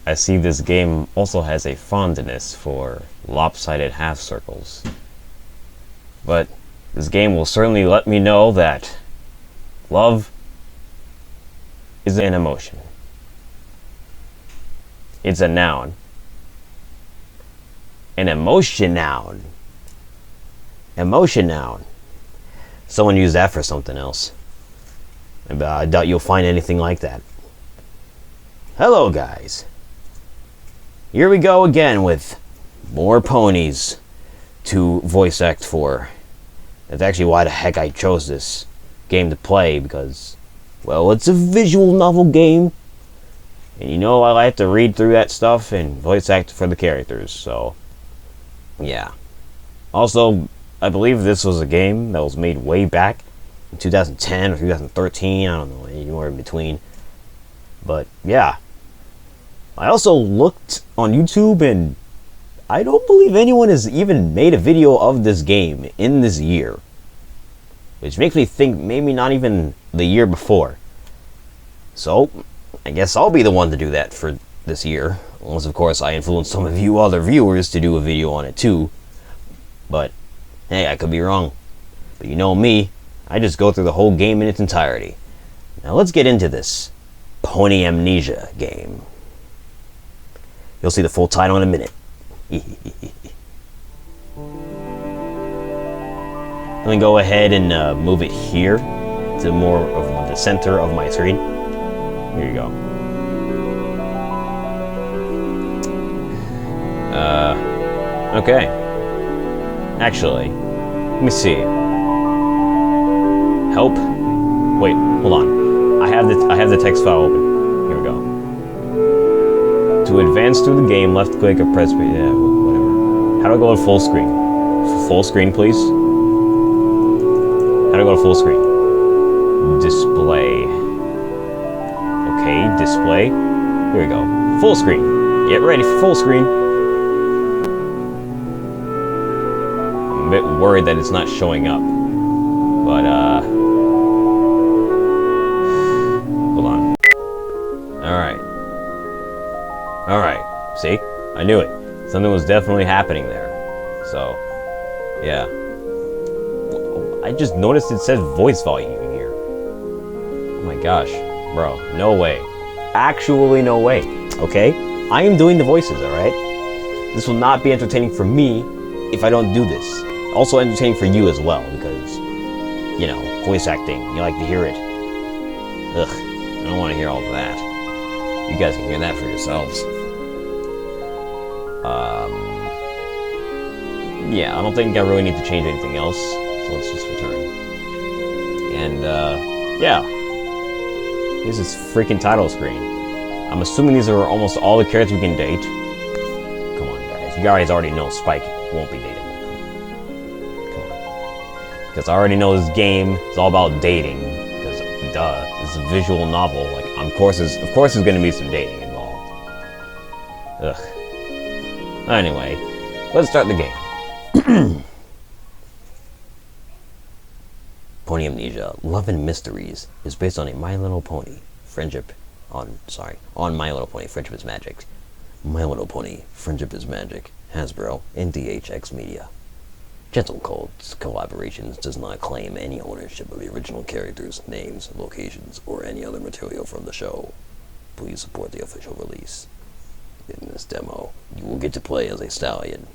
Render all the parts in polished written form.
I see this game also has a fondness for lopsided half circles. But this game will certainly let me know that love is an emotion. It's a noun. An emotion noun. Emotion noun. Someone used that for something else. I doubt you'll find anything like that. Hello, guys. Here we go again with more ponies to voice act for. That's actually why the heck I chose this game to play, because, well, it's a visual novel game. And you know, I like to read through that stuff and voice act for the characters, so yeah. Also, I believe this was a game that was made way back in 2010 or 2013, I don't know, anywhere in between. But yeah. I also looked on YouTube, and I don't believe anyone has even made a video of this game in this year. Which makes me think maybe not even the year before. So, I guess I'll be the one to do that for this year. Unless, of course, I influence some of you other viewers to do a video on it too. But, hey, I could be wrong. But you know me, I just go through the whole game in its entirety. Now let's get into this Pony Amnesia game. You'll see the full title in a minute. Let me go ahead and move it here to more of the center of my screen. Here you go. Okay. Actually, let me see. Help. Wait, hold on. I have the text file open. Here we go. To advance through the game, left click or press. Yeah, whatever. How do I go to full screen? Full screen, please. How do I go to full screen? Display. Okay, display. Here we go. Full screen. Get ready for full screen. I'm a bit worried that it's not showing up. But, hold on. Alright. Alright. See? I knew it. Something was definitely happening there. So, yeah. I just noticed it says voice volume in here. Oh my gosh. Bro, no way. Actually, no way. Okay? I am doing the voices, alright? This will not be entertaining for me if I don't do this. Also entertaining for you as well, because, you know, voice acting, you like to hear it. Ugh, I don't want to hear all of that. You guys can hear that for yourselves. Yeah, I don't think I really need to change anything else, so let's just return. And, yeah. Here's this freaking title screen. I'm assuming these are almost all the characters we can date. Come on, guys. You guys already know Spike won't be dating. Come on. Because I already know this game is all about dating. Because, duh, this is a visual novel. Like, of course there's going to be some dating involved. Ugh. Anyway, let's start the game. Pony Amnesia, Love and Mysteries is based on a My Little Pony Friendship on My Little Pony Friendship is Magic. My Little Pony Friendship is Magic, Hasbro, and DHX Media. Gentle Cold's Collaborations does not claim any ownership of the original characters, names, locations, or any other material from the show. Please support the official release. In this demo, you will get to play as a stallion.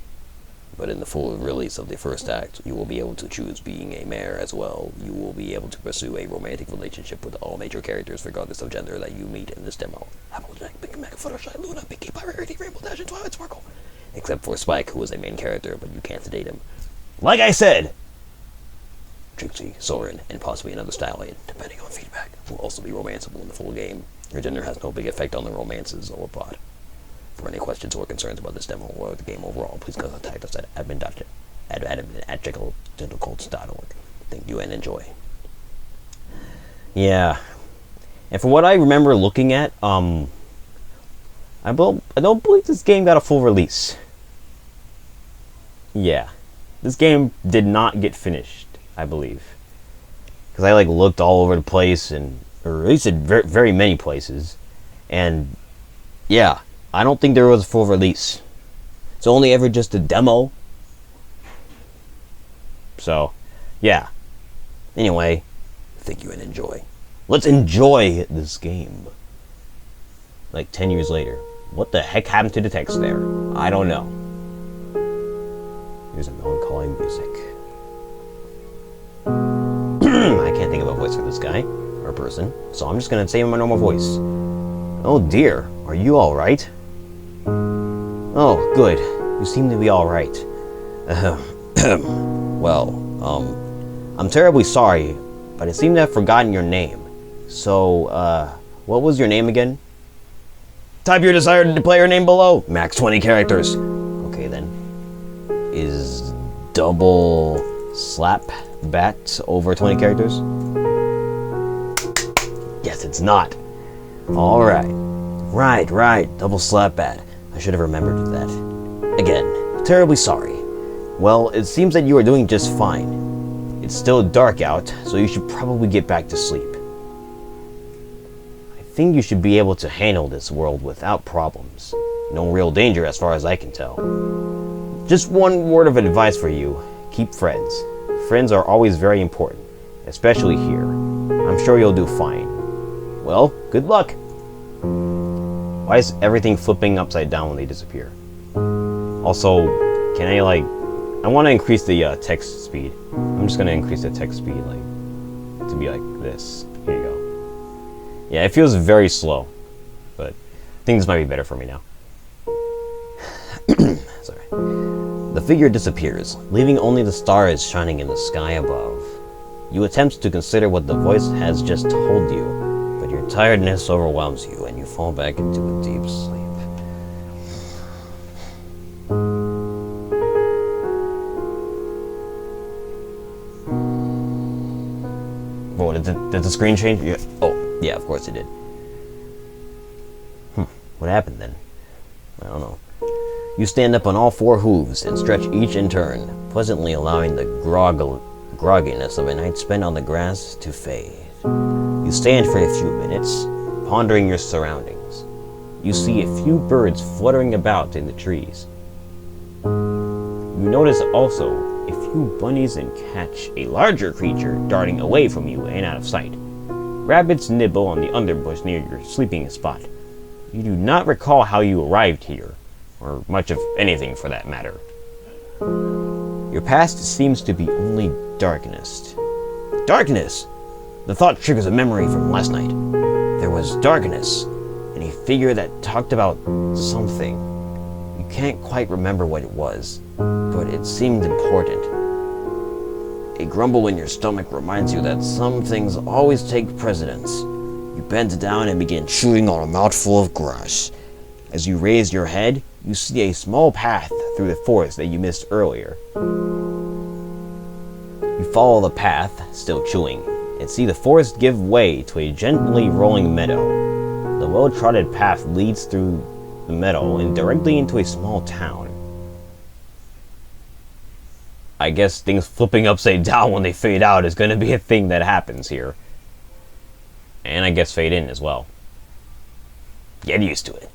But in the full release of the first act, you will be able to choose being a mare as well. You will be able to pursue a romantic relationship with all major characters, regardless of gender, that you meet in this demo. Applejack, Big Mac, Fluttershy, Luna, Pinkie Pie, Rarity, Rainbow Dash, and Twilight Sparkle. Except for Spike, who is a main character, but you can't date him. Like I said, Trixie, Soren, and possibly another stallion, depending on feedback, will also be romanceable in the full game. Your gender has no big effect on the romances or plot. For any questions or concerns about this demo or the game overall, please contact us at admin@gentlecolts.org. Thank you and enjoy. Yeah. And from what I remember looking at, I don't believe this game got a full release. Yeah. This game did not get finished, I believe. Because I looked all over the place, or at least at very many places. And yeah, I don't think there was a full release. It's only ever just a demo. So, yeah. Anyway, I think you would enjoy. Let's enjoy this game. Like 10 years later. What the heck happened to the text there? I don't know. Here's a melancholy music. I can't think of a voice for this guy or person, so I'm just gonna say my normal voice. Oh dear, are you alright? Oh, good. You seem to be alright. Well, I'm terribly sorry, but I seem to have forgotten your name. So, what was your name again? Type your desired player name below. Max 20 characters. Okay then. Is double slap bat over 20 characters? Yes, it's not. Alright. Right. Double slap bat. I should have remembered that. Again, terribly sorry. Well, it seems that you are doing just fine. It's still dark out, so you should probably get back to sleep. I think you should be able to handle this world without problems. No real danger as far as I can tell. Just one word of advice for you. Keep friends. Friends are always very important, especially here. I'm sure you'll do fine. Well, good luck. Why is everything flipping upside down when they disappear? Also, can I I want to increase the text speed. I'm just going to increase the text speed to be like this. Here you go. Yeah, it feels very slow, but I think this might be better for me now. Sorry. The figure disappears, leaving only the stars shining in the sky above. You attempt to consider what the voice has just told you, but your tiredness overwhelms you and you fall back into a deep sleep. Whoa, did the screen change? Yeah. Oh, yeah, of course it did. What happened then? I don't know. You stand up on all four hooves and stretch each in turn, pleasantly allowing the grogginess of a night spent on the grass to fade. You stand for a few minutes, pondering your surroundings. You see a few birds fluttering about in the trees. You notice also a few bunnies and catch a larger creature darting away from you and out of sight. Rabbits nibble on the underbush near your sleeping spot. You do not recall how you arrived here, or much of anything for that matter. Your past seems to be only darkness. Darkness! The thought triggers a memory from last night. There was darkness, and a figure that talked about something. You can't quite remember what it was, but it seemed important. A grumble in your stomach reminds you that some things always take precedence. You bend down and begin chewing on a mouthful of grass. As you raise your head, you see a small path through the forest that you missed earlier. You follow the path, still chewing, and see the forest give way to a gently rolling meadow. The well-trodden path leads through the meadow and directly into a small town. I guess things flipping upside down when they fade out is going to be a thing that happens here. And I guess fade in as well. Get used to it.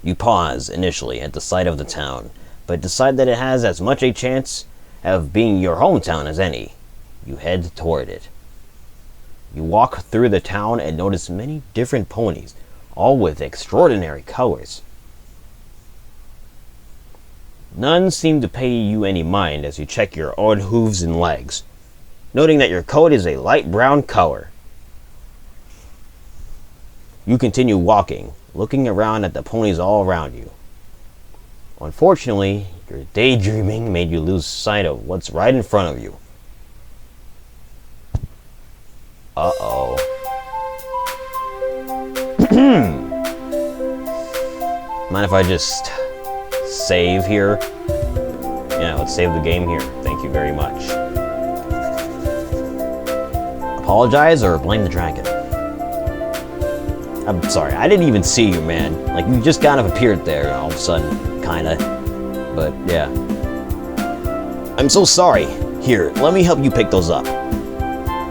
You pause initially at the sight of the town, but decide that it has as much a chance of being your hometown as any. You head toward it. You walk through the town and notice many different ponies, all with extraordinary colors. None seem to pay you any mind as you check your own hooves and legs, noting that your coat is a light brown color. You continue walking, looking around at the ponies all around you. Unfortunately, your daydreaming made you lose sight of what's right in front of you. Uh-oh. Mind if I just save here? Yeah, let's save the game here. Thank you very much. Apologize or blame the dragon? I'm sorry, I didn't even see you, man. Like, you just kind of appeared there all of a sudden, kinda. But, yeah. I'm so sorry. Here, let me help you pick those up.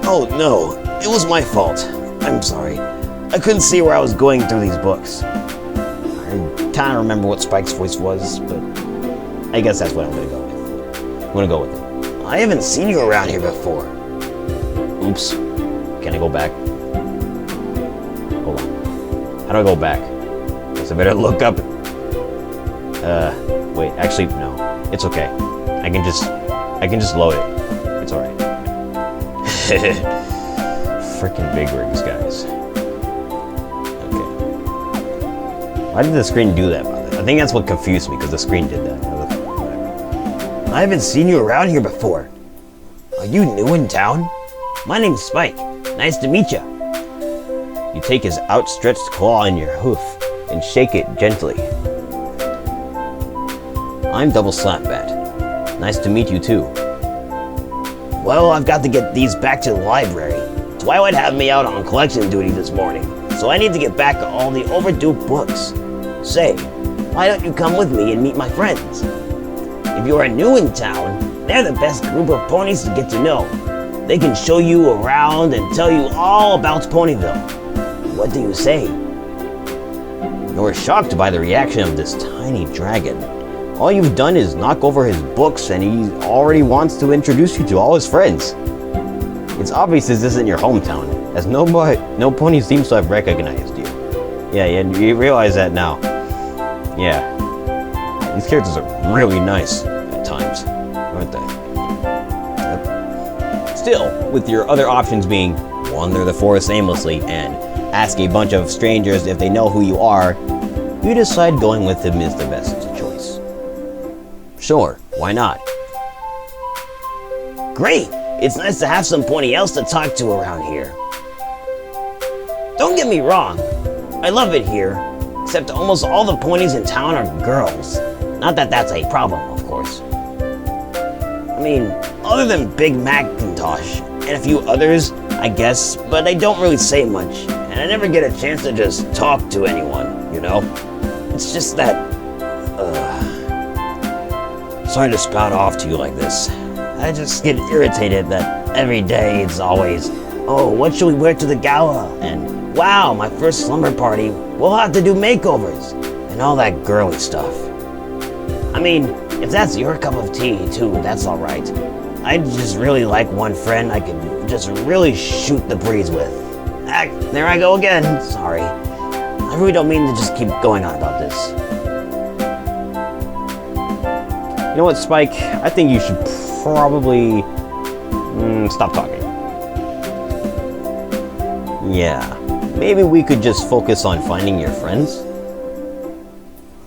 Oh, no. It was my fault. I'm sorry. I couldn't see where I was going through these books. I kind of remember what Spike's voice was, but I guess that's what I'm gonna go with. I'm gonna go with it. I haven't seen you around here before. Oops. Can I go back? Hold on. How do I go back? Guess I better look up. Wait, actually, no. It's okay. I can just load it. It's alright. Freaking big rigs, guys. Okay. Why did the screen do that? I think that's what confused me, because the screen did that. I haven't seen you around here before. Are you new in town? My name's Spike. Nice to meet you. You take his outstretched claw in your hoof and shake it gently. I'm Double Slapbat. Nice to meet you too. Well, I've got to get these back to the library. Twilight had me out on collection duty this morning, so I need to get back all the overdue books. Say, why don't you come with me and meet my friends? If you are new in town, they're the best group of ponies to get to know. They can show you around and tell you all about Ponyville. What do you say? You were shocked by the reaction of this tiny dragon. All you've done is knock over his books and he already wants to introduce you to all his friends. It's obvious this isn't your hometown, as no pony seems to have recognized you. Yeah, you realize that now. Yeah. These characters are really nice at times, aren't they? Yep. Still, with your other options being wander the forest aimlessly and ask a bunch of strangers if they know who you are, you decide going with him is the best choice. Sure, why not? Great! It's nice to have some pony else to talk to around here. Don't get me wrong, I love it here, except almost all the ponies in town are girls. Not that that's a problem, of course. I mean, other than Big Macintosh and a few others, I guess, but they don't really say much, and I never get a chance to just talk to anyone, you know? It's just that, sorry to spout off to you like this. I just get irritated that every day it's always, oh, what should we wear to the gala? And wow, my first slumber party, we'll have to do makeovers, and all that girly stuff. I mean, if that's your cup of tea too, that's alright. I'd just really like one friend I could just really shoot the breeze with. There I go again, sorry. I really don't mean to just keep going on about this. You know what, Spike? I think you should probably stop talking. Yeah, maybe we could just focus on finding your friends?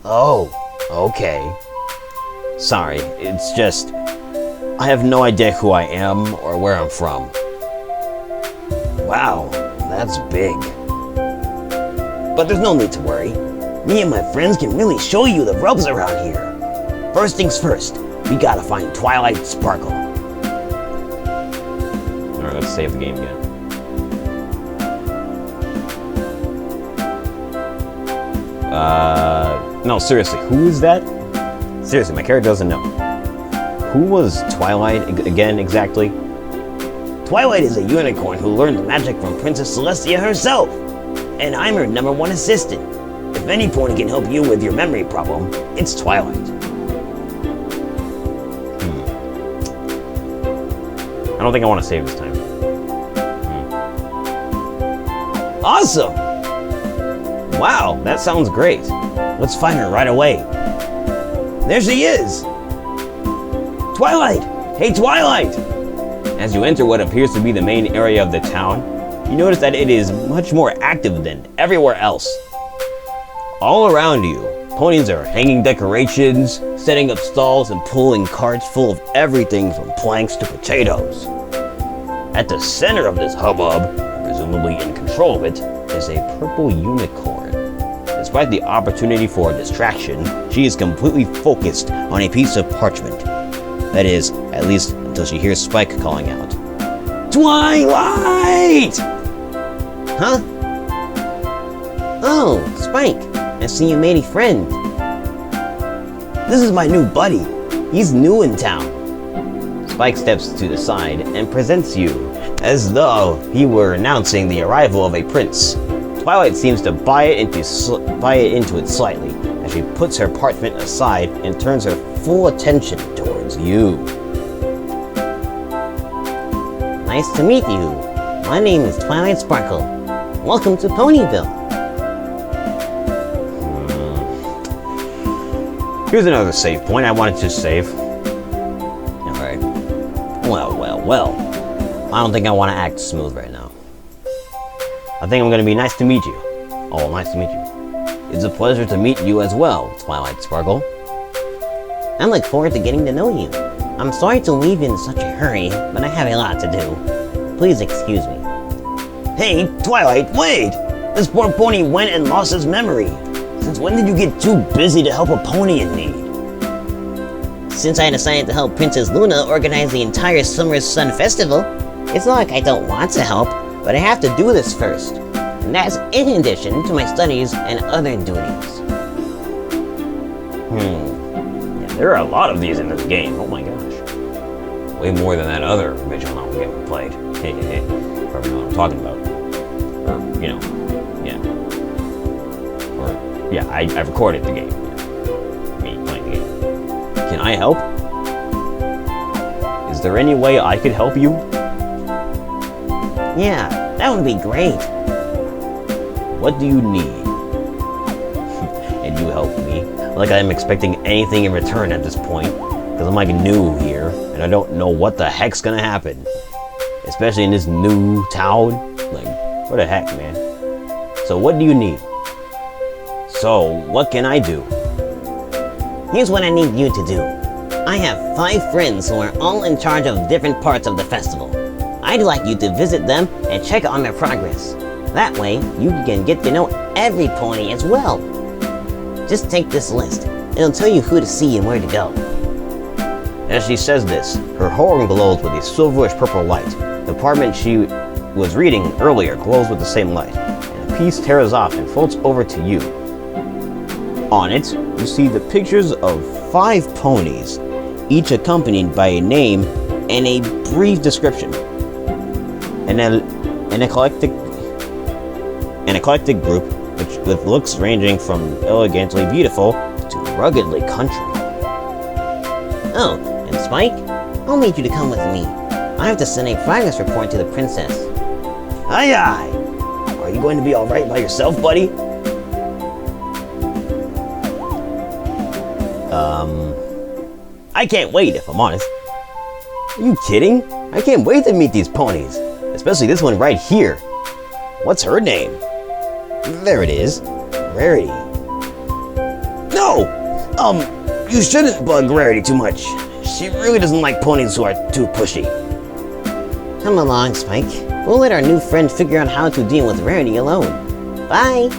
Oh, okay. Sorry, it's just, I have no idea who I am or where I'm from. Wow, that's big. But there's no need to worry. Me and my friends can really show you the ropes around here. First things first, we gotta find Twilight Sparkle. Alright, let's save the game again. No, seriously, who is that? Seriously, my character doesn't know. Who was Twilight again, exactly? Twilight is a unicorn who learned the magic from Princess Celestia herself. And I'm her #1 assistant. If any pony can help you with your memory problem, it's Twilight. I don't think I want to save this time. Awesome! Wow, that sounds great. Let's find her right away. There she is! Twilight! Hey, Twilight! As you enter what appears to be the main area of the town, you notice that it is much more active than everywhere else. All around you, ponies are hanging decorations, setting up stalls, and pulling carts full of everything from planks to potatoes. At the center of this hubbub, presumably in control of it, is a purple unicorn. Despite the opportunity for a distraction, she is completely focused on a piece of parchment. That is, at least until she hears Spike calling out, Twilight! Huh? Oh, Spike, I see you made a friend. This is my new buddy. He's new in town. Spike steps to the side and presents you as though he were announcing the arrival of a prince. Twilight seems to buy it into it slightly as She puts her parchment aside and turns her full attention towards you. Nice to meet you. My name is Twilight Sparkle. Welcome to Ponyville. Here's another save point. I wanted to save. Alright. Well. I don't think I want to act smooth right now. I think I'm going to be nice to meet you. Oh, nice to meet you. It's a pleasure to meet you as well, Twilight Sparkle. I look forward to getting to know you. I'm sorry to leave you in such a hurry, but I have a lot to do. Please excuse me. Hey, Twilight, wait! This poor pony went and lost his memory. Since when did you get too busy to help a pony in need? Since I decided to help Princess Luna organize the entire Summer Sun Festival, it's not like I don't want to help, but I have to do this first. And that's in addition to my studies and other duties. Yeah, there are a lot of these in this game. Oh my gosh. Way more than that other visual novel game we played. Hey. Probably know what I'm talking about. Or, you know, yeah. Or, yeah, I've recorded the game. Me playing the game. Can I help? Is there any way I could help you? Yeah, that would be great. What do you need? And you help me. Like I'm expecting anything in return at this point. Because I'm like new here, and I don't know what the heck's gonna happen. Especially in this new town. Like, what the heck, man? So what do you need? So, what can I do? Here's what I need you to do. I have 5 friends who are all in charge of different parts of the festival. I'd like you to visit them and check on their progress. That way, you can get to know every pony as well. Just take this list. It'll tell you who to see and where to go. As she says this, her horn glows with a silverish purple light. The apartment she was reading earlier glows with the same light, and a piece tears off and floats over to you. On it, you see the pictures of 5 ponies, each accompanied by a name and a brief description. An eclectic group with looks ranging from elegantly beautiful to ruggedly country. Oh, and Spike, I'll need you to come with me. I have to send a progress report to the princess. Aye aye! Are you going to be alright by yourself, buddy? I can't wait, if I'm honest. Are you kidding? I can't wait to meet these ponies. Especially this one right here. What's her name? There it is. Rarity. No! You shouldn't bug Rarity too much. She really doesn't like ponies who are too pushy. Come along, Spike. We'll let our new friend figure out how to deal with Rarity alone. Bye!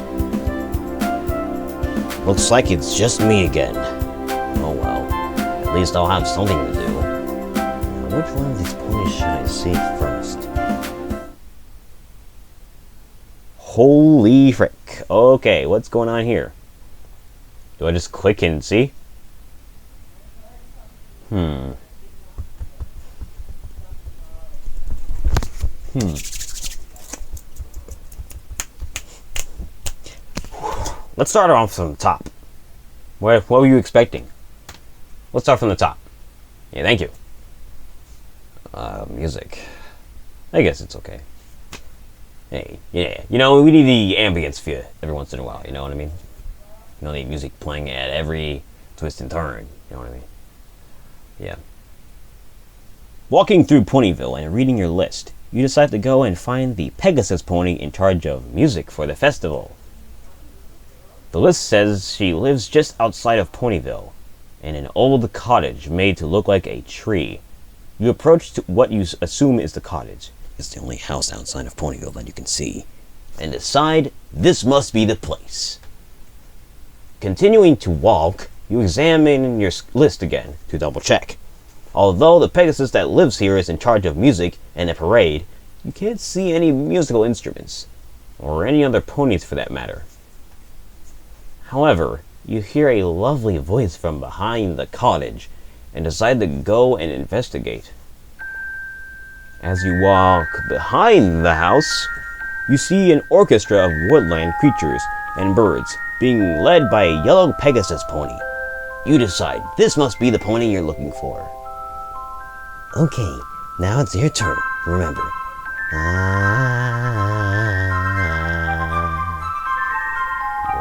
Looks like it's just me again. Oh well. At least I'll have something to do. Now, which one of these ponies should I see first? Holy frick. Okay, what's going on here? Do I just click and see? Let's start off from the top. What were you expecting? Let's start from the top. Yeah, thank you. Music. I guess it's okay. Hey, yeah, you know, we need the ambience feel every once in a while, you know what I mean? You know, the music playing at every twist and turn, you know what I mean? Yeah. Walking through Ponyville and reading your list, you decide to go and find the Pegasus pony in charge of music for the festival. The list says she lives just outside of Ponyville, in an old cottage made to look like a tree. You approach to what you assume is the cottage. It's the only house outside of Ponyville that you can see, and decide this must be the place. Continuing to walk, you examine your list again to double check. Although the Pegasus that lives here is in charge of music and a parade, you can't see any musical instruments, or any other ponies for that matter. However, you hear a lovely voice from behind the cottage and decide to go and investigate. As you walk behind the house, you see an orchestra of woodland creatures and birds, being led by a yellow Pegasus pony. You decide. This must be the pony you're looking for. Okay, now it's your turn. Remember.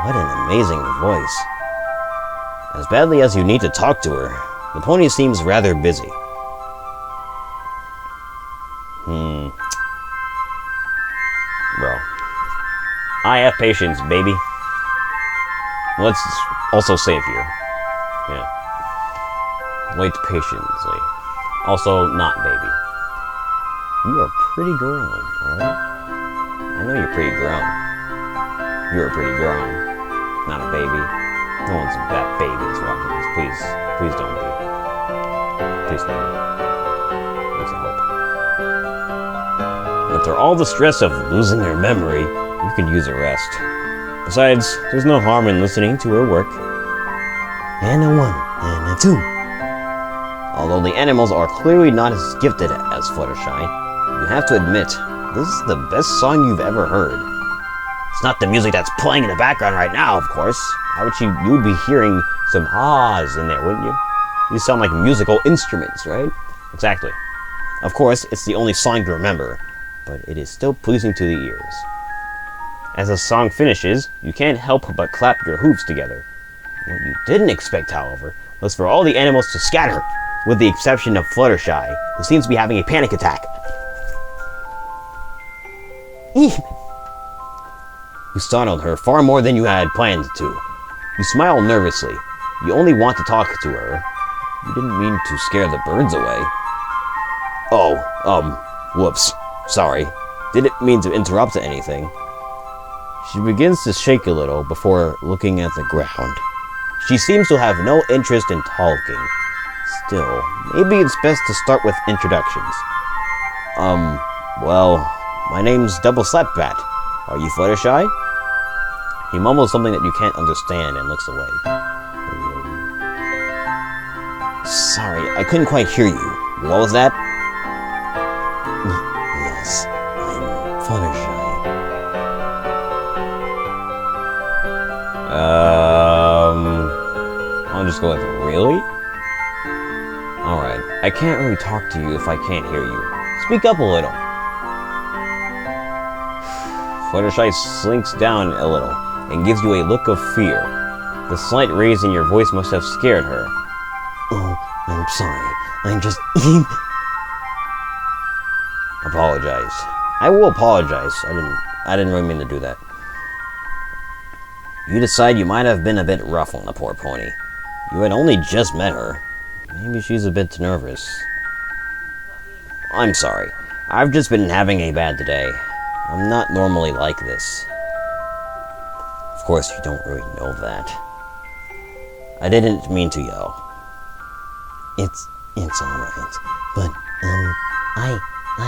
What an amazing voice. As badly as you need to talk to her, the pony seems rather busy. Bro. I have patience, baby. Let's also save here. Yeah. Wait patiently. Also, not baby. You are pretty grown, alright? I know you're pretty grown. You're pretty grown. Not a baby. No one's that baby that's watching this. Please don't be. Please don't be. Please help. After all the stress of losing your memory, you can use a rest. Besides, there's no harm in listening to her work. And a 1, and a 2. Although the animals are clearly not as gifted as Fluttershy, you have to admit, this is the best song you've ever heard. It's not the music that's playing in the background right now, of course. How would you would be hearing some ahs in there, wouldn't you? These sound like musical instruments, right? Exactly. Of course, it's the only song to remember, but it is still pleasing to the ears. As the song finishes, you can't help but clap your hooves together. What you didn't expect, however, was for all the animals to scatter, with the exception of Fluttershy, who seems to be having a panic attack. You startled her far more than you had planned to. You smile nervously. You only want to talk to her. You didn't mean to scare the birds away. Oh, whoops. Sorry. Didn't mean to interrupt anything. She begins to shake a little before looking at the ground. She seems to have no interest in talking. Still, maybe it's best to start with introductions. Well, my name's Double Slapbat. Are you Fluttershy? He mumbles something that you can't understand and looks away. Sorry, I couldn't quite hear you. What was that? Yes, I'm Fluttershy. I'll just go with really? Alright, I can't really talk to you if I can't hear you. Speak up a little. Fluttershy slinks down a little and gives you a look of fear. The slight raise in your voice must have scared her. Oh, I'm sorry. I'm just... Apologize. I will apologize. I didn't really mean to do that. You decide you might have been a bit rough on the poor pony. You had only just met her. Maybe she's a bit nervous. I'm sorry. I've just been having a bad day. I'm not normally like this. Of course, you don't really know that. I didn't mean to yell. It's alright. But, I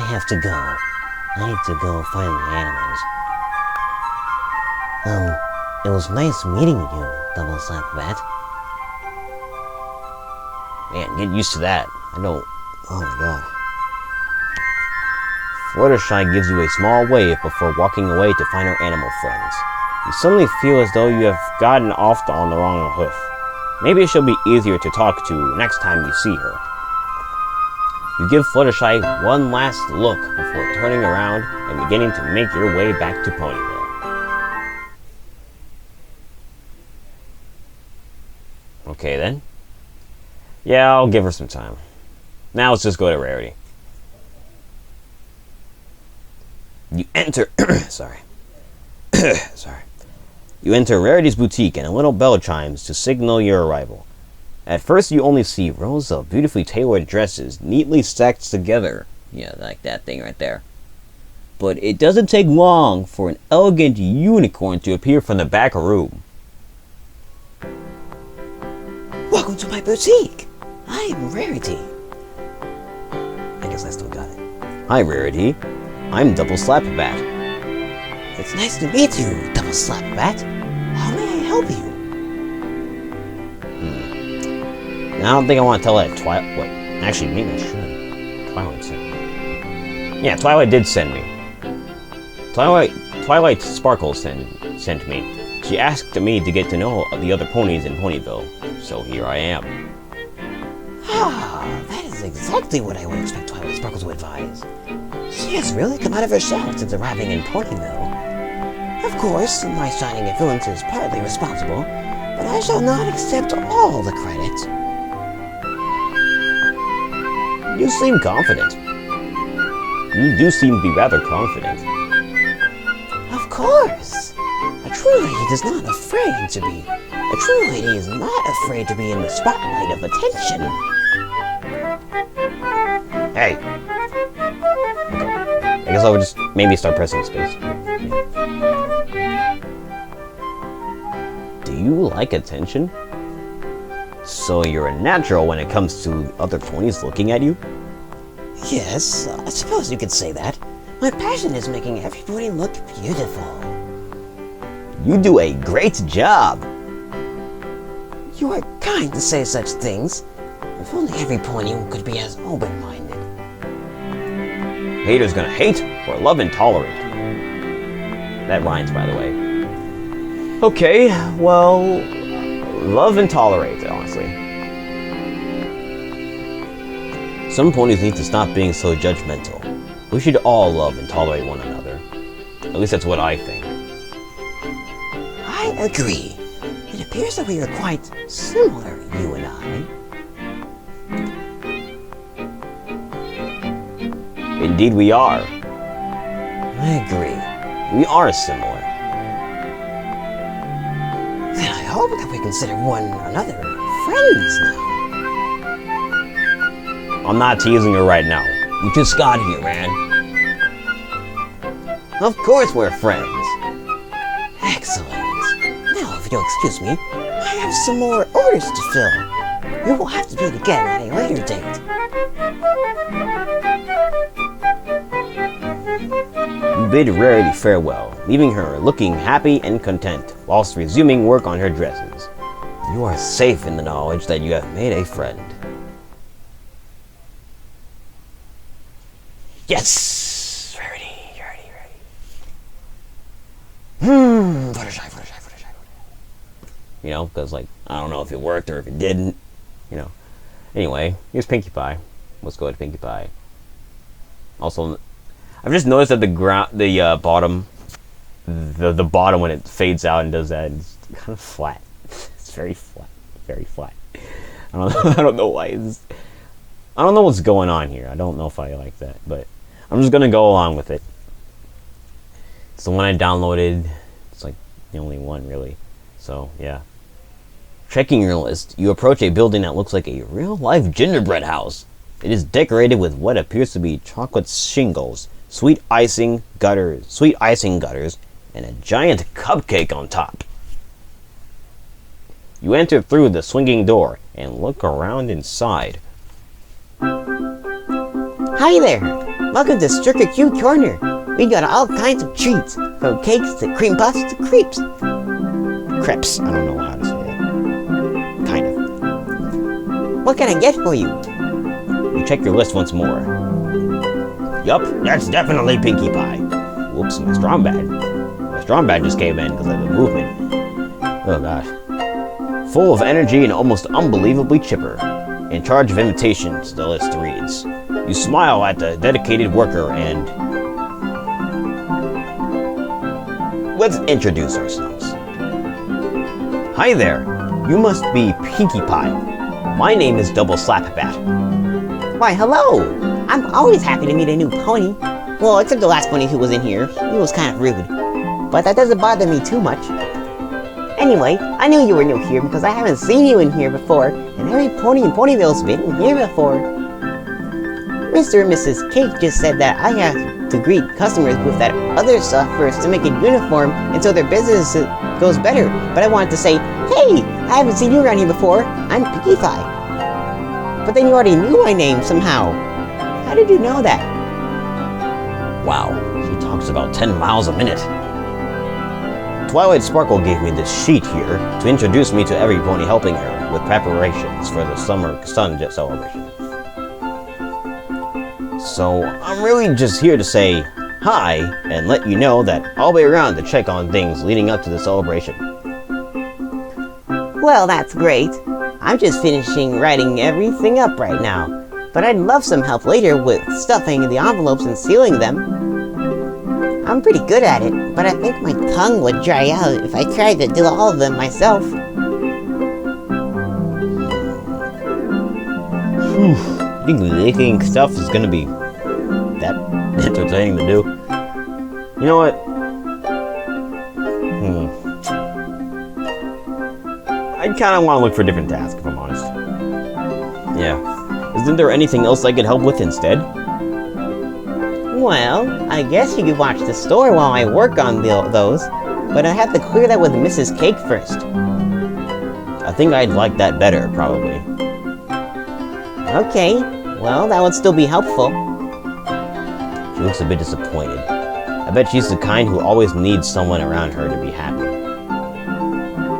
have to go. I need to go find the animals. It was nice meeting you, Double Slapbat. Man, get used to that. I don't... Oh my god. Fluttershy gives you a small wave before walking away to find her animal friends. You suddenly feel as though you have gotten off on the wrong hoof. Maybe she'll be easier to talk to next time you see her. You give Fluttershy one last look before turning around and beginning to make your way back to Ponyville. Okay then. Yeah, I'll give her some time. Now let's just go to Rarity. You enter... sorry. Sorry. You enter Rarity's boutique and a little bell chimes to signal your arrival. At first you only see rows of beautifully tailored dresses neatly stacked together. Yeah, like that thing right there. But it doesn't take long for an elegant unicorn to appear from the back room. Welcome to my boutique. I'm Rarity. I guess I still got it. Hi, Rarity. I'm Double Slapbat. It's nice to meet you, Double Slapbat. How may I help you? I don't think I want to tell that Twilight. What? Actually, maybe I should. Twilight sent me. Yeah, Twilight did send me. Twilight Sparkle sent me She asked me to get to know the other ponies in Ponyville, so here I am. Ah, that is exactly what I would expect Twilight Sparkle to advise. She has really come out of her shell since arriving in Ponyville. Of course, my shining influence is partly responsible, but I shall not accept all the credit. You seem confident. You do seem to be rather confident. Of course! A true lady is not afraid to be. A true lady is not afraid to be in the spotlight of attention. Hey! Okay. I guess I would just maybe start pressing space. Do you like attention? So you're a natural when it comes to other ponies looking at you? Yes, I suppose you could say that. My passion is making everybody look beautiful. You do a great job! You are kind to say such things. If only every pony could be as open-minded. Haters gonna hate or love and tolerate. That rhymes, by the way. Okay, well, love and tolerate, honestly. Some ponies need to stop being so judgmental. We should all love and tolerate one another. At least that's what I think. I agree. It appears that we are quite similar, you and I. Indeed we are. I agree. We are similar. Then I hope that we consider one another friends now. I'm not teasing her right now. We just got here, man. Of course we're friends. Excellent. Now, if you'll excuse me, I have some more orders to fill. We will have to meet again at a later date. You bid Rarity farewell, leaving her looking happy and content, whilst resuming work on her dresses. You are safe in the knowledge that you have made a friend. Yes! Rarity. Fluttershy. You know, because, like, I don't know if it worked or if it didn't, you know. Anyway, here's Pinkie Pie. Let's go to Pinkie Pie. Also, I've just noticed that the bottom, the bottom when it fades out and does that, it's kind of flat. It's very flat. I don't know why. I don't know what's going on here. I don't know if I like that, but I'm just gonna go along with it. It's the one I downloaded. It's like the only one, really. So, yeah. Checking your list, you approach a building that looks like a real-life gingerbread house. It is decorated with what appears to be chocolate shingles, sweet icing gutters, and a giant cupcake on top. You enter through the swinging door and look around inside. Hi there! Welcome to Stricker Cute Corner. We got all kinds of treats, from cakes to cream puffs to crepes. Crepes. I don't know how to say that. Kind of. What can I get for you? You check your list once more. Yup, that's definitely Pinkie Pie. Whoops, my strong badge just came in because of the movement. Oh gosh. Full of energy and almost unbelievably chipper. In charge of invitations, the list reads. You smile at the dedicated worker and... Let's introduce ourselves. Hi there. You must be Pinkie Pie. My name is Double Slapbat. Why, hello! I'm always happy to meet a new pony. Well, except the last pony who was in here. He was kind of rude. But that doesn't bother me too much. Anyway, I knew you were new here because I haven't seen you in here before, and every pony in Ponyville's been in here before. Mr. and Mrs. Cake just said that I have to greet customers with that other stuff first to make it uniform until their business goes better. But I wanted to say, hey, I haven't seen you around here before. I'm Pinkie Pie. But then you already knew my name somehow. How did you know that? Wow, she talks about 10 miles a minute. Twilight Sparkle gave me this sheet here to introduce me to every pony helping her with preparations for the summer sun celebration. So I'm really just here to say hi and let you know that I'll be around to check on things leading up to the celebration. Well, that's great. I'm just finishing writing everything up right now, but I'd love some help later with stuffing the envelopes and sealing them. I'm pretty good at it, but I think my tongue would dry out if I tried to do all of them myself. You think licking stuff is gonna be that entertaining to do? You know what? I kinda wanna look for a different task, if I'm honest. Yeah. Isn't there anything else I could help with instead? Well, I guess you could watch the store while I work on those, but I have to clear that with Mrs. Cake first. I think I'd like that better, probably. Okay, well, that would still be helpful. She looks a bit disappointed. I bet she's the kind who always needs someone around her to be happy.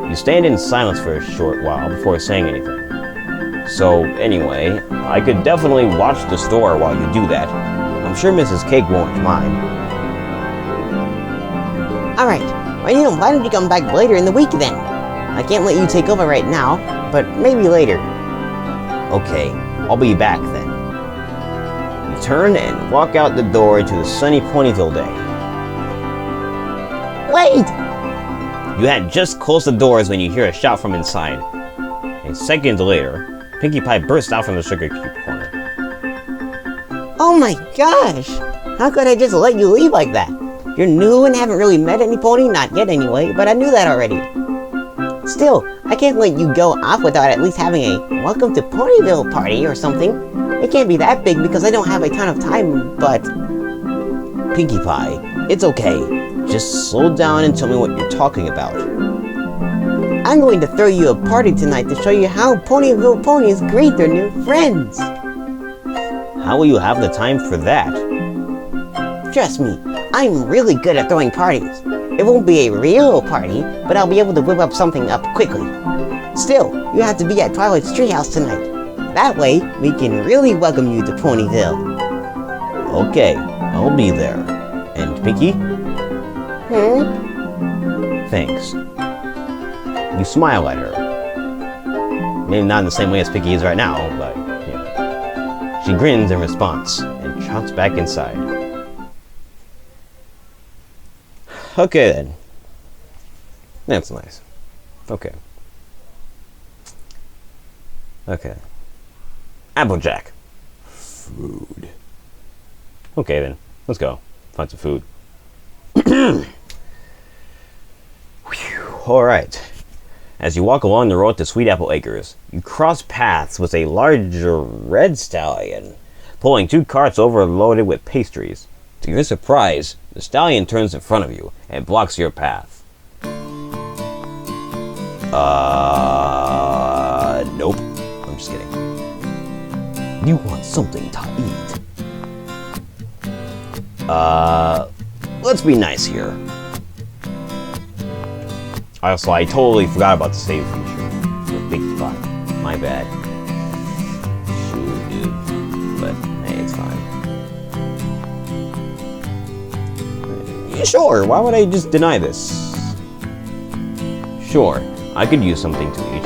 You stand in silence for a short while before saying anything. So, anyway, I could definitely watch the store while you do that. I'm sure Mrs. Cake won't mind. Alright, well, why don't you come back later in the week then? I can't let you take over right now, but maybe later. Okay, I'll be back then. You turn and walk out the door into the sunny Ponyville day. Wait! You had just closed the doors when you hear a shout from inside. And seconds later, Pinkie Pie bursts out from the sugar cube corner. Oh my gosh! How could I just let you leave like that? You're new and haven't really met any pony, not yet anyway, but I knew that already. Still, I can't let you go off without at least having a welcome to Ponyville party or something. It can't be that big because I don't have a ton of time, but... Pinkie Pie, it's okay. Just slow down and tell me what you're talking about. I'm going to throw you a party tonight to show you how Ponyville ponies greet their new friends. How will you have the time for that? Trust me, I'm really good at throwing parties. It won't be a real party, but I'll be able to whip up something up quickly. Still, you have to be at Twilight's treehouse tonight. That way, we can really welcome you to Ponyville. Okay, I'll be there. And Pinkie? Thanks. You smile at her. Maybe not in the same way as Pinkie is right now, but yeah. She grins in response and trots back inside. Okay then. That's nice. Okay. Applejack. Food. Okay then. Let's go. Find some food. Alright. As you walk along the road to Sweet Apple Acres, you cross paths with a larger red stallion, pulling 2 carts overloaded with pastries. To your surprise, the stallion turns in front of you and blocks your path. Nope. I'm just kidding. You want something to eat. Let's be nice here. Also, I totally forgot about the save feature with Pinkie Pie. My bad. Shoot, dude. But, hey, it's fine. Sure, why would I just deny this? Sure, I could use something to eat.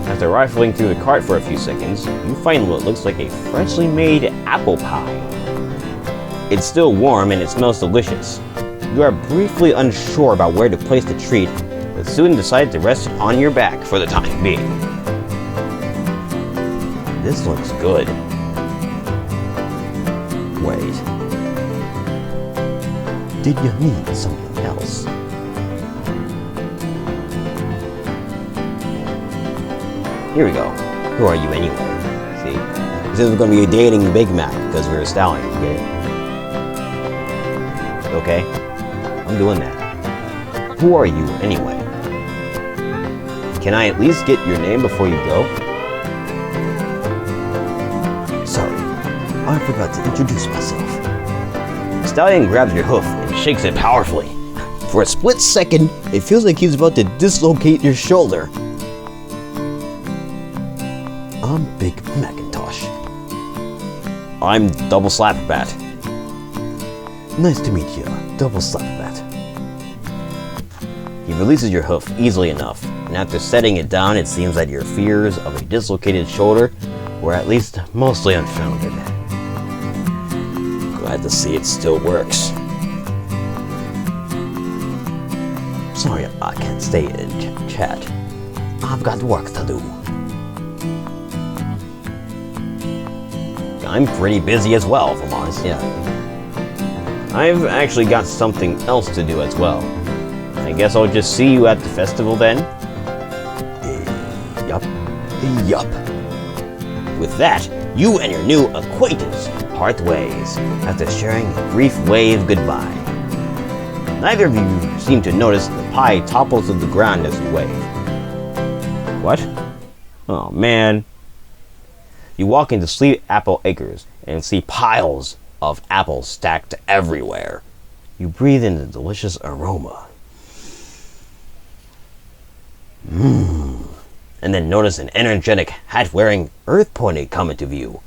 After rifling through the cart for a few seconds, you find what looks like a freshly made apple pie. It's still warm and it smells delicious. You are briefly unsure about where to place the treat, but soon decide to rest on your back for the time being. This looks good. Wait. Did you need something else? Here we go. Who are you anyway? See? This is going to be a dating Big Mac because we're a stallion, get it? Okay? I'm doing that. Who are you anyway? Can I at least get your name before you go? Sorry, I forgot to introduce myself. Stallion grabs your hoof and shakes it powerfully. For a split second, it feels like he's about to dislocate your shoulder. I'm Big Macintosh. I'm Double Slapperbat. Nice to meet you, Double Slapperbat. He releases your hoof easily enough, and after setting it down, it seems that your fears of a dislocated shoulder were at least mostly unfounded. Glad to see it still works. Sorry I can't stay in chat. I've got work to do. I'm pretty busy as well, if I'm honest, yeah. I've actually got something else to do as well. I guess I'll just see you at the festival then? Yup. With that, you and your new acquaintance part ways after sharing a brief wave goodbye. Neither of you seem to notice the pie topples to the ground as you wave. What? Oh man. You walk into Sweet Apple Acres and see piles of apples stacked everywhere. You breathe in the delicious aroma. And then notice an energetic, hat-wearing Earth Pony come into view,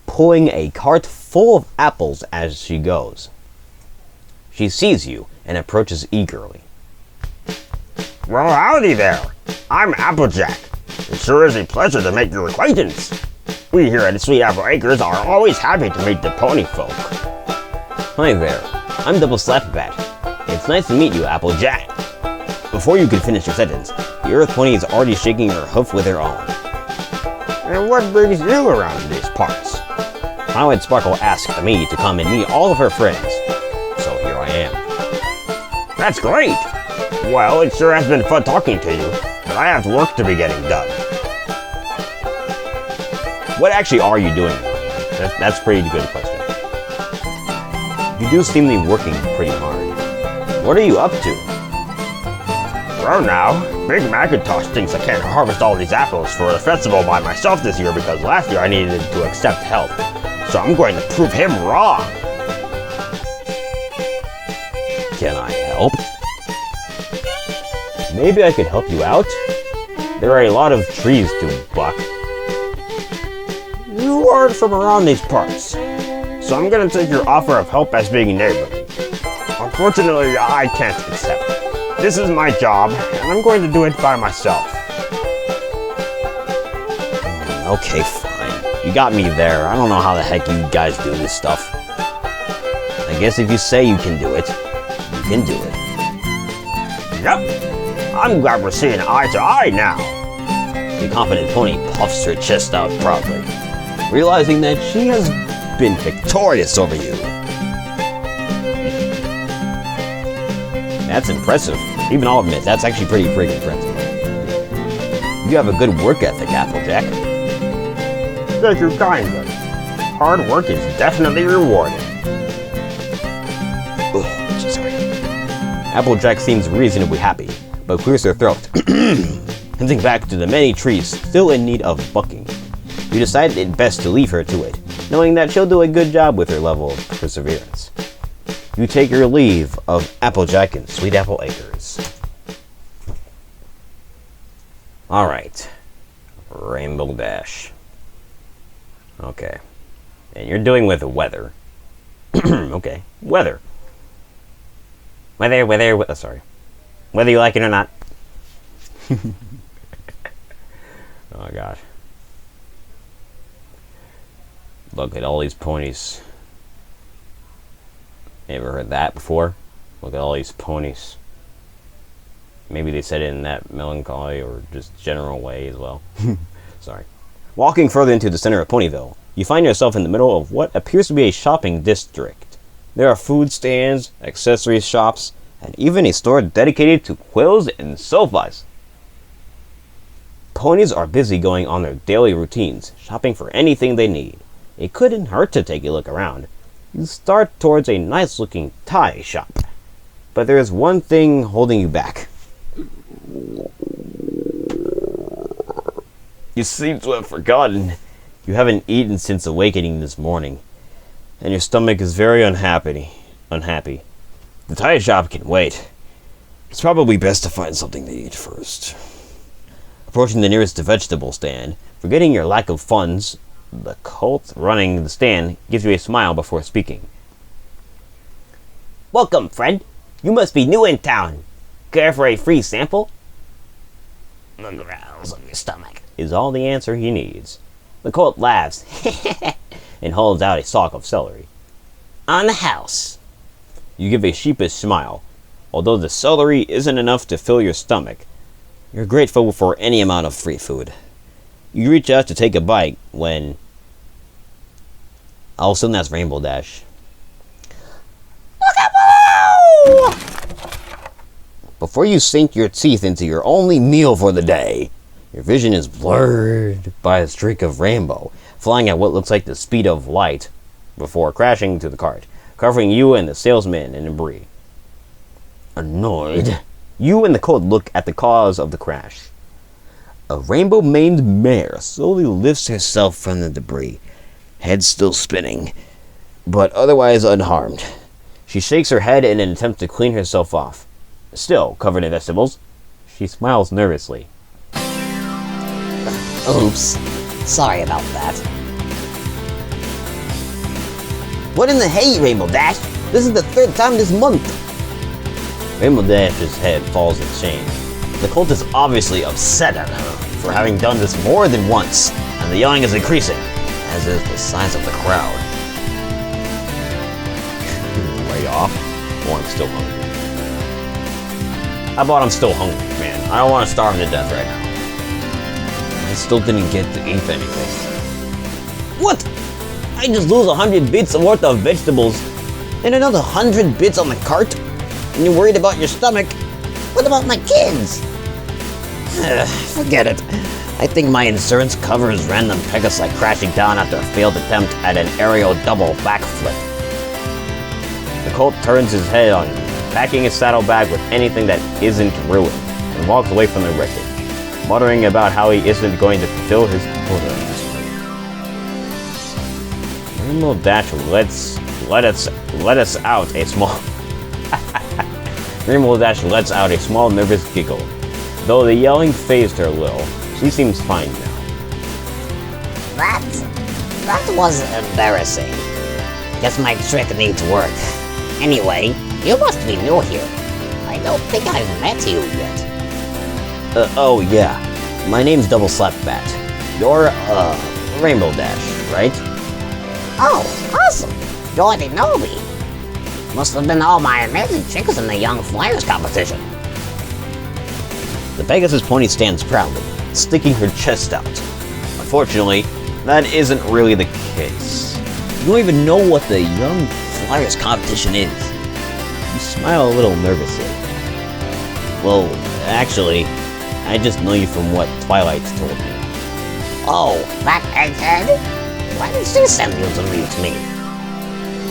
pulling a cart full of apples as she goes. She sees you and approaches eagerly. Well, howdy there. I'm Applejack. It sure is a pleasure to make your acquaintance. We here at Sweet Apple Acres are always happy to meet the pony folk. Hi there, I'm Double Slapbat. It's nice to meet you, Applejack. Before you can finish your sentence, the Earth Pony is already shaking her hoof with her own. And what brings you around these parts? Violet Sparkle asked me to come and meet all of her friends, so here I am. That's great. Well, it sure has been fun talking to you, but I have work to be getting done. What actually are you doing? That's a pretty good question. You do seem to be working pretty hard. What are you up to? Well now, Big Macintosh thinks I can't harvest all these apples for the festival by myself this year because last year I needed to accept help. So I'm going to prove him wrong. Can I help? Maybe I could help you out? There are a lot of trees to buck. You aren't from around these parts, so I'm going to take your offer of help as being neighborly. Unfortunately, I can't accept. This is my job, and I'm going to do it by myself. Okay, fine. You got me there. I don't know how the heck you guys do this stuff. I guess if you say you can do it, you can do it. Yep. I'm glad we're seeing eye to eye now. The confident pony puffs her chest out proudly, realizing that she has been victorious over you. That's impressive. Even I'll admit, that's actually pretty freaking impressive. You have a good work ethic, Applejack. Thank you kindly. Hard work is definitely rewarded. Oh, sorry. Applejack seems reasonably happy, but clears her throat, hinting back to the many trees still in need of bucking. You decide it best to leave her to it, knowing that she'll do a good job with her level of perseverance. You take your leave of Applejack and Sweet Apple Acres. Alright. Rainbow Dash. Okay. And you're doing with the weather. Okay. Weather. Sorry. Whether you like it or not. Oh gosh. Look at all these ponies. Ever heard that before? Look at all these ponies. Maybe they said it in that melancholy or just general way as well. Sorry. Walking further into the center of Ponyville, you find yourself in the middle of what appears to be a shopping district. There are food stands, accessories shops, and even a store dedicated to quills and sofas. Ponies are busy going on their daily routines, shopping for anything they need. It couldn't hurt to take a look around. You start towards a nice-looking tie shop, but there is one thing holding you back. You seem to have forgotten. You haven't eaten since awakening this morning, and your stomach is very unhappy. The tie shop can wait. It's probably best to find something to eat first. Approaching the nearest vegetable stand, forgetting your lack of funds, the cult running the stand gives you a smile before speaking. Welcome, friend. You must be new in town. Care for a free sample? the growls of your stomach. is all the answer he needs. The Colt laughs and holds out a stalk of celery. On the house. You give a sheepish smile. Although the celery isn't enough to fill your stomach, you're grateful for any amount of free food. You reach out to take a bite when... I'll assume that's Rainbow Dash. Before you sink your teeth into your only meal for the day, your vision is blurred by a streak of rainbow flying at what looks like the speed of light before crashing into the cart, covering you and the salesman in debris. Annoyed, you and the Colt look at the cause of the crash. A rainbow-maned mare slowly lifts herself from the debris, head still spinning, but otherwise unharmed. She shakes her head in an attempt to clean herself off. Still covered in vegetables, she smiles nervously. Oops. Sorry about that. What in the hay, Rainbow Dash? This is the third time this month. Rainbow Dash's head falls in shame. The Colt is obviously upset at her for having done this more than once, and the yelling is increasing, as is the size of the crowd. Lay off, or I'm still hungry. How about I'm still hungry, man? I don't want to starve to death right now. I still didn't get to eat anything. What? I just lose 100 bits worth of vegetables, and another 100 bits on the cart? And you're worried about your stomach? What about my kids? Forget it. I think my insurance covers random Pegasus like crashing down after a failed attempt at an aerial double backflip. The Colt turns his head on, packing his saddlebag with anything that isn't ruined, and walks away from the wreckage, muttering about how he isn't going to fulfill his quota this way. Rainbow Dash let us out a small... Rainbow Dash lets out a small nervous giggle. Though the yelling phased her a little, she seems fine now. That was embarrassing. Guess my trick needs work. Anyway, you must be new here. I don't think I've met you yet. Oh yeah. My name's Double Slapbat. You're, Rainbow Dash, right? Oh, awesome. You already know me. Must have been all my amazing tricks in the Young Flyers competition. The Pegasus pony stands proudly, sticking her chest out. Unfortunately, that isn't really the case. You don't even know what the Young Flyers competition is. You smile a little nervously. Well, actually, I just know you from what Twilight told me. Oh, that egghead? Why did she send you to meet me?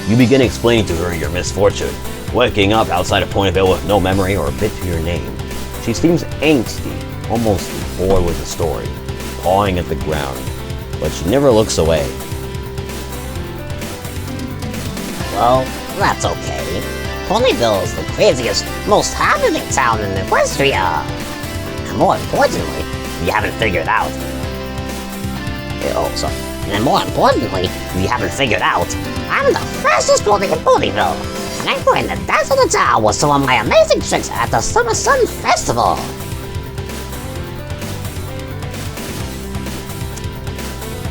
You begin explaining to her your misfortune, waking up outside of Ponyville with no memory or a bit to your name. She seems angsty, almost bored with the story, pawing at the ground, but she never looks away. Well, that's okay. Ponyville is the craziest, most happening town in Equestria. And more importantly, you haven't figured out. And more importantly, you haven't figured out, I'm the fastest pony in Ponyville, and I'm going to dazzle the town with some of my amazing tricks at the Summer Sun Festival.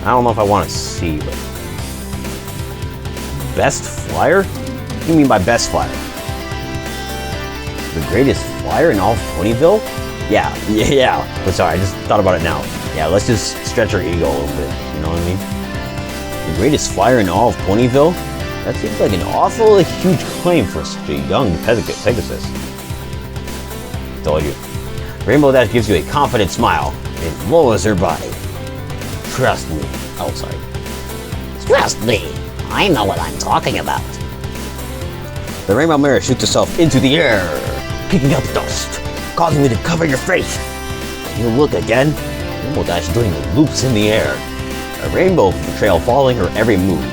I don't know if I want to see, but... Best flyer? What do you mean by best flyer? The greatest flyer in all of Ponyville? Yeah. But sorry, I just thought about it now. Yeah, let's just stretch our ego a little bit, you know what I mean? The greatest flyer in all of Ponyville? That seems like an awfully huge claim for such a young Pegasus. Told you. Rainbow Dash gives you a confident smile and lowers her body. Trust me. Oh, sorry. Trust me, I know what I'm talking about. The Rainbow Mirror shoots herself into the air, kicking up dust, causing you to cover your face. You look again, Rainbow Dash doing loops in the air, a rainbow trail following her every move.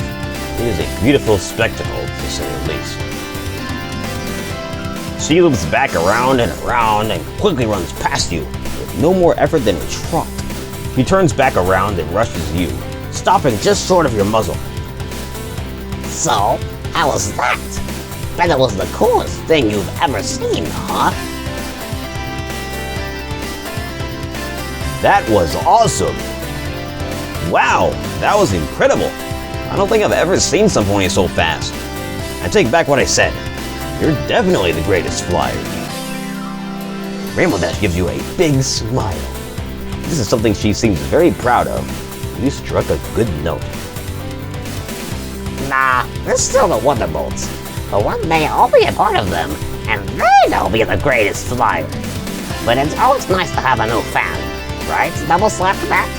It is a beautiful spectacle, to say the least. She loops back around and quickly runs past you, with no more effort than a trot. She turns back around and rushes you, stopping just short of your muzzle. So, how was that? Bet it was the coolest thing you've ever seen, huh? That was awesome! Wow, that was incredible! I don't think I've ever seen some pony so fast. I take back what I said. You're definitely the greatest flyer. Rainbow Dash gives you a big smile. This is something she seems very proud of. You struck a good note. Nah, there's still the Wonderbolts. But one day I'll be a part of them, and then I'll be the greatest flyer. But it's always nice to have a new fan, right, Double Slap Bat?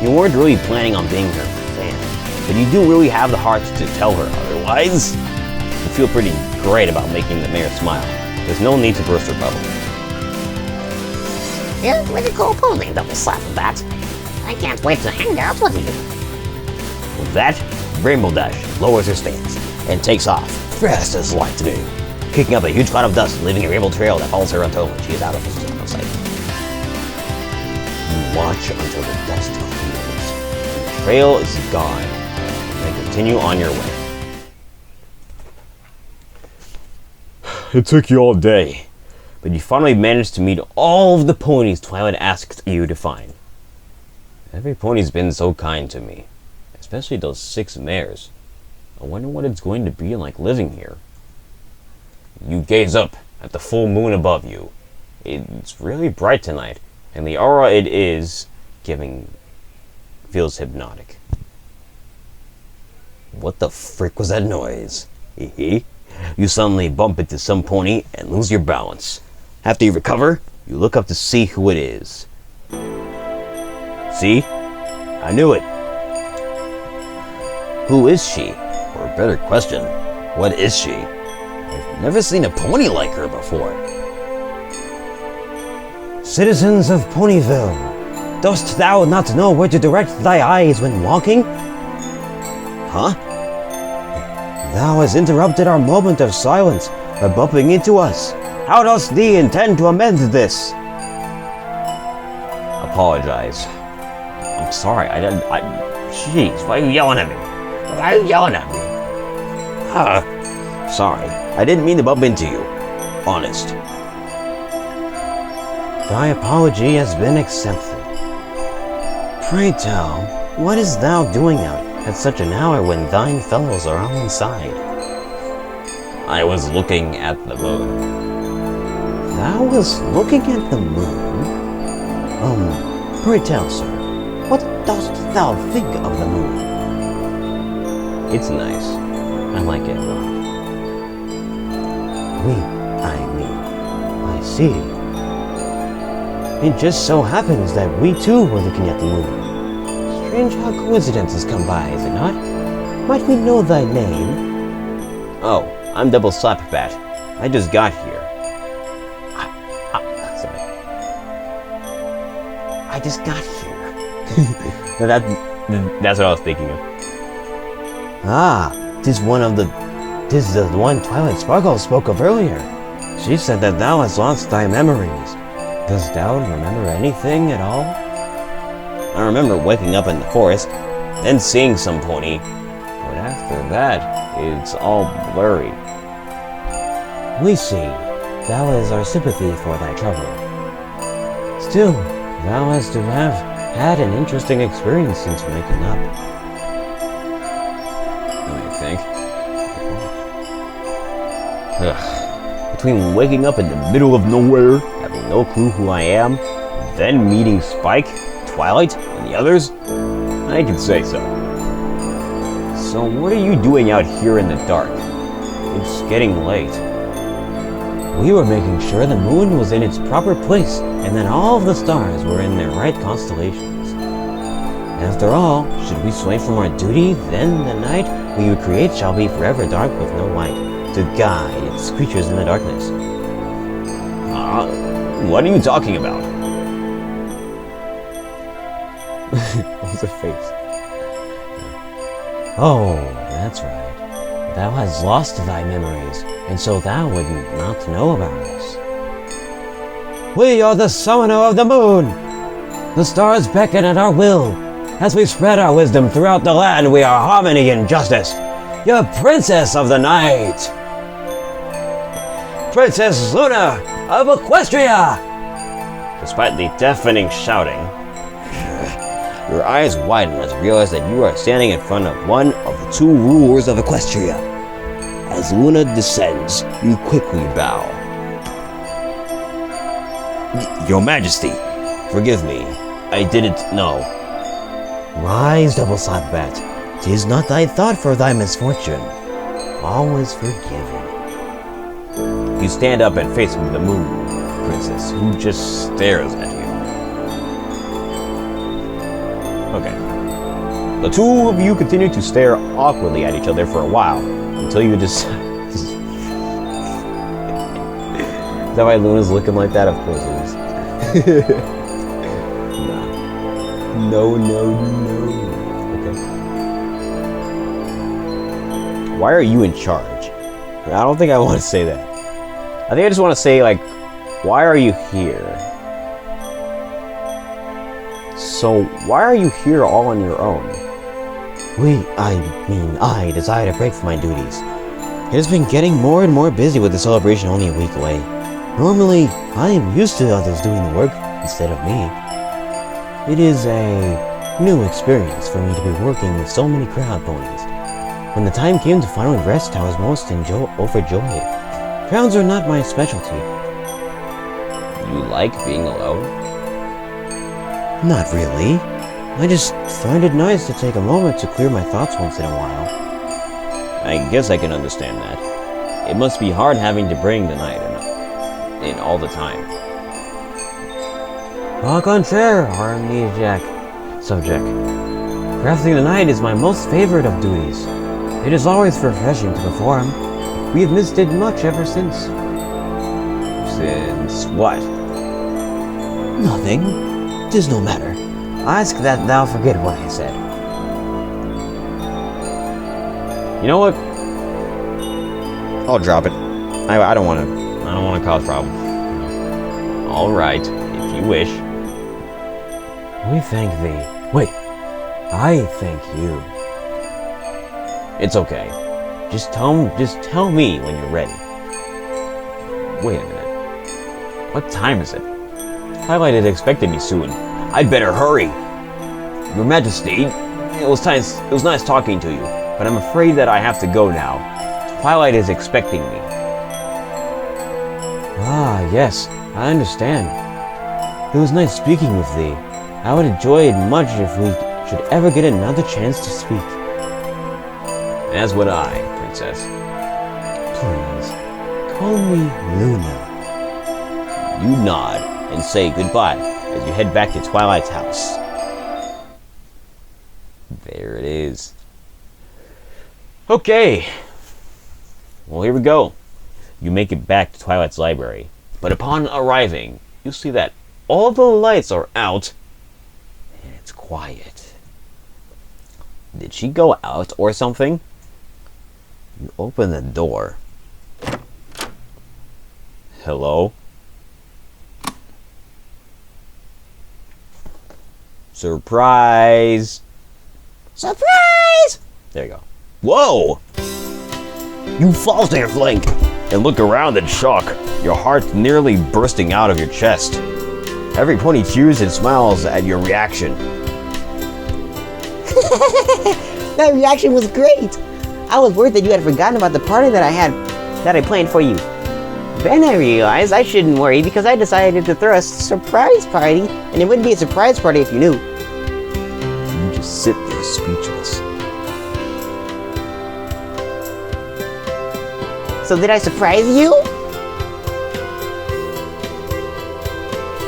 You weren't really planning on being her fan, but you do really have the heart to tell her otherwise. You feel pretty great about making the mayor smile. There's no need to burst her bubble. You're a pretty cool pony, Double Slap Bat. I can't wait to hang out with you. With that, Rainbow Dash lowers her stance and takes off fast as lightning, kicking up a huge cloud of dust, leaving a rainbow trail that follows her until she is out of sight. You watch until the dust clears, and the trail is gone, and continue on your way. It took you all day, but you finally managed to meet all of the ponies Twilight asked you to find. Every pony's been so kind to me, especially those 6 mares. I wonder what it's going to be like living here. You gaze up at the full moon above you. It's really bright tonight, and the aura it is giving feels hypnotic. What the frick was that noise? Hee. You suddenly bump into some pony and lose your balance. After you recover, you look up to see who it is. See? I knew it. Who is she? Or a better question, what is she? I've never seen a pony like her before. Citizens of Ponyville, dost thou not know where to direct thy eyes when walking? Huh? Thou hast interrupted our moment of silence by bumping into us. How dost thee intend to amend this? Apologize. I'm sorry, jeez, why are you yelling at me? Why are you yelling at me? Sorry, I didn't mean to bump into you. Honest. Thy apology has been accepted. Pray tell, what is thou doing out at such an hour when thine fellows are all inside? I was looking at the moon. Thou was looking at the moon? Pray tell, sir, what dost thou think of the moon? It's nice. I like it a lot. I see. It just so happens that we too were looking at the moon. Strange how coincidences come by, is it not? Might we know thy name? Oh, I'm Double Slap Bat. I just got here. Sorry. I just got here. That's what I was thinking of. Tis the one Twilight Sparkle spoke of earlier. She said that thou hast lost thy memories. Dost thou remember anything at all? I remember waking up in the forest, then seeing some pony, but after that, it's all blurry. We see. Thou is our sympathy for thy trouble. Still, thou hast to have had an interesting experience since waking up. Let me think. Between waking up in the middle of nowhere, having no clue who I am, then meeting Spike, Twilight, and the others, I can say so. So what are you doing out here in the dark? It's getting late. We were making sure the moon was in its proper place, and that all of the stars were in their right constellations. After all, should we sway from our duty, then the night we would create shall be forever dark with no light, to guide its creatures in the darkness. What are you talking about? What's her face? Oh, that's right. Thou hast lost thy memories, and so thou would not know about us. We are the summoner of the moon! The stars beckon at our will. As we spread our wisdom throughout the land, we are harmony and justice. Your princess of the night! Princess Luna of Equestria! Despite the deafening shouting, your eyes widen as you realize that you are standing in front of one of the two rulers of Equestria. As Luna descends, you quickly bow. Your Majesty, forgive me. I didn't know. Rise, double side bat. 'Tis not thy thought for thy misfortune. All is forgiven. You stand up and face the moon, princess, who just stares at you. Okay. The two of you continue to stare awkwardly at each other for a while, until you decide... Is that why Luna's looking like that? Of course it is. Nah. No. Okay. Why are you in charge? I don't think I want to say that. I think I just want to say, like, why are you here? So, why are you here all on your own? I decided to break from my duties. It has been getting more and more busy with the celebration only a week away. Normally, I am used to others doing the work instead of me. It is a new experience for me to be working with so many crowd ponies. When the time came to finally rest, I was most overjoyed. Crowds are not my specialty. You like being alone? Not really. I just find it nice to take a moment to clear my thoughts once in a while. I guess I can understand that. It must be hard having to bring the night in all the time. Au contraire, amnesiac subject. Crafting the night is my most favorite of duties. It is always refreshing to perform. We have missed it much ever since. Since what? Nothing. 'Tis no matter. Ask that thou forget what I said. You know what? I'll drop it. I don't want to cause problems. All right, if you wish. We thank thee. Wait, I thank you. It's okay. Just tell me when you're ready. Wait a minute. What time is it? Twilight had expected me soon. I'd better hurry. Your Majesty, it was nice talking to you, but I'm afraid that I have to go now. Twilight is expecting me. Ah, yes, I understand. It was nice speaking with thee. I would enjoy it much if we should ever get another chance to speak. As would I, Princess. Please, call me Luna. You nod and say goodbye as you head back to Twilight's house. There it is. Okay. Well, here we go. You make it back to Twilight's library. But upon arriving, you see that all the lights are out and it's quiet. Did she go out or something? You open the door. Hello? Surprise! Surprise! There you go. Whoa! You fall to your flank and look around in shock, your heart nearly bursting out of your chest. Every pony cheers and smiles at your reaction. That reaction was great. I was worried that you had forgotten about the party that I planned for you. Then I realized I shouldn't worry because I decided to throw a surprise party, and it wouldn't be a surprise party if you knew. You just sit there speechless. So did I surprise you?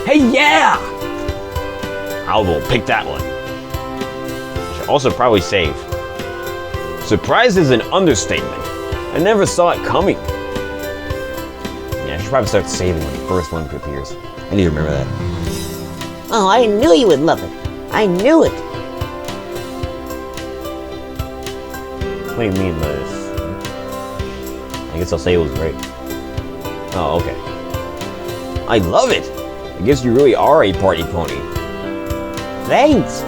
Hey, yeah! I will pick that one. I should also probably save. Surprise is an understatement. I never saw it coming. Yeah, I should probably start saving when the first one appears. I need to remember that. Oh, I knew you would love it. I knew it. What do you mean by this? I guess I'll say it was great. Oh, okay. I love it! I guess you really are a party pony. Thanks.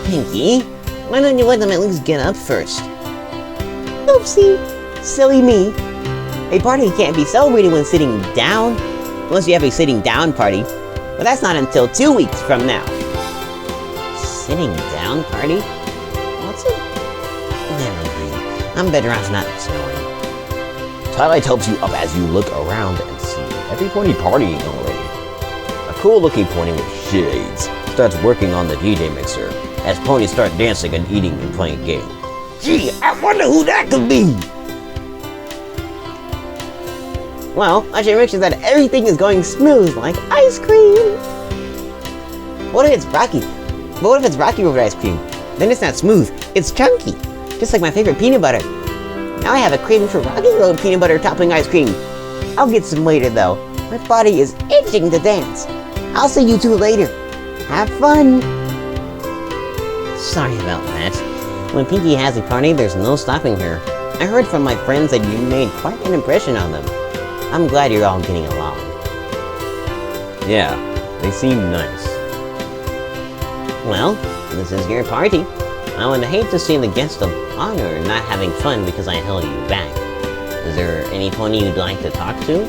Pinky, why don't you let them at least get up first? Oopsie. Silly me. A party can't be celebrated when sitting down. unless you have a sitting down party. But that's not until 2 weeks from now. Sitting down party? What's it? Never mind. I'm better off not knowing. Twilight helps you up as you look around and see every pony partying already. A cool looking pony with shades starts working on the DJ mixer as ponies start dancing and eating and playing games. Gee, I wonder who that could be! Well, I should make sure that everything is going smooth like ice cream! What if it's rocky? But what if it's rocky road ice cream? Then it's not smooth, it's chunky. Just like my favorite peanut butter. Now I have a craving for Rocky Road peanut butter topping ice cream. I'll get some later though. My body is itching to dance. I'll see you two later. Have fun! Sorry about that. When Pinkie has a party, there's no stopping her. I heard from my friends that you made quite an impression on them. I'm glad you're all getting along. Yeah, they seem nice. Well, this is your party. I would hate to see the guest of honor not having fun because I held you back. Is there any pony you'd like to talk to?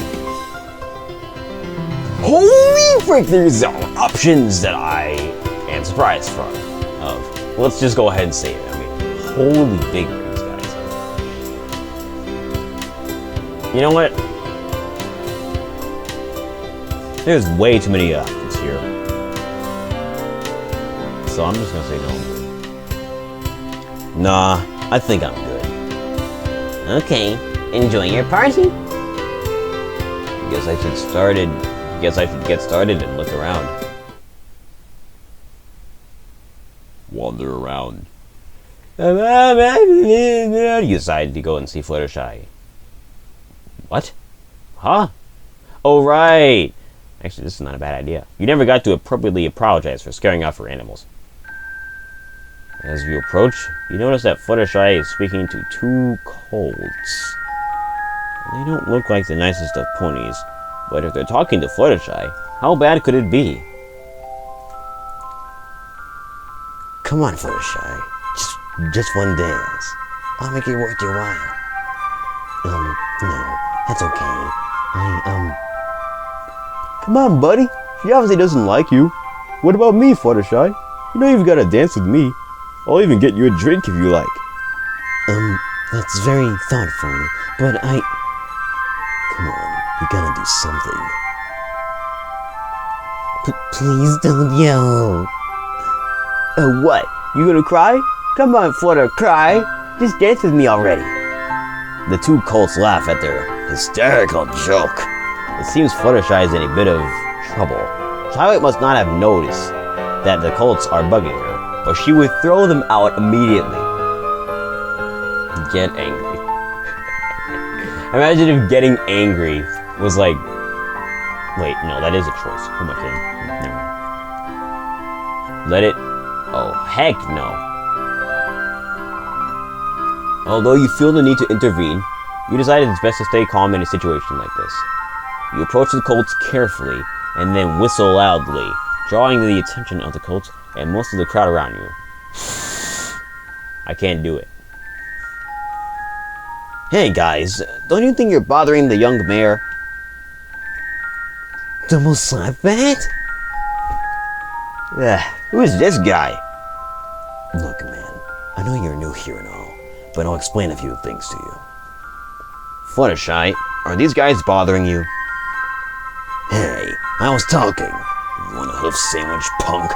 Holy frick, there's options that I am surprised from. Let's just go ahead and say it. I mean, holy big rings, guys. You know what? There's way too many options here. So I'm just gonna say no. Nah, I think I'm good. Okay, enjoy your party. Guess I should get started and look around. Wander around. You decide to go and see Fluttershy. What? Huh? Oh, right. Actually, this is not a bad idea. You never got to appropriately apologize for scaring off her animals. As you approach, you notice that Fluttershy is speaking to two colts. They don't look like the nicest of ponies, but if they're talking to Fluttershy, how bad could it be? Come on, Fluttershy. Just one dance. I'll make it worth your while. No, that's okay. Come on, buddy. She obviously doesn't like you. What about me, Fluttershy? You know you've got to dance with me. I'll even get you a drink if you like. That's very thoughtful, but Come on, you gotta do something. Please don't yell. What? You gonna cry? Come on, Flutter, cry. Just dance with me already. The two colts laugh at their hysterical joke. It seems Fluttershy is in a bit of trouble. Twilight must not have noticed that the colts are bugging her, or she would throw them out immediately. Get angry. Imagine if getting angry was like... Wait, no, that is a choice. Who am I kidding? Never mind. Let it... Oh, heck no. Although you feel the need to intervene, you decided it's best to stay calm in a situation like this. You approach the colts carefully, and then whistle loudly, drawing the attention of the colts and most of the crowd around you. I can't do it. Hey guys, don't you think you're bothering the young mayor? Double slap that? Who is this guy? Look, man, I know you're new here and all, but I'll explain a few things to you. Fluttershy, are these guys bothering you? Hey, I was talking. You want a hoof sandwich, punk?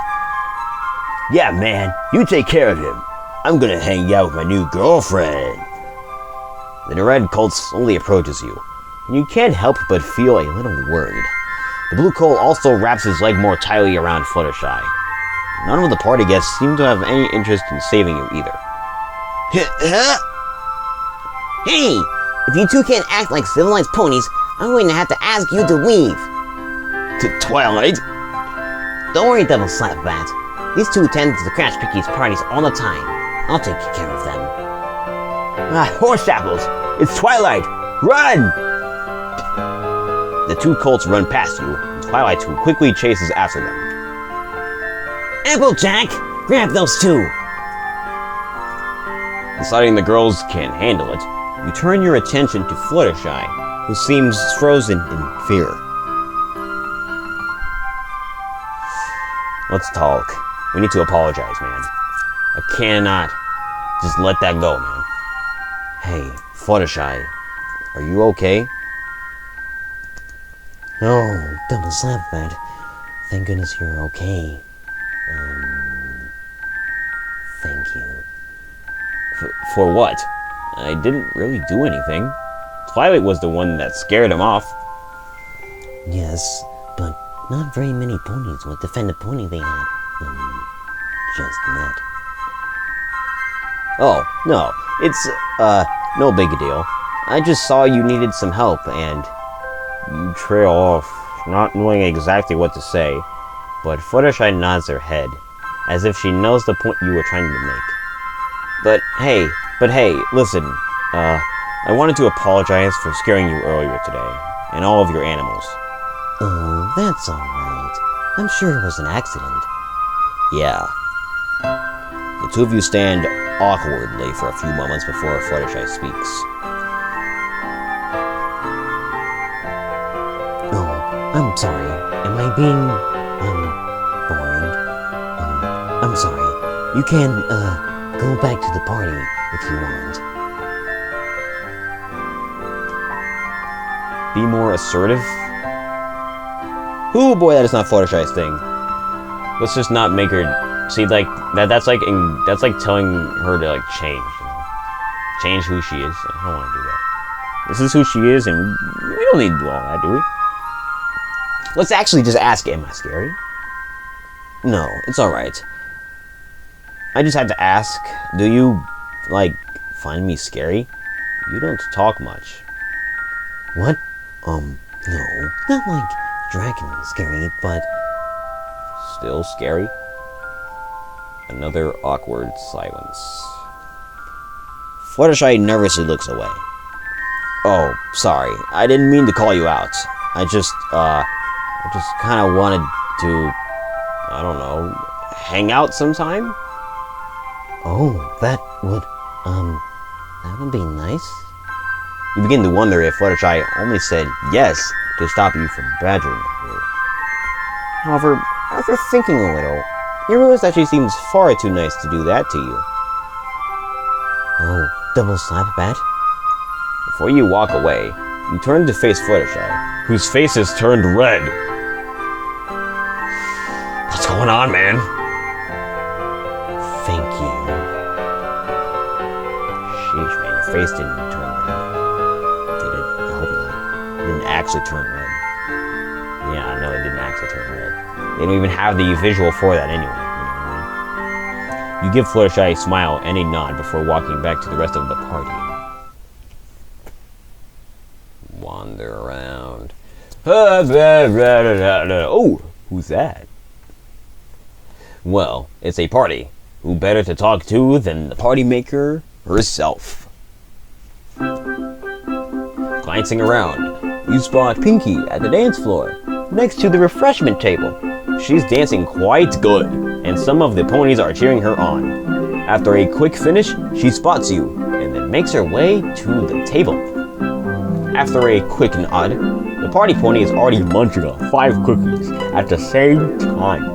Yeah, man, you take care of him. I'm gonna hang out with my new girlfriend. The red colt slowly approaches you, and you can't help but feel a little worried. The blue colt also wraps his leg more tightly around Fluttershy. None of the party guests seem to have any interest in saving you either. Hey, if you two can't act like civilized ponies, I'm going to have to ask you to leave. Twilight? Don't worry, Double Slap Bat. These two attend to the Crash Pickies parties all the time. I'll take care of them. Horse apples! It's Twilight! Run! The two colts run past you, and Twilight who quickly chases after them. Applejack, grab those two! Deciding the girls can't handle it, you turn your attention to Fluttershy, who seems frozen in fear. Let's talk. We need to apologize, man. I cannot just let that go, man. Hey, Fluttershy, are you okay? Oh, double slap that. Thank goodness you're okay. Thank you. For what? I didn't really do anything. Twilight was the one that scared him off. Yes, but not very many ponies would defend the pony they had just met. Oh, no. It's, no big deal. I just saw you needed some help, and you trail off, not knowing exactly what to say. But Fluttershy nods her head, as if she knows the point you were trying to make. But hey, listen, I wanted to apologize for scaring you earlier today, and all of your animals. Oh, that's alright. I'm sure it was an accident. Yeah. The two of you stand awkwardly for a few moments before Fluttershy speaks. Oh, I'm sorry. Am I being, boring? I'm sorry. You can, go back to the party if you want. Be more assertive? Ooh, boy, that is not Fluttershy's thing. Let's just not make her... See, like, that's like telling her to, like, change, you know? Change who she is. I don't want to do that. This is who she is, and we don't need to do all that, do we? Let's actually just ask, am I scary? No, it's alright. I just have to ask, do you, like, find me scary? You don't talk much. What? No. Not like Dragon scary, but... Still scary? Another awkward silence. Fluttershy nervously looks away. Oh, sorry. I didn't mean to call you out. I just kind of wanted to, I don't know, hang out sometime? Oh, that would be nice. You begin to wonder if Fluttershy only said yes to stop you from badgering her. However, after thinking a little, you realize that she seems far too nice to do that to you. Oh, double slap bat? Before you walk away, you turn to face Fluttershy, whose face is turned red. What's going on, man? Thank you. Sheesh, man, your face didn't turn red. Did it? I hope not. It didn't actually turn red. Yeah, I know it didn't actually turn red. They don't even have the visual for that anyway. You know what I mean? You give Fluttershy a smile and a nod before walking back to the rest of the party. Wander around. Oh, who's that? Well, it's a party. Who better to talk to than the party maker herself? Glancing around, you spot Pinky at the dance floor, next to the refreshment table. She's dancing quite good, and some of the ponies are cheering her on. After a quick finish, she spots you, and then makes her way to the table. After a quick nod, the party pony is already munching on 5 cookies at the same time.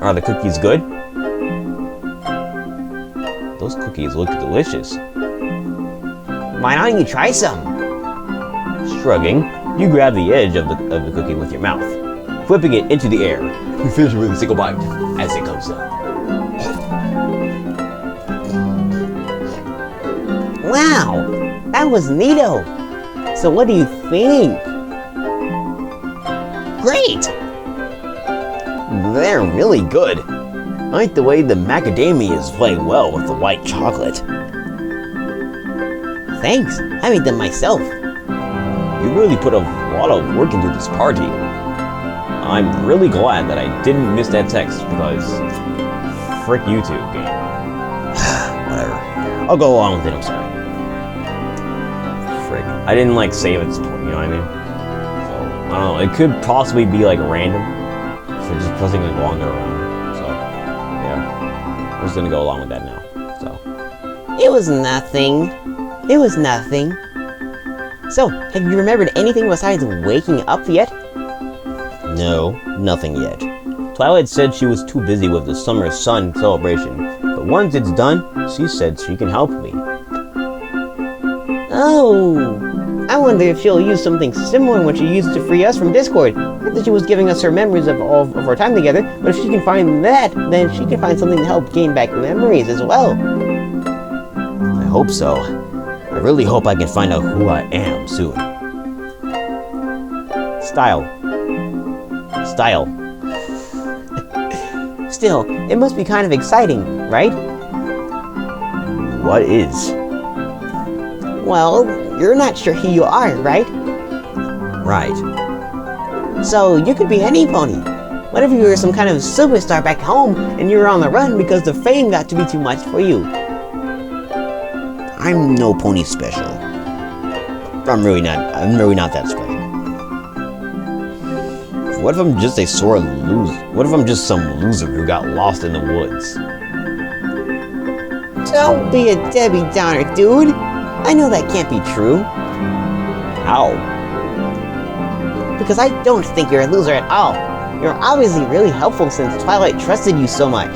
Are the cookies good? Those cookies look delicious. Why don't you try some? Shrugging, you grab the edge of the cookie with your mouth, flipping it into the air. You finish it with a single bite as it comes down. Wow, that was neato. So what do you think? Great! They're really good. I like the way the macadamia is playing well with the white chocolate. Thanks, I made them myself. You really put a lot of work into this party. I'm really glad that I didn't miss that text because frick you two, game. Whatever. I'll go along with it, I'm sorry. Frick. I didn't like save at this point, you know what I mean? So, I don't know, it could possibly be like random. So just pressing like wander around. So, yeah. I'm just gonna go along with that now. So. It was nothing. It was nothing. So, have you remembered anything besides waking up yet? No, nothing yet. Twilight said she was too busy with the summer sun celebration, but once it's done, she said she can help me. Oh, I wonder if she'll use something similar when she used to free us from Discord. Not that she was giving us her memories of all of our time together, but if she can find that, then she can find something to help gain back memories as well. I hope so. I really hope I can find out who I am soon. Style. Still, it must be kind of exciting, right? What is? Well, you're not sure who you are, right? Right. So, you could be any pony. What if you were some kind of superstar back home and you were on the run because the fame got to be too much for you? I'm no pony special. I'm really not that special. What if I'm just a sore loser? What if I'm just some loser who got lost in the woods? Don't be a Debbie Downer, dude. I know that can't be true. How? Because I don't think you're a loser at all. You're obviously really helpful since Twilight trusted you so much.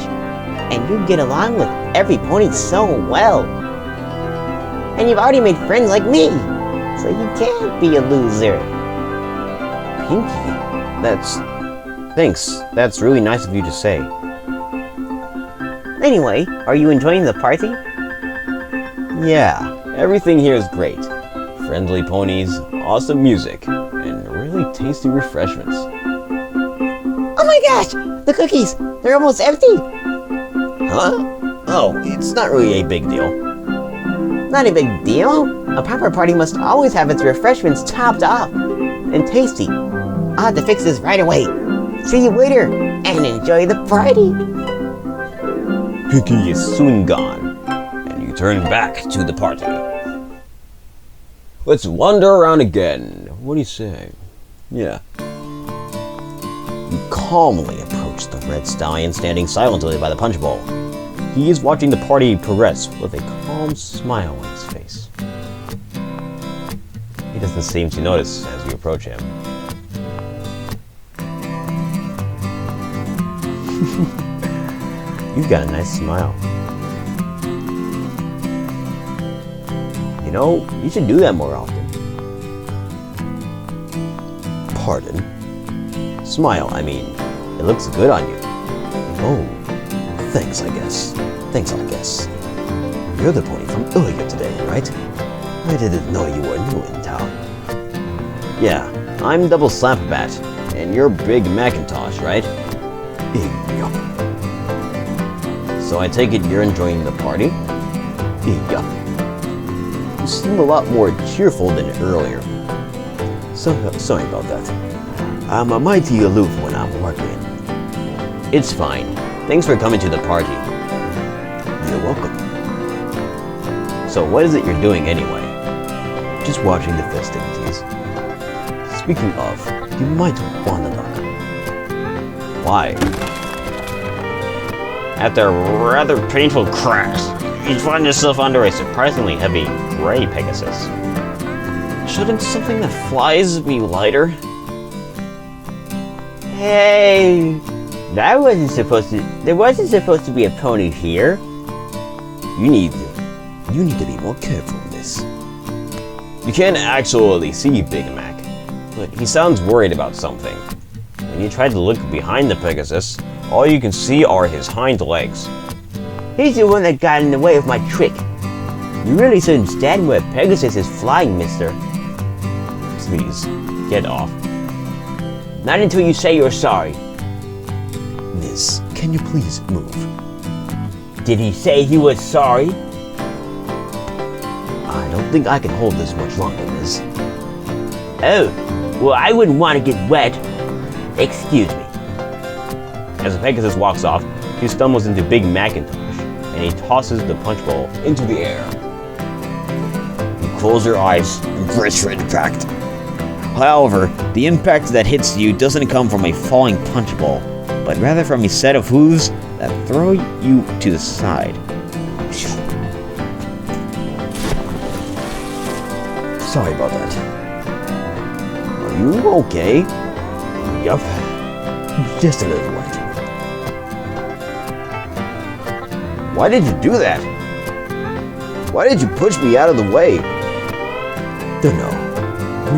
And you get along with every pony so well. And you've already made friends like me. So you can't be a loser. Pinky? Thanks. That's really nice of you to say. Anyway, are you enjoying the party? Yeah, everything here is great. Friendly ponies, awesome music, and really tasty refreshments. Oh my gosh! The cookies! They're almost empty! Huh? Oh, it's not really a big deal. Not a big deal? A proper party must always have its refreshments topped off and tasty. I'll have to fix this right away. See you later, and enjoy the party! Pinky is soon gone, and you turn back to the party. Let's wander around again. What do you say? Yeah. You calmly approach the red stallion standing silently by the punch bowl. He is watching the party progress with a calm smile on his face. He doesn't seem to notice as you approach him. You've got a nice smile. You know, you should do that more often. Pardon? Smile, I mean. It looks good on you. Oh, thanks, I guess. You're the pony from earlier today, right? I didn't know you were new in town. Yeah, I'm Double Slapbat, and you're Big Macintosh, right? Yup. So I take it you're enjoying the party? Yup. You seem a lot more cheerful than earlier. Sorry about that. I'm a mighty aloof when I'm working. It's fine. Thanks for coming to the party. You're welcome. So what is it you're doing anyway? Just watching the festivities. Speaking of, you might want to talk. Why? After a rather painful crash, you find yourself under a surprisingly heavy gray Pegasus. Shouldn't something that flies be lighter? Hey! There wasn't supposed to be a pony here. You need to be more careful in this. You can't actually see Big Mac, but he sounds worried about something. When you try to look behind the Pegasus, all you can see are his hind legs. He's the one that got in the way of my trick. You really shouldn't stand where Pegasus is flying, mister. Please, get off. Not until you say you're sorry. Miss, can you please move? Did he say he was sorry? I don't think I can hold this much longer, miss. Oh, well, I wouldn't want to get wet. Excuse me. As the Pegasus walks off, he stumbles into Big Macintosh, and he tosses the punch bowl into the air. You close your eyes and brace for impact. However, the impact that hits you doesn't come from a falling punch bowl, but rather from a set of hooves that throw you to the side. Sorry about that. Are you okay? Yup. Just a little wet. Why did you do that? Why did you push me out of the way? Don't know.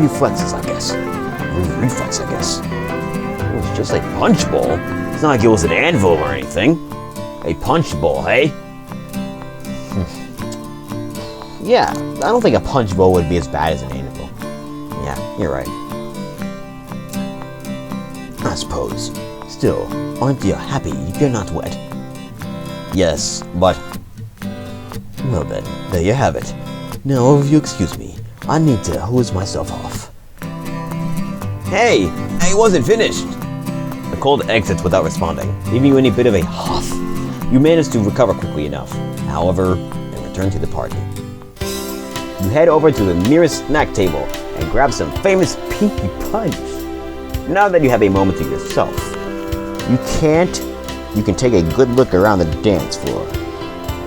Reflexes, I guess. Reflex, I guess. It was just a punch bowl. It's not like it was an anvil or anything. A punch bowl, hey? Yeah, I don't think a punch bowl would be as bad as an anvil. Yeah, you're right. I suppose. Still, aren't you happy you're not wet? Yes, but Well then, there you have it. Now, if you excuse me, I need to hose myself off. hey, I wasn't finished. The cold exits without responding, leaving you in a bit of a huff. You manage to recover quickly enough, however, and return to the party. You head over to the nearest snack table and grab some famous Pinky Punch. Now that you have a moment to yourself, you can take a good look around the dance floor.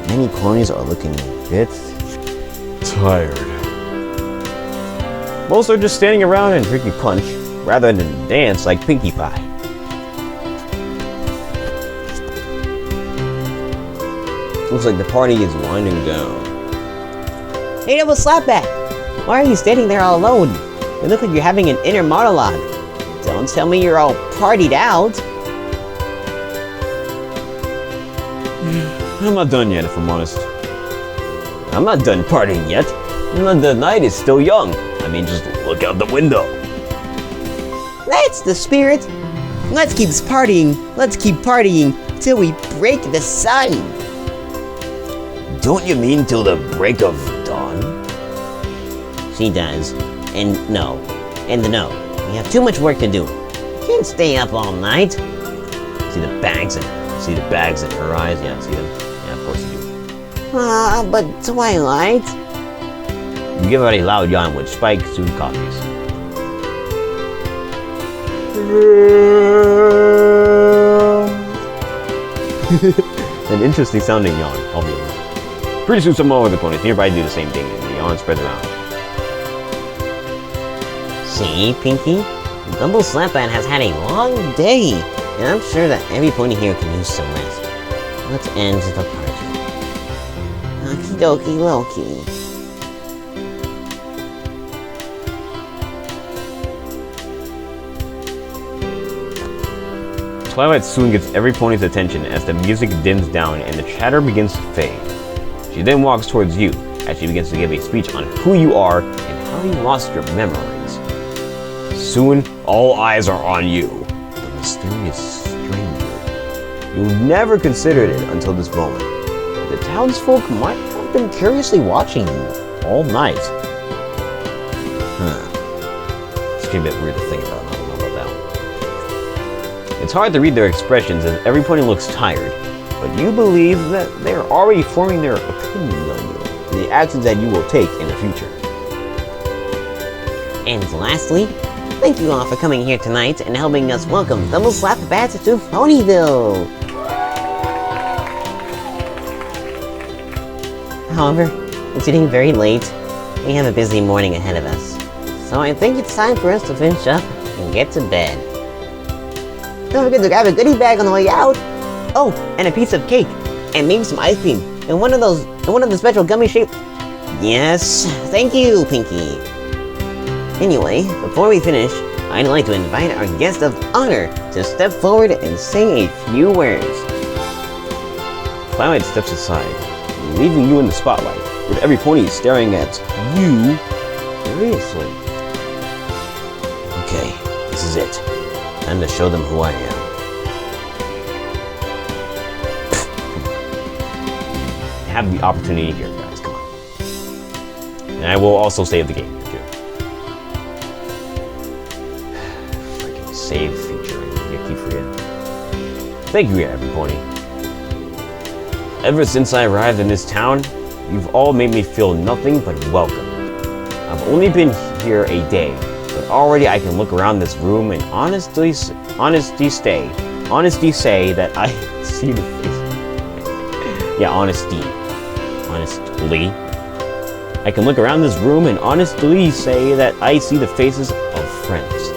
Many ponies are looking a bit tired. Most are just standing around and drinking punch, rather than dance like Pinkie Pie. Looks like the party is winding down. Hey, Double Slapback! Why are you standing there all alone? You look like you're having an inner monologue. Don't tell me you're all partied out. I'm not done yet, if I'm honest. I'm not done partying yet. The night is still young. I mean, just look out the window. That's the spirit. Let's keep partying. Let's keep partying till we break the sun. Don't you mean till the break of dawn? She does. And no. We have too much work to do. Can't stay up all night. See the bags in her eyes? Yeah, see them? Yeah, of course you do. But Twilight. You give out a loud yawn which Spike soon copies. An interesting sounding yawn, I'll be honest. Pretty soon some more other ponies nearby do the same thing and the yawn spreads around. See, Pinky? Double Slapback has had a long day, and I'm sure that every pony here can use some rest. Let's end the party. Okie dokie Loki. Twilight soon gets every pony's attention as the music dims down and the chatter begins to fade. She then walks towards you as she begins to give a speech on who you are and how you lost your memories. Soon, all eyes are on you, the mysterious stranger. You never considered it until this moment. The townsfolk might have been curiously watching you all night. It's a bit weird to think about. I don't know about that one. It's hard to read their expressions as every pony looks tired, but you believe that they are already forming their opinions on you and the actions that you will take in the future. And lastly, thank you all for coming here tonight and helping us welcome Double Slapback to Ponyville. However, it's getting very late. We have a busy morning ahead of us. So I think it's time for us to finish up and get to bed. Don't forget to grab a goodie bag on the way out. Oh, and a piece of cake, and maybe some ice cream, and one of the special gummy shaped. Yes, thank you, Pinky. Anyway, before we finish, I'd like to invite our guest of honor to step forward and say a few words. Twilight steps aside, leaving you in the spotlight, with every pony staring at you curiously. Okay, this is it. Time to show them who I am. You have the opportunity here, guys, come on. And I will also save the game, too. Freaking save feature, you keep forgetting. Thank you, every pony. Ever since I arrived in this town, you've all made me feel nothing but welcome. I've only been here a day, but already I can look around this room and honestly say that I see the face. Yeah, honestly. I can look around this room and honestly say that I see the faces of friends.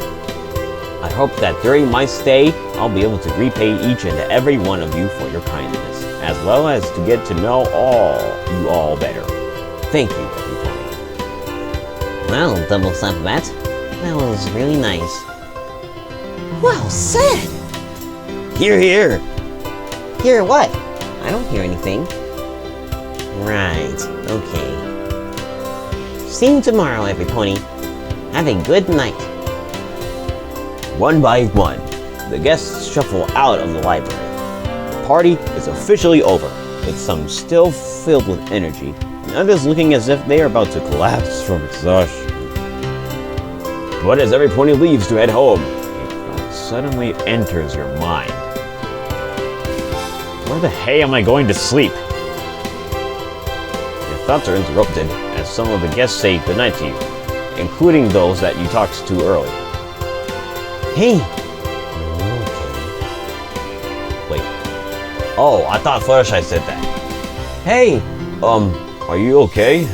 I hope that during my stay, I'll be able to repay each and every one of you for your kindness, as well as to get to know you all better. Thank you, everybody. Well, Double Slap Bat, that was really nice. Well said! Hear, hear! Hear what? I don't hear anything. Right, okay. See you tomorrow, every pony. Have a good night. One by one, the guests shuffle out of the library. The party is officially over, with some still filled with energy, and others looking as if they are about to collapse from exhaustion. But as every pony leaves to head home, a thought suddenly enters your mind. Where the hey am I going to sleep? Your thoughts are interrupted as some of the guests say goodnight to you, including those that you talked to earlier. Hey! Wait. Oh, I thought Fluttershy said that. Hey! Are you okay?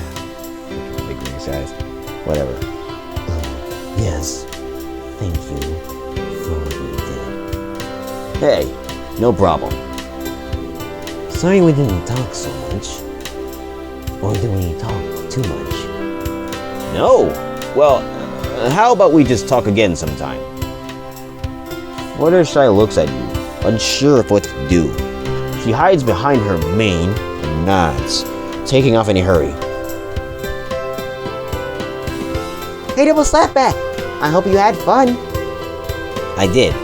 Big ring eyes. Whatever. Yes. Thank you for what you did. Hey, no problem. Sorry we didn't talk so much. Or do we talk too much? No! Well, how about we just talk again sometime? Fluttershy looks at you, unsure of what to do. She hides behind her mane and nods, taking off in a hurry. Hey, Double Slap Bat! I hope you had fun. I did.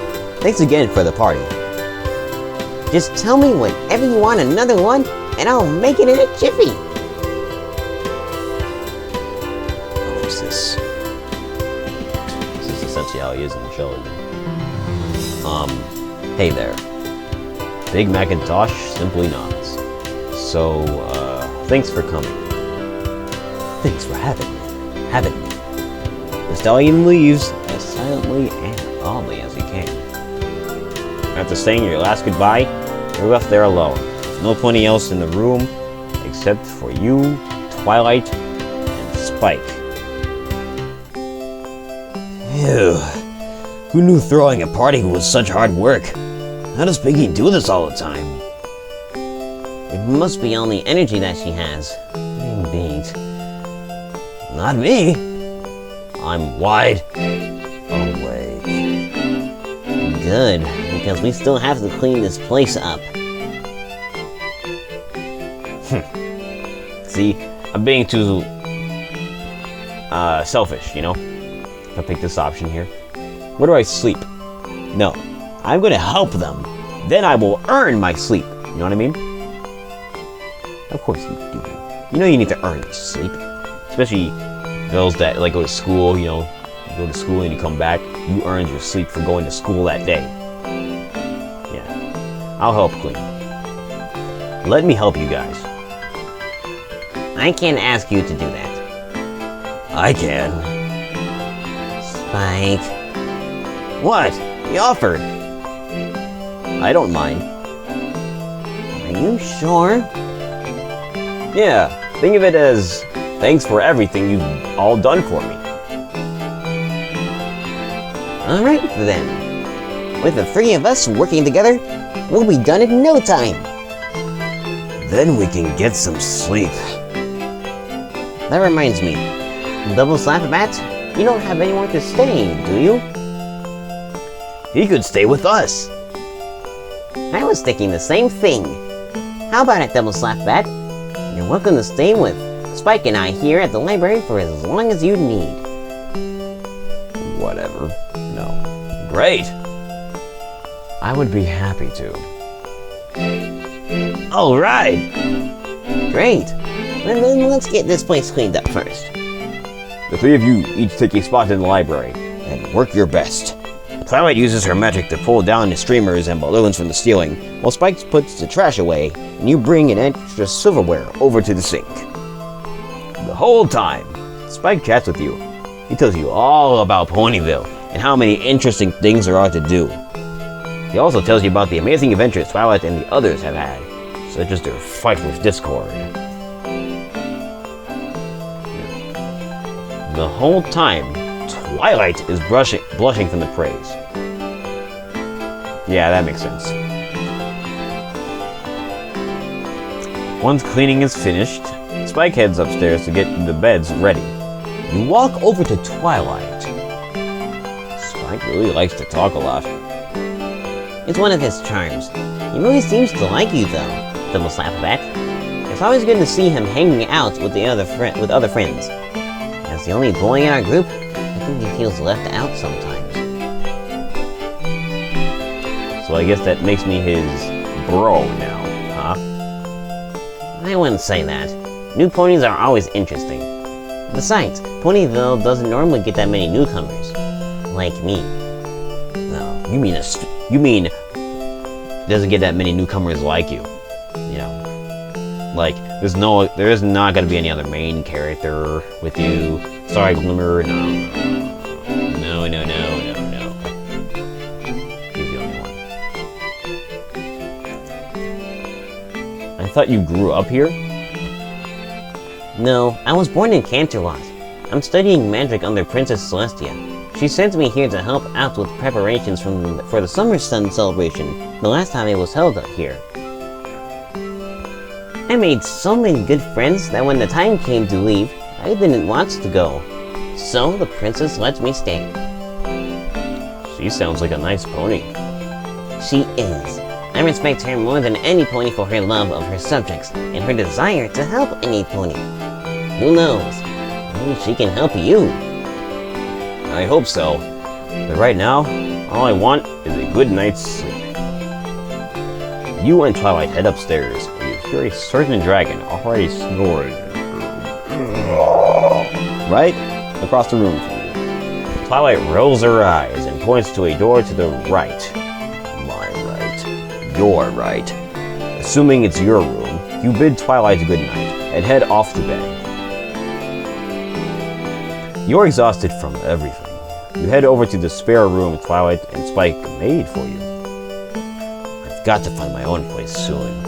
Thanks again for the party. Just tell me whenever you want another one, and I'll make it in a jiffy. What is this? This is essentially how he is in the show, isn't it? Hey there. Big Macintosh simply nods. So, thanks for coming. Thanks for having me. The stallion leaves as silently and calmly as he came. After saying your last goodbye, you're left there alone. There's no pony else in the room except for you, Twilight, and Spike. Phew. Who knew throwing a party was such hard work? How does Piggy do this all the time? It must be all the energy that she has. Indeed. Not me. I'm wide awake. Good, because we still have to clean this place up. See, I'm being too selfish, you know? If I pick this option here. Where do I sleep? No. I'm gonna help them. Then I will earn my sleep. You know what I mean? Of course you do. You know you need to earn your sleep. Especially those that like go to school, you know. You go to school and you come back, you earned your sleep for going to school that day. Yeah. I'll help clean. Let me help you guys. I can't ask you to do that. I can. Spike. What? He offered. I don't mind. Are you sure? Yeah, think of it as thanks for everything you've all done for me. Alright then. With the three of us working together, we'll be done in no time. Then we can get some sleep. That reminds me. Double Slap Bat, you don't have anywhere to stay, do you? He could stay with us. I was thinking the same thing. How about it, Double Slap Bat? You're welcome to stay with Spike and I here at the library for as long as you need. Whatever. No. Great. I would be happy to. All right. Great. And then let's get this place cleaned up first. The three of you each take a spot in the library and work your best. Twilight uses her magic to pull down the streamers and balloons from the ceiling, while Spike puts the trash away, and you bring an extra silverware over to the sink. The whole time, Spike chats with you. He tells you all about Ponyville and how many interesting things there are to do. He also tells you about the amazing adventures Twilight and the others have had, such as their fight with Discord. The whole time, Twilight is blushing from the praise. Yeah, that makes sense. Once cleaning is finished, Spike heads upstairs to get the beds ready. You walk over to Twilight. Spike really likes to talk a lot. It's one of his charms. He really seems to like you, though, Double Slap-a-Bat. It's always good to see him hanging out with other friends. As the only boy in our group, I think he feels left out sometimes. So I guess that makes me his bro now, huh? I wouldn't say that. New ponies are always interesting. Besides, Ponyville doesn't normally get that many newcomers. Like me. No, you mean doesn't get that many newcomers like you. You know. Like, there is not gonna be any other main character with you. Sorry, Glimmer, no. He's the only one. I thought you grew up here? No, I was born in Canterlot. I'm studying magic under Princess Celestia. She sent me here to help out with preparations for the Summer Sun celebration, the last time it was held up here. I made so many good friends that when the time came to leave, I didn't want to go. So the princess let me stay. She sounds like a nice pony. She is. I respect her more than any pony for her love of her subjects and her desire to help any pony. Who knows? Maybe she can help you. I hope so. But right now, all I want is a good night's sleep. You and Twilight head upstairs, where you hear a certain dragon already snoring. Right across the room from you. Twilight rolls her eyes and points to a door to the right. My right. Your right. Assuming it's your room, you bid Twilight good night and head off to bed. You're exhausted from everything. You head over to the spare room Twilight and Spike made for you. I've got to find my own place soon.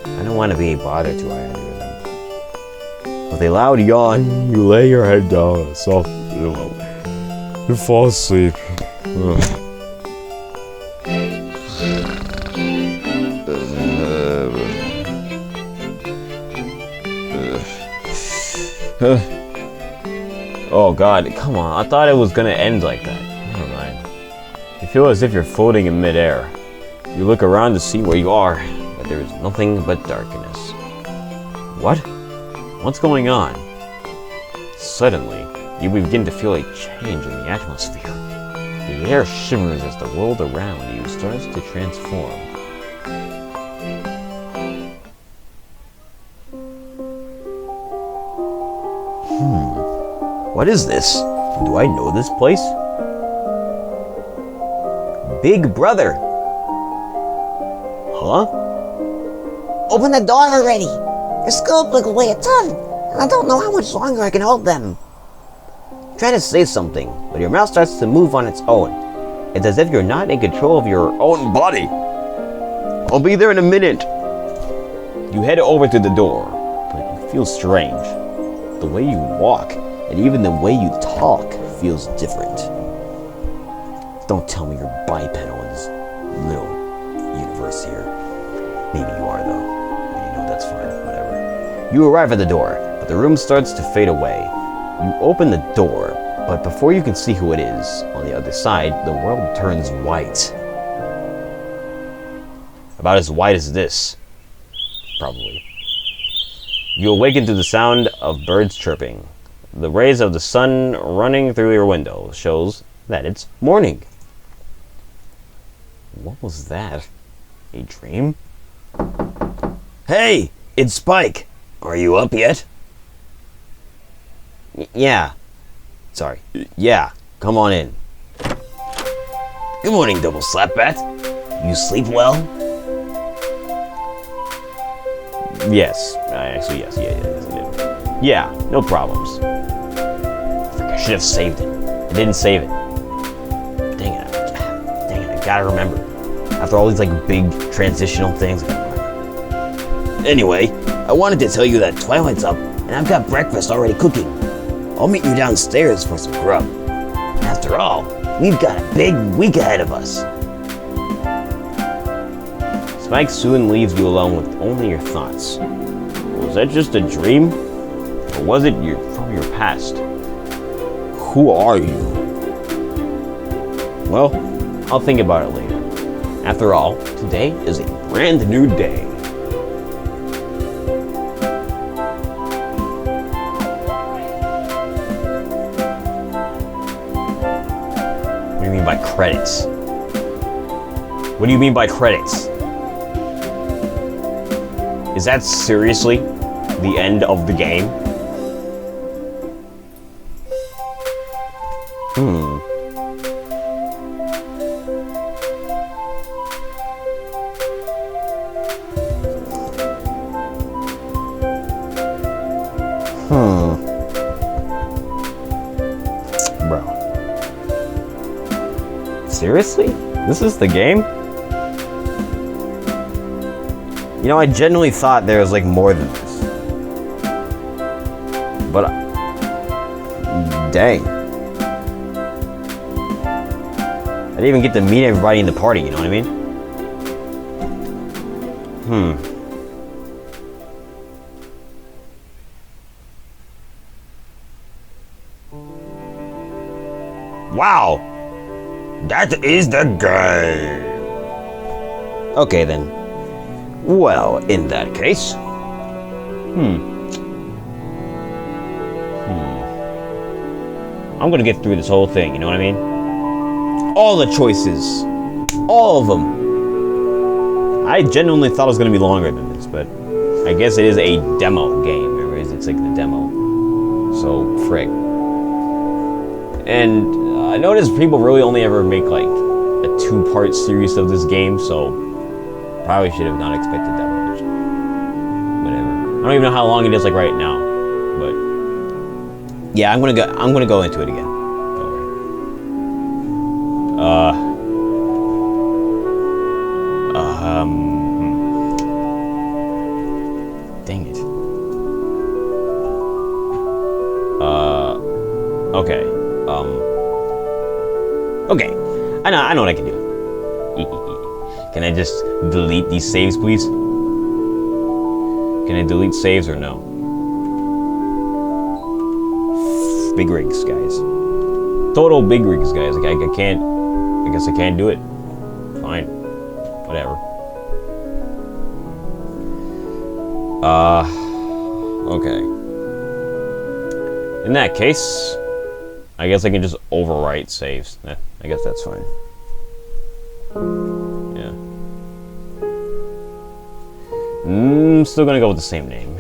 I don't want to be a bother to either of them. With a loud yawn, you lay your head down on a soft pillow and fall asleep. Oh god, come on, I thought it was gonna end like that. Never mind. You feel as if you're floating in midair. You look around to see where you are, but there is nothing but darkness. What? What's going on? Suddenly, you begin to feel a change in the atmosphere. The air shimmers as the world around you starts to transform. What is this? Do I know this place? Big Brother! Huh? Open the door already! Your scope will weigh a ton, and I don't know how much longer I can hold them. Try to say something, but your mouth starts to move on its own. It's as if you're not in control of your own body! I'll be there in a minute! You head over to the door, but you feel strange. The way you walk, and even the way you talk, feels different. Don't tell me you're bipedal in this little universe here. Maybe you are, though. You know, that's fine, whatever. You arrive at the door, but the room starts to fade away. You open the door, but before you can see who it is, on the other side, the world turns white. About as white as this. Probably. You awaken to the sound of birds chirping. The rays of the sun running through your window shows that it's morning. What was that? A dream? Hey, it's Spike. Are you up yet? Yeah. Sorry. Yeah, come on in. Good morning, Double Slapbat. You sleep well? Yes. Yes, I did. Yeah, no problems. I should have saved it. I didn't save it. Dang it, I gotta remember. After all these big transitional things, I gotta remember. Anyway, I wanted to tell you that Twilight's up, and I've got breakfast already cooking. I'll meet you downstairs for some grub. After all, we've got a big week ahead of us. Spike soon leaves you alone with only your thoughts. Was that just a dream? Or was it from your past? Who are you? Well, I'll think about it later. After all, today is a brand new day. What do you mean by credits? What do you mean by credits? Is that seriously the end of the game? Bro. Seriously? This is the game? You know, I genuinely thought there was like more than this. But dang. I didn't even get to meet everybody in the party, you know what I mean? Wow! That is the game! Okay then. Well, in that case. I'm gonna get through this whole thing, you know what I mean? All the choices. All of them. I genuinely thought it was gonna be longer than this, but I guess it is a demo game. Or it's like the demo. So, frick. And I noticed people really only ever make like a 2-part series of this game, so probably should have not expected that much. Whatever. I don't even know how long it is like right now, but yeah, I'm gonna go into it again. Don't worry. Dang it. Okay. Okay. I know what I can do. Can I just delete these saves, please? Can I delete saves or no? Big rigs, guys. Total big rigs, guys. Like, I guess I can't do it. Fine. Whatever. Okay. In that case, I guess I can just overwrite saves. I guess that's fine. Yeah. Still gonna go with the same name.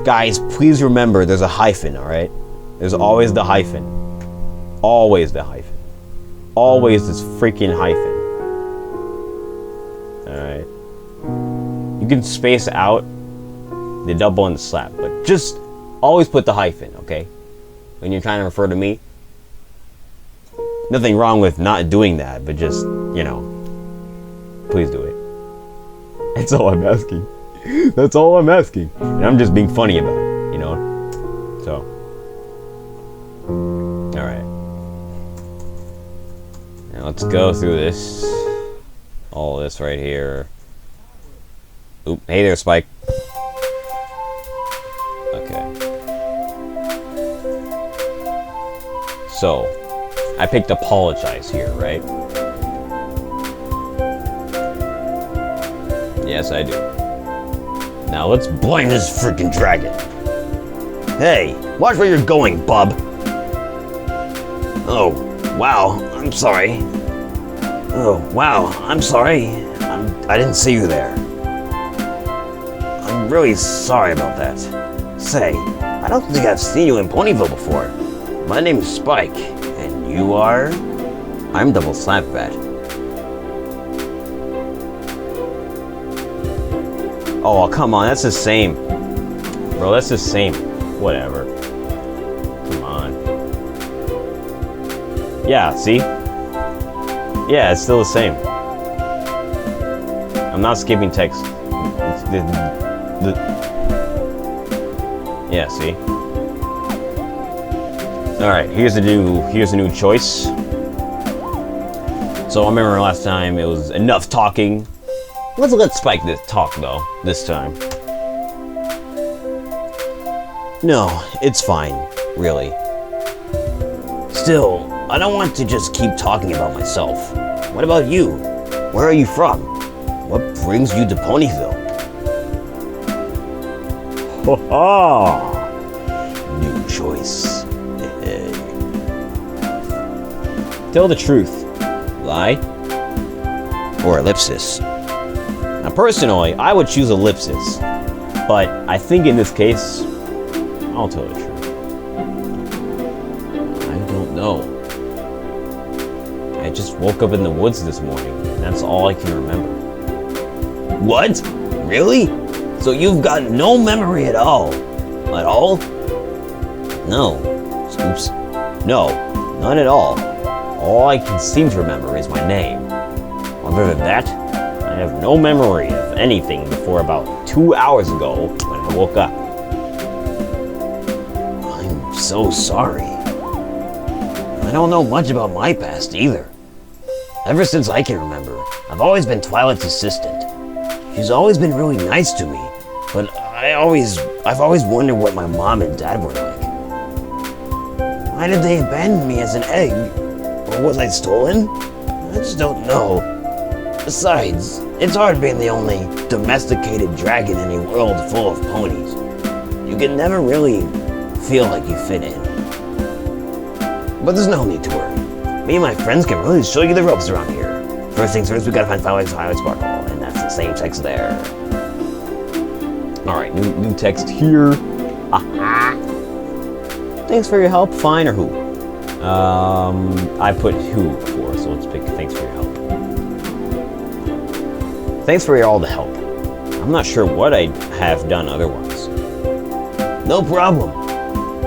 Guys, please remember there's a hyphen, alright? There's always the hyphen. Always the hyphen. Always this freaking hyphen. Alright. You can space out the double and the slap, but just always put the hyphen, okay? When you're trying to refer to me. Nothing wrong with not doing that, but just, you know, please do it. That's all I'm asking. That's all I'm asking. And I'm just being funny about it, you know? So. Alright. Now let's go through this. All this right here. Oop, hey there, Spike. Okay. So, I picked apologize here, right? Yes, I do. Now let's blind this freaking dragon. Hey, watch where you're going, bub. Oh, wow, I'm sorry. Oh, wow, I'm sorry. I didn't see you there. I'm really sorry about that. Say, I don't think I've seen you in Ponyville before. My name is Spike, and you are? I'm Double Slapbat. Oh, come on, that's the same. Bro, that's the same. Whatever. Come on. Yeah, see? Yeah, it's still the same. I'm not skipping text. It's yeah, see? Alright, here's a new choice. So I remember last time it was enough talking. Let's let Spike talk though, this time. No, it's fine, really. Still, I don't want to just keep talking about myself. What about you? Where are you from? What brings you to Ponyville? Ha ha! New choice. Tell the truth. Lie? Or ellipsis? Now personally, I would choose ellipsis. But I think in this case, I'll tell the truth. I don't know. I just woke up in the woods this morning, and that's all I can remember. What? Really? So you've got no memory at all? At all? No. Oops. No, none at all. All I can seem to remember is my name. Other than that, I have no memory of anything before about 2 hours ago when I woke up. I'm so sorry. I don't know much about my past either. Ever since I can remember, I've always been Twilight's assistant. She's always been really nice to me, but I've always wondered what my mom and dad were like. Why did they abandon me as an egg? Or was I stolen? I just don't know. Besides, it's hard being the only domesticated dragon in a world full of ponies. You can never really feel like you fit in. But there's no need to worry. Me and my friends can really show you the ropes around here. First things first, we gotta find Twilight Sparkle, and that's the same text there. Alright, new text here. Aha. Thanks for your help, fine or who? I put who before, so let's pick thanks for your help. Thanks for all the help. I'm not sure what I'd have done otherwise. No problem.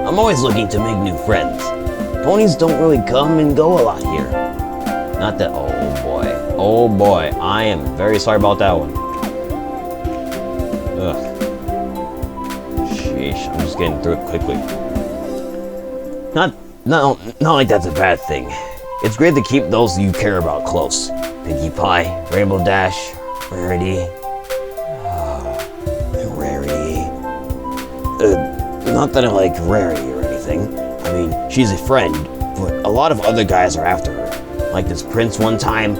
I'm always looking to make new friends. Ponies don't really come and go a lot here. Not that, oh boy, I am very sorry about that one. Ugh. Sheesh, I'm just getting through it quickly. Not like that's a bad thing. It's great to keep those you care about close. Pinkie Pie, Rainbow Dash, Rarity. Rarity. Not that I like Rarity or anything. I mean, she's a friend, but a lot of other guys are after her. Like this prince one time,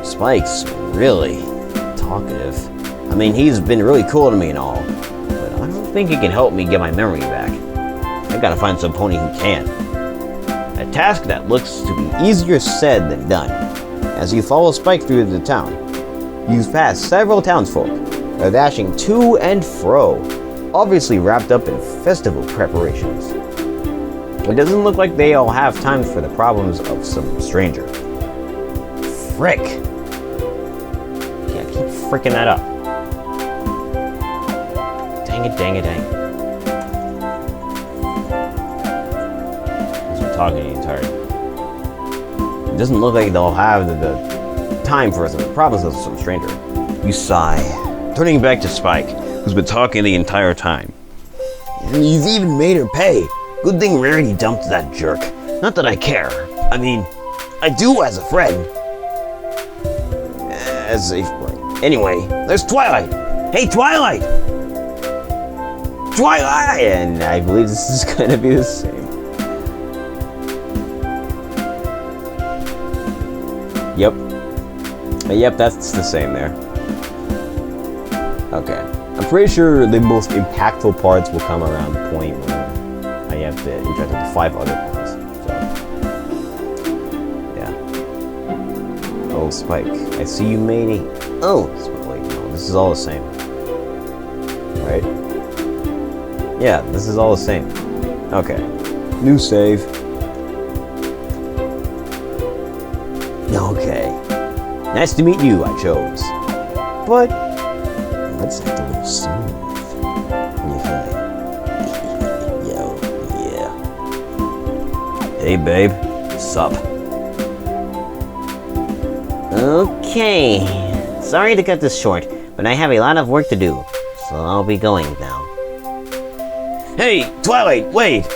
Spike's really talkative. I mean, he's been really cool to me and all, but I don't think he can help me get my memory back. I gotta find some pony who can. A task that looks to be easier said than done. As you follow Spike through the town, you pass several townsfolk. They're dashing to and fro, obviously wrapped up in festival preparations. It doesn't look like they all have time for the problems of some stranger. Frick! Yeah, keep fricking that up. Dang it. I'm talking to you tired. It doesn't look like they'll have the time for the problems of some stranger. You sigh, turning back to Spike, who's been talking the entire time. And you've even made her pay. Good thing Rarity dumped that jerk. Not that I care. I mean, I do as a friend. Anyway, there's Twilight. Hey, Twilight! Twilight! And I believe this is gonna be the same. Yep, that's the same there. Okay. I'm pretty sure the most impactful parts will come around the point where I have to interact with the 5 other parts. So, yeah. Oh, Spike, I see you made a... Oh, wait, no, this is all the same. Right? Yeah, this is all the same. Okay. New save. Okay. Nice to meet you, I chose. But let's act a little smooth. Yeah. Hey, babe. Sup? Okay. Sorry to cut this short, but I have a lot of work to do, so I'll be going now. Hey, Twilight, wait!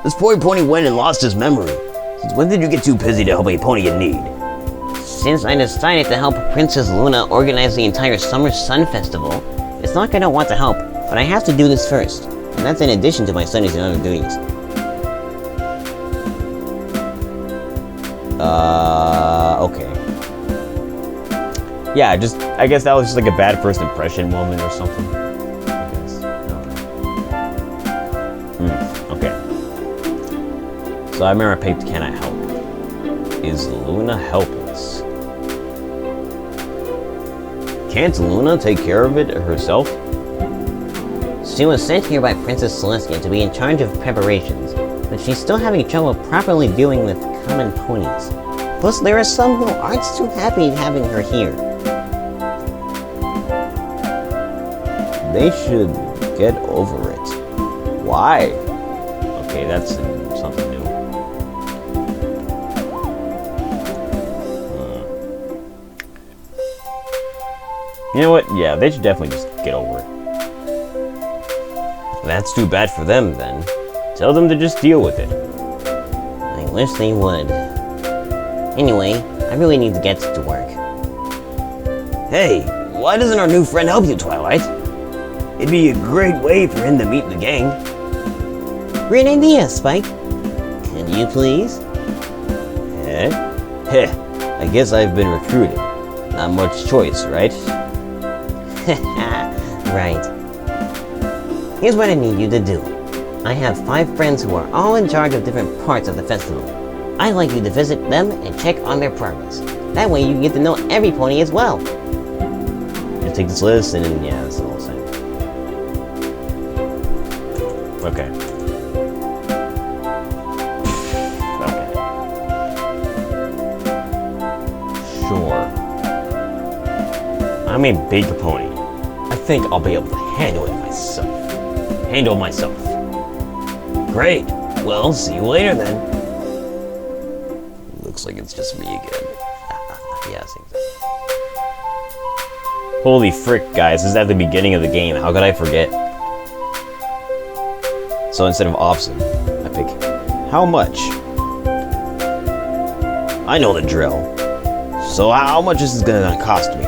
This poor pony went and lost his memory. Since when did you get too busy to help a pony in need? Since I decided to help Princess Luna organize the entire Summer Sun Festival, it's not like I don't want to help, but I have to do this first. And that's in addition to my studies and other duties. Okay. Yeah, I guess that was just like a bad first impression moment or something. I guess. I don't know. Okay. So I remember I picked Can I Help? Is Luna helpless? Can't Luna take care of it herself? She was sent here by Princess Celestia to be in charge of preparations, but she's still having trouble properly dealing with common ponies. Plus, there are some who aren't too happy having her here. They should get over it. Why? Okay, that's something new. You know what? Yeah, they should definitely just get over it. That's too bad for them, then. Tell them to just deal with it. I wish they would. Anyway, I really need to get to work. Hey, why doesn't our new friend help you, Twilight? It'd be a great way for him to meet the gang. Great idea, Spike. Can you please? Eh? Heh, I guess I've been recruited. Not much choice, right? Right. Here's what I need you to do. I have 5 friends who are all in charge of different parts of the festival. I'd like you to visit them and check on their progress. That way you can get to know every pony as well. Just take this list and then, yeah, that's the whole thing. Okay. Okay. Sure. I'm a big pony. I think I'll be able to handle myself. Great. Well, see you later then. Looks like it's just me again. Yes, exactly. Holy frick, guys. This is at the beginning of the game. How could I forget? So instead of option, I pick how much? I know the drill. So how much is this gonna cost me?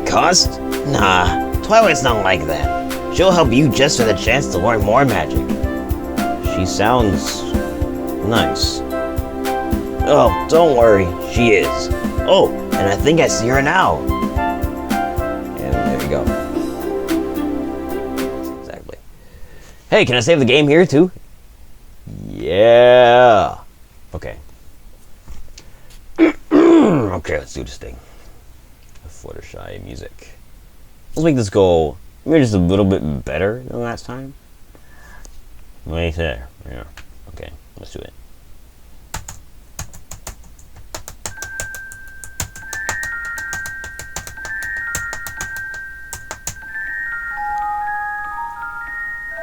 Cost? Nah, Twilight's not like that. She'll help you just for the chance to learn more magic. She sounds nice. Oh, don't worry, she is. Oh, and I think I see her now. And there you go. Exactly. Hey, can I save the game here too? Yeah. Okay. Okay, let's do this thing. Fluttershy music. Let's make this go maybe just a little bit better than last time. Right there. Yeah. Okay, let's do it.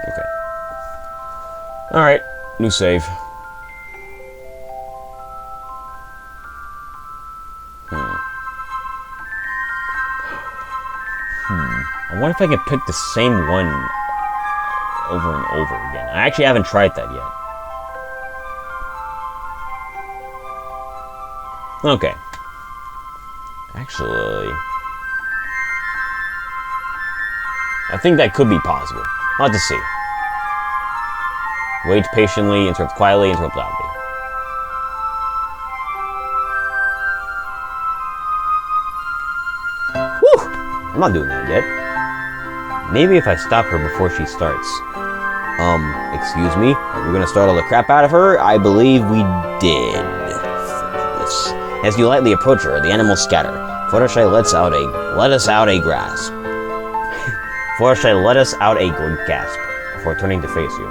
Okay. Alright, new save. I wonder if I can pick the same one over and over again. I actually haven't tried that yet. Okay. Actually, I think that could be possible. I'll have to see. Wait patiently, interrupt quietly, interrupt loudly. Whew! I'm not doing that yet. Maybe if I stop her before she starts. Excuse me? We're gonna startle the crap out of her? I believe we did. As you lightly approach her, the animals scatter. Fluttershy let us out a grasp. Fluttershy let us out a gasp before turning to face you.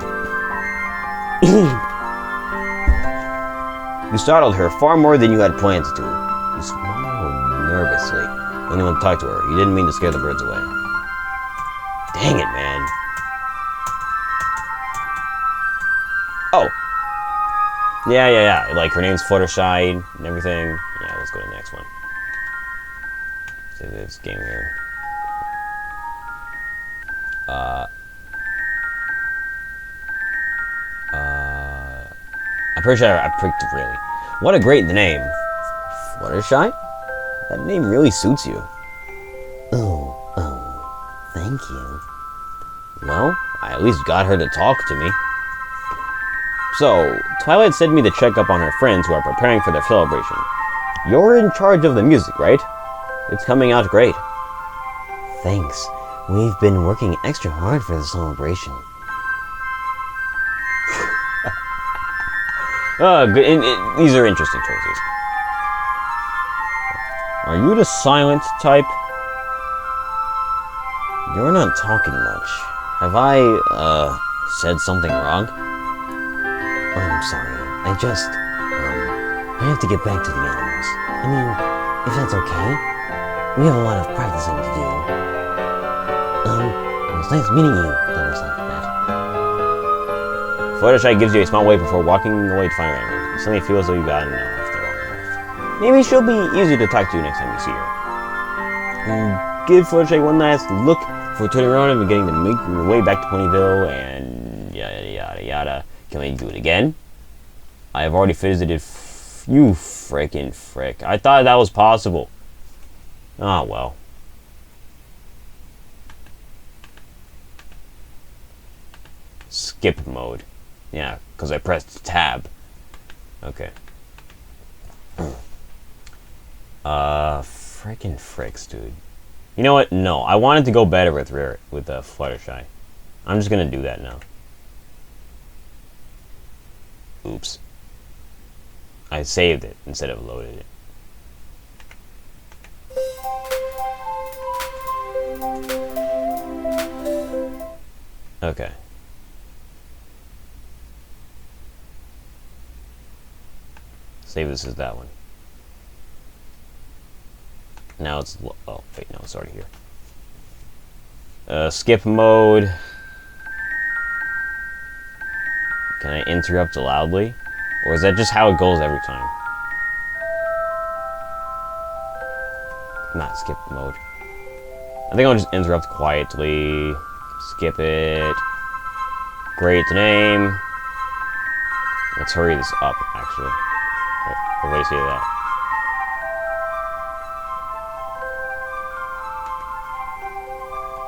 You startled her far more than you had planned to. You smiled nervously. Then you went to talk to her. You didn't mean to scare the birds away. Dang it, man. Oh. Yeah. Like, her name's Fluttershy and everything. Yeah, let's go to the next one. Save this game here. I'm pretty sure I picked it really. What a great name. Fluttershy? That name really suits you. Oh, thank you. Well, I at least got her to talk to me. So, Twilight sent me to check up on her friends who are preparing for their celebration. You're in charge of the music, right? It's coming out great. Thanks. We've been working extra hard for the celebration. Good. These are interesting choices. Are you the silent type? You're not talking much. Have I, said something wrong? I'm sorry. I have to get back to the animals. I mean, if that's okay. We have a lot of practicing to do. It was nice meeting you, Double Slap Bat. Fluttershy gives you a small wave before walking away to find her animals. You suddenly feel as though you've gotten off the wrong path. Maybe she'll be easy to talk to next time you see her. Give Fluttershy one last look before turning around and beginning to make your way back to Ponyville and yada yada yada. Can we do it again? I have already visited you frickin' frick. I thought that was possible. Ah, well. Skip mode. Yeah, because I pressed tab. Okay. Frickin' fricks, dude. You know what? No, I wanted to go better with Fluttershy. I'm just gonna do that now. Oops. I saved it instead of loaded it. Okay. Save this as that one. Now it's... Oh, wait, no, it's already here. Skip mode. Can I interrupt loudly? Or is that just how it goes every time? Not skip mode. I think I'll just interrupt quietly. Skip it. Great name. Let's hurry this up, actually. Everybody see that?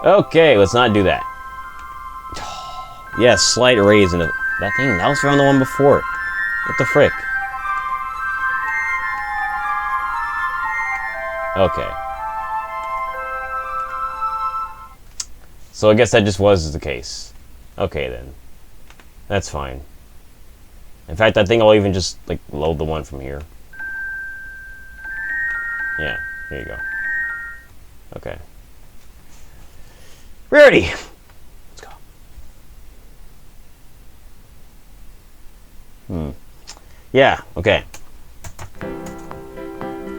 Okay, let's not do that. Yes, slight raise in the... That thing, that was from the one before. What the frick? Okay. So I guess that just was the case. Okay then. That's fine. In fact, I think I'll even just, like, load the one from here. Yeah, here you go. Okay. Ready! Let's go. Yeah, okay.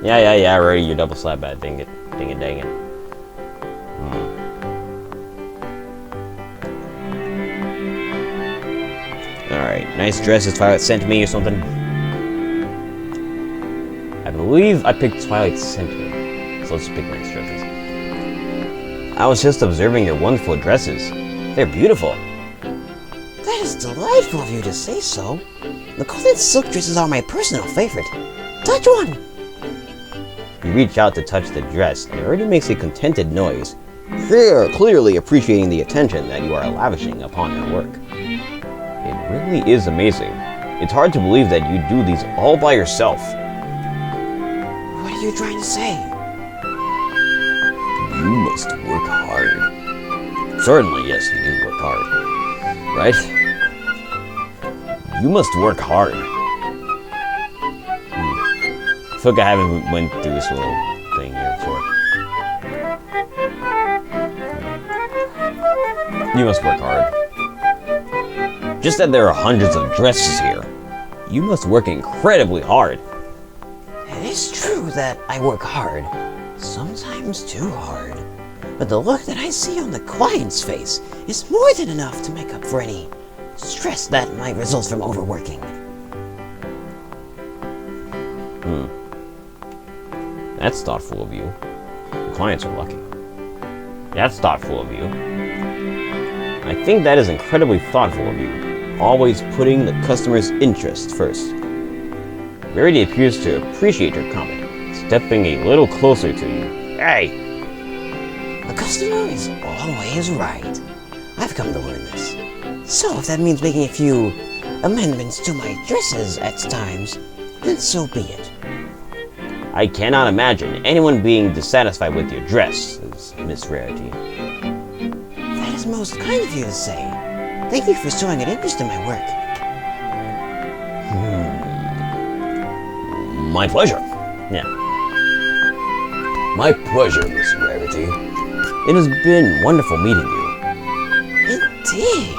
Yeah, ready, you double slap bat, dang it, dang it. Alright, nice dresses Twilight sent me or something. I believe I picked Twilight sent me, so let's pick nice dresses. I was just observing your wonderful dresses. They're beautiful. That is delightful of you to say so. The golden silk dresses are my personal favorite. Touch one! You reach out to touch the dress, and it already makes a contented noise. Clearly appreciating the attention that you are lavishing upon your work. It really is amazing. It's hard to believe that you do these all by yourself. What are you trying to say? You must work hard. Certainly, yes, you do work hard. Right? You must work hard. I feel like I haven't went through this little thing here before. You must work hard. Just that there are hundreds of dresses here. You must work incredibly hard. It is true that I work hard. Sometimes too hard. But the look that I see on the client's face is more than enough to make up for any stress that might result from overworking. That's thoughtful of you. The clients are lucky. That's thoughtful of you. I think that is incredibly thoughtful of you. always putting the customer's interest first. Rarity appears to appreciate your comment, stepping a little closer to you. Hey! The customer is always right. I've come to learn this. So if that means making a few amendments to my dresses at times, then so be it. I cannot imagine anyone being dissatisfied with your dress, Miss Rarity. That is most kind of you to say. Thank you for showing an interest in my work. My pleasure. Yeah. My pleasure, Miss Rarity. It has been wonderful meeting you. Indeed.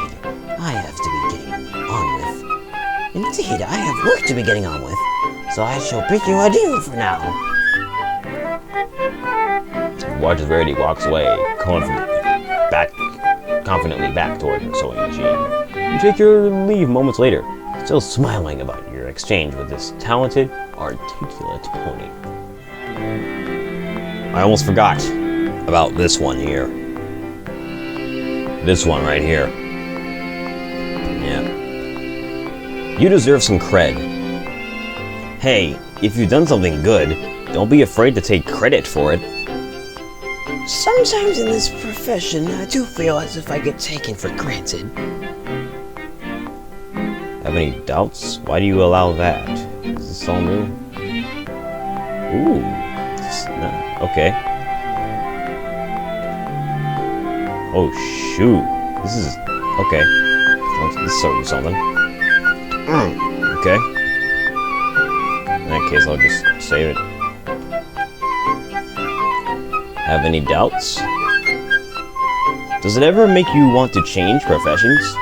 I have to be getting on with. Indeed, I have work to be getting on with. So I shall bid you adieu for now. Watch as Rarity walks away, confidently back toward her sewing machine. You take your leave moments later, still smiling about your exchange with this talented, articulate pony. I almost forgot about this one here. This one right here. Yeah. You deserve some cred. Hey, if you've done something good, don't be afraid to take credit for it. Sometimes in this profession, I do feel as if I get taken for granted. Have any doubts? Why do you allow that? Is this all new? Ooh. Okay. Oh, shoot. This is... Okay. This is certainly something. Okay. In that case, I'll just save it. Have any doubts? Does it ever make you want to change professions?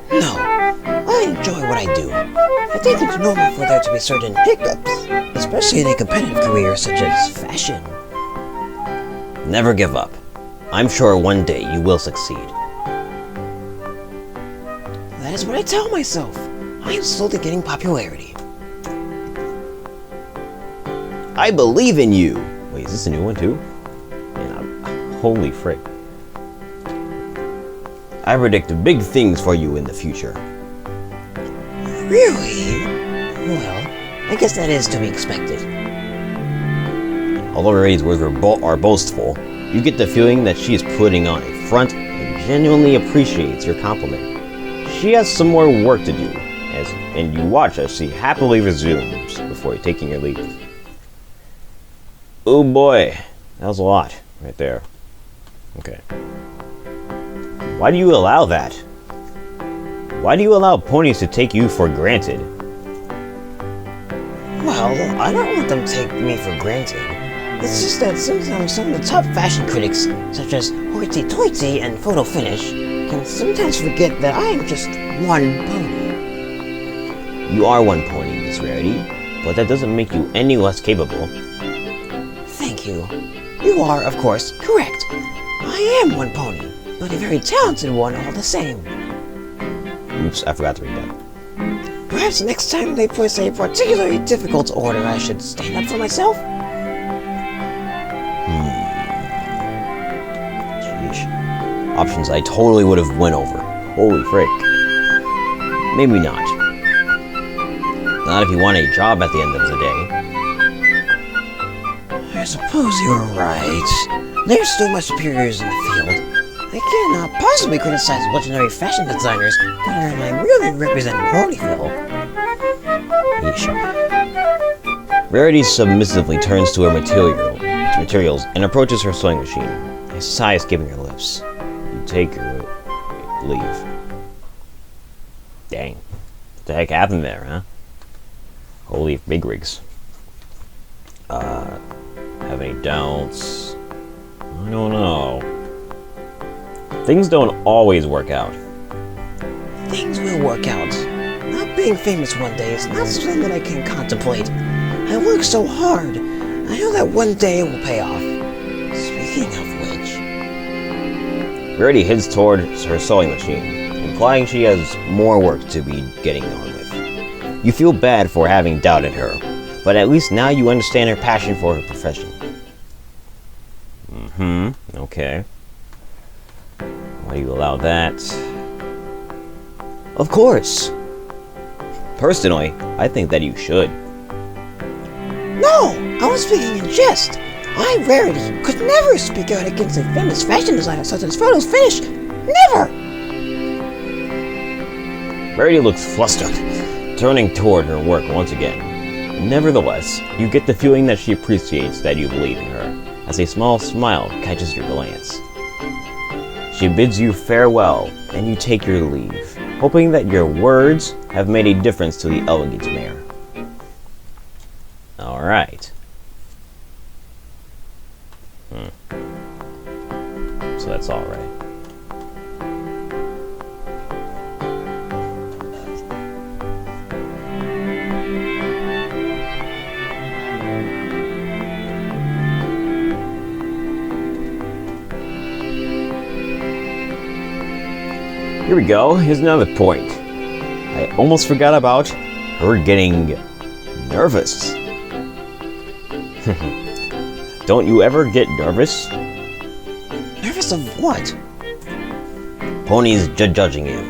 No. I enjoy what I do. I think it's normal for there to be certain hiccups, especially in a competitive career such as fashion. Never give up. I'm sure one day you will succeed. That is what I tell myself. I am slowly getting popularity. I believe in you! Wait, is this a new one too? Yeah, holy frick. I predict big things for you in the future. Really? Well, I guess that is to be expected. Although Rarity's words are boastful, you get the feeling that she is putting on a front and genuinely appreciates your compliment. She has some more work to do, and you watch as she happily resumes before taking your leave. Oh boy, that was a lot right there. Okay. Why do you allow that? Why do you allow ponies to take you for granted? Well, I don't want them to take me for granted. It's just that sometimes some of the top fashion critics, such as Hoity Toity and Photo Finish, can sometimes forget that I am just one pony. You are one pony, Miss Rarity, but that doesn't make you any less capable. Thank you. You are, of course, correct. I am one pony, but a very talented one all the same. Oops, I forgot to read that. Perhaps next time they place a particularly difficult order, I should stand up for myself? Sheesh. Options I totally would have went over. Holy frick. Maybe not. Not if you want a job at the end of the day. I suppose you're right. There's still my superiors in the field. I cannot possibly criticize legendary fashion designers, considering I'm really representing Ponyville. Yeesh. Rarity submissively turns to her materials and approaches her sewing machine. A sigh escaping her lips. You take your leave. Dang. What the heck happened there, huh? Holy bigwigs. Have any doubts? I don't know. Things don't always work out. Things will work out. Not being famous one day is not something that I can contemplate. I work so hard. I know that one day it will pay off. Speaking of which... Rarity heads toward her sewing machine, implying she has more work to be getting on with. You feel bad for having doubted her, but at least now you understand her passion for her profession. Okay. Why do you allow that? Of course. Personally, I think that you should. No, I was speaking in jest. I, Rarity, could never speak out against a famous fashion designer such as Photo's Finish. Never! Rarity looks flustered, turning toward her work once again. Nevertheless, you get the feeling that she appreciates that you believe in her, as a small smile catches your glance. She bids you farewell, and you take your leave, hoping that your words have made a difference to the elegant mayor. Alright. So that's alright. Here we go. Here's another point. I almost forgot about her getting nervous. Don't you ever get nervous? Nervous of what? Ponies judging you.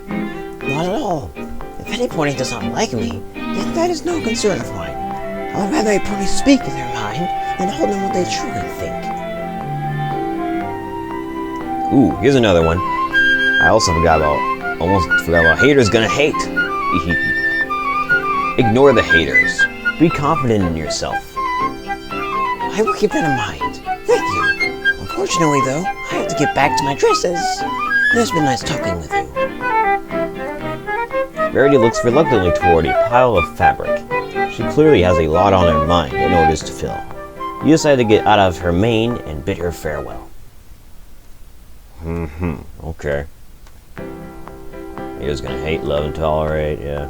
Not at all. If any pony does not like me, then that is no concern of mine. I would rather a pony speak with their mind than hold them what they truly think. Ooh, here's another one. I also almost forgot about haters gonna hate. Ignore the haters. Be confident in yourself. I will keep that in mind. Thank you. Unfortunately, though, I have to get back to my dresses. It has been nice talking with you. Rarity looks reluctantly toward a pile of fabric. She clearly has a lot on her mind in orders to fill. You decide to get out of her mane and bid her farewell. Okay. Haters gonna hate, love, and tolerate, yeah.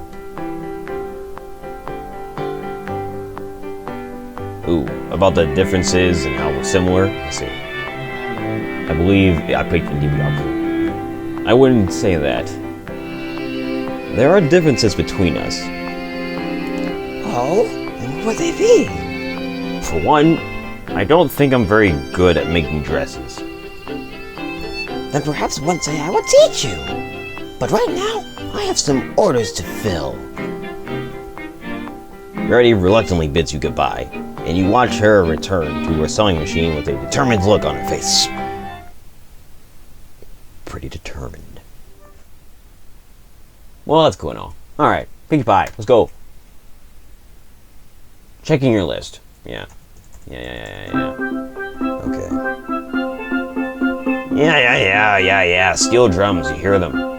Ooh, about the differences and how we're similar. Let's see. I believe I picked the DBR. I wouldn't say that. There are differences between us. Oh? And what would they be? For one, I don't think I'm very good at making dresses. Then perhaps one day I will teach you. But right now, I have some orders to fill. Rarity reluctantly bids you goodbye, and you watch her return to her sewing machine with a determined look on her face. Pretty determined. Well, that's cool and all. Alright, Pinkie Pie, let's go. Checking your list. Yeah. Okay. Yeah. Steel drums, you hear them.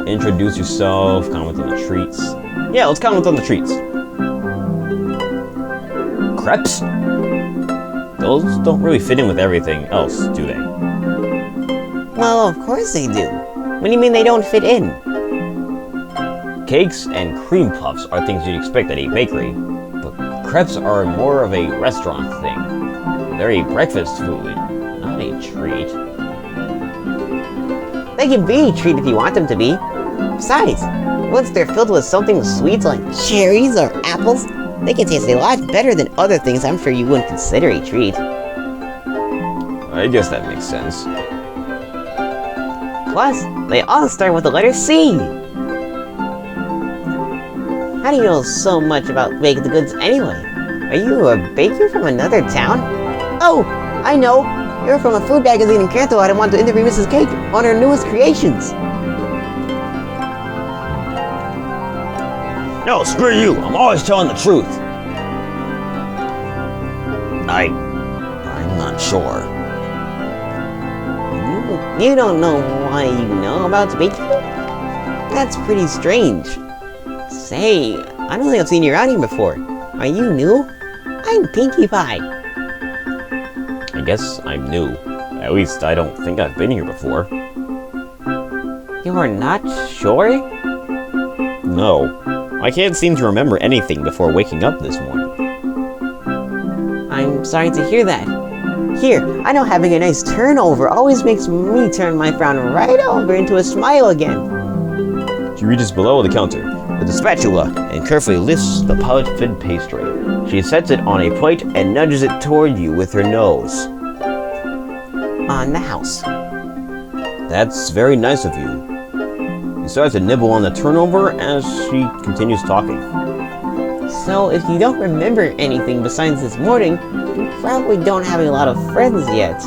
Introduce yourself, comment on the treats. Yeah, let's comment on the treats. Crepes? Those don't really fit in with everything else, do they? Well, of course they do. What do you mean they don't fit in? Cakes and cream puffs are things you'd expect at a bakery, but crepes are more of a restaurant thing. They're a breakfast food, not a treat. They can be a treat if you want them to be. Besides, once they're filled with something sweet like cherries or apples, they can taste a lot better than other things I'm sure you wouldn't consider a treat. I guess that makes sense. Plus, they all start with the letter C. How do you know so much about baked goods anyway? Are you a baker from another town? Oh, I know! You're from a food magazine in Kanto and want to interview Mrs. Cake on her newest creations. No, screw you! I'm always telling the truth! I'm not sure. You don't know why you know about baking? That's pretty strange. Say, I don't think I've seen you around here before. Are you new? I'm Pinkie Pie. I guess I'm new. At least I don't think I've been here before. You're not sure? No. I can't seem to remember anything before waking up this morning. I'm sorry to hear that. Here, I know having a nice turnover always makes me turn my frown right over into a smile again. She reaches below the counter with a spatula and carefully lifts the polished pastry. She sets it on a plate and nudges it toward you with her nose. on the house. That's very nice of you. He starts to nibble on the turnover as she continues talking. So if you don't remember anything besides this morning, you probably don't have a lot of friends yet.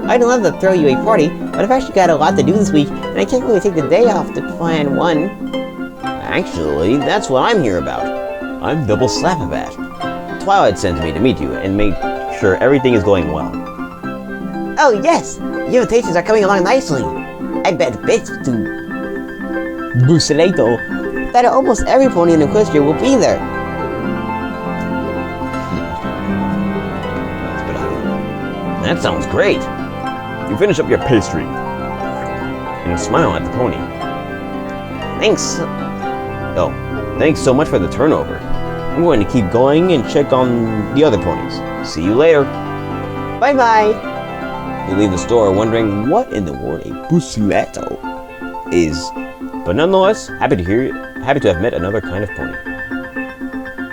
I'd love to throw you a party, but I've actually got a lot to do this week, and I can't really take the day off to plan one. Actually, that's what I'm here about. I'm Double Slap-a-Bat. Twilight sent me to meet you and make sure everything is going well. Oh yes, your invitations are coming along nicely. I bet bits to Bucelato that almost every pony in Equestria will be there. That sounds great. You finish up your pastry and smile at the pony. Thanks. Oh, thanks so much for the turnover. I'm going to keep going and check on the other ponies. See you later. Bye bye. You leave the store wondering what in the world a Bucelato is, but nonetheless, happy to have met another kind of pony.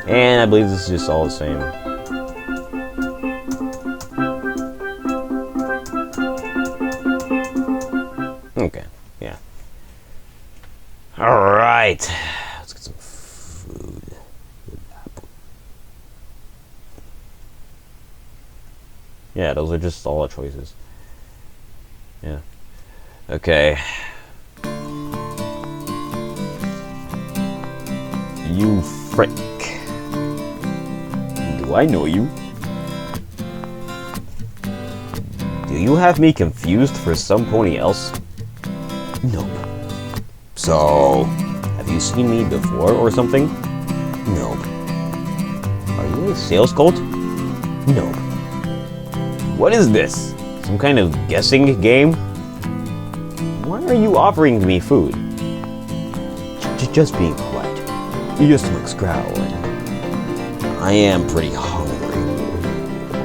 And I believe this is just all the same. Okay, yeah. All right, let's get some food. Yeah, those are just all the choices. Yeah. Okay. You frick. Do I know you? Do you have me confused for some pony else? Nope. So, have you seen me before or something? Nope. Are you a sales cult? Nope. What is this? Some kind of guessing game? Why are you offering me food? Just being polite. Your stomach's growling. I am pretty hungry.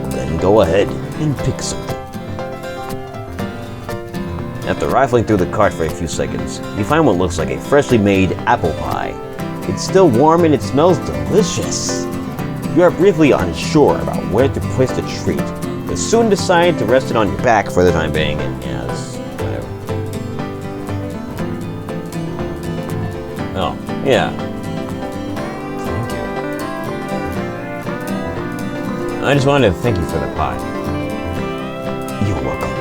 Then go ahead. And pick something. After rifling through the cart for a few seconds, you find what looks like a freshly made apple pie. It's still warm and it smells delicious. You are briefly unsure about where to place the treat, but soon decide to rest it on your back for the time being. And yeah, that's whatever. Oh, yeah. Thank you. I just wanted to thank you for the pie. You're welcome.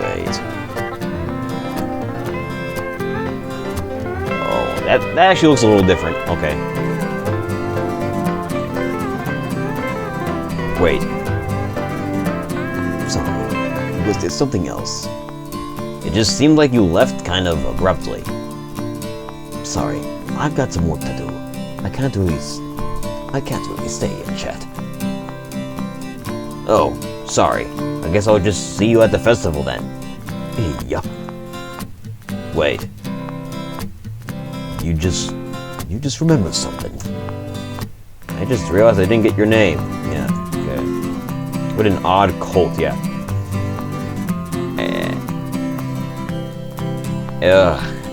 Wait. Oh, that actually looks a little different. Okay. Wait. Sorry. Was there something else? It just seemed like you left kind of abruptly. Sorry. I've got some work to do. I can't really stay and chat. Oh, sorry. I guess I'll just see you at the festival then. Yup. Wait. You just remembered something. I just realized I didn't get your name. Yeah, okay. What an odd cult, yeah.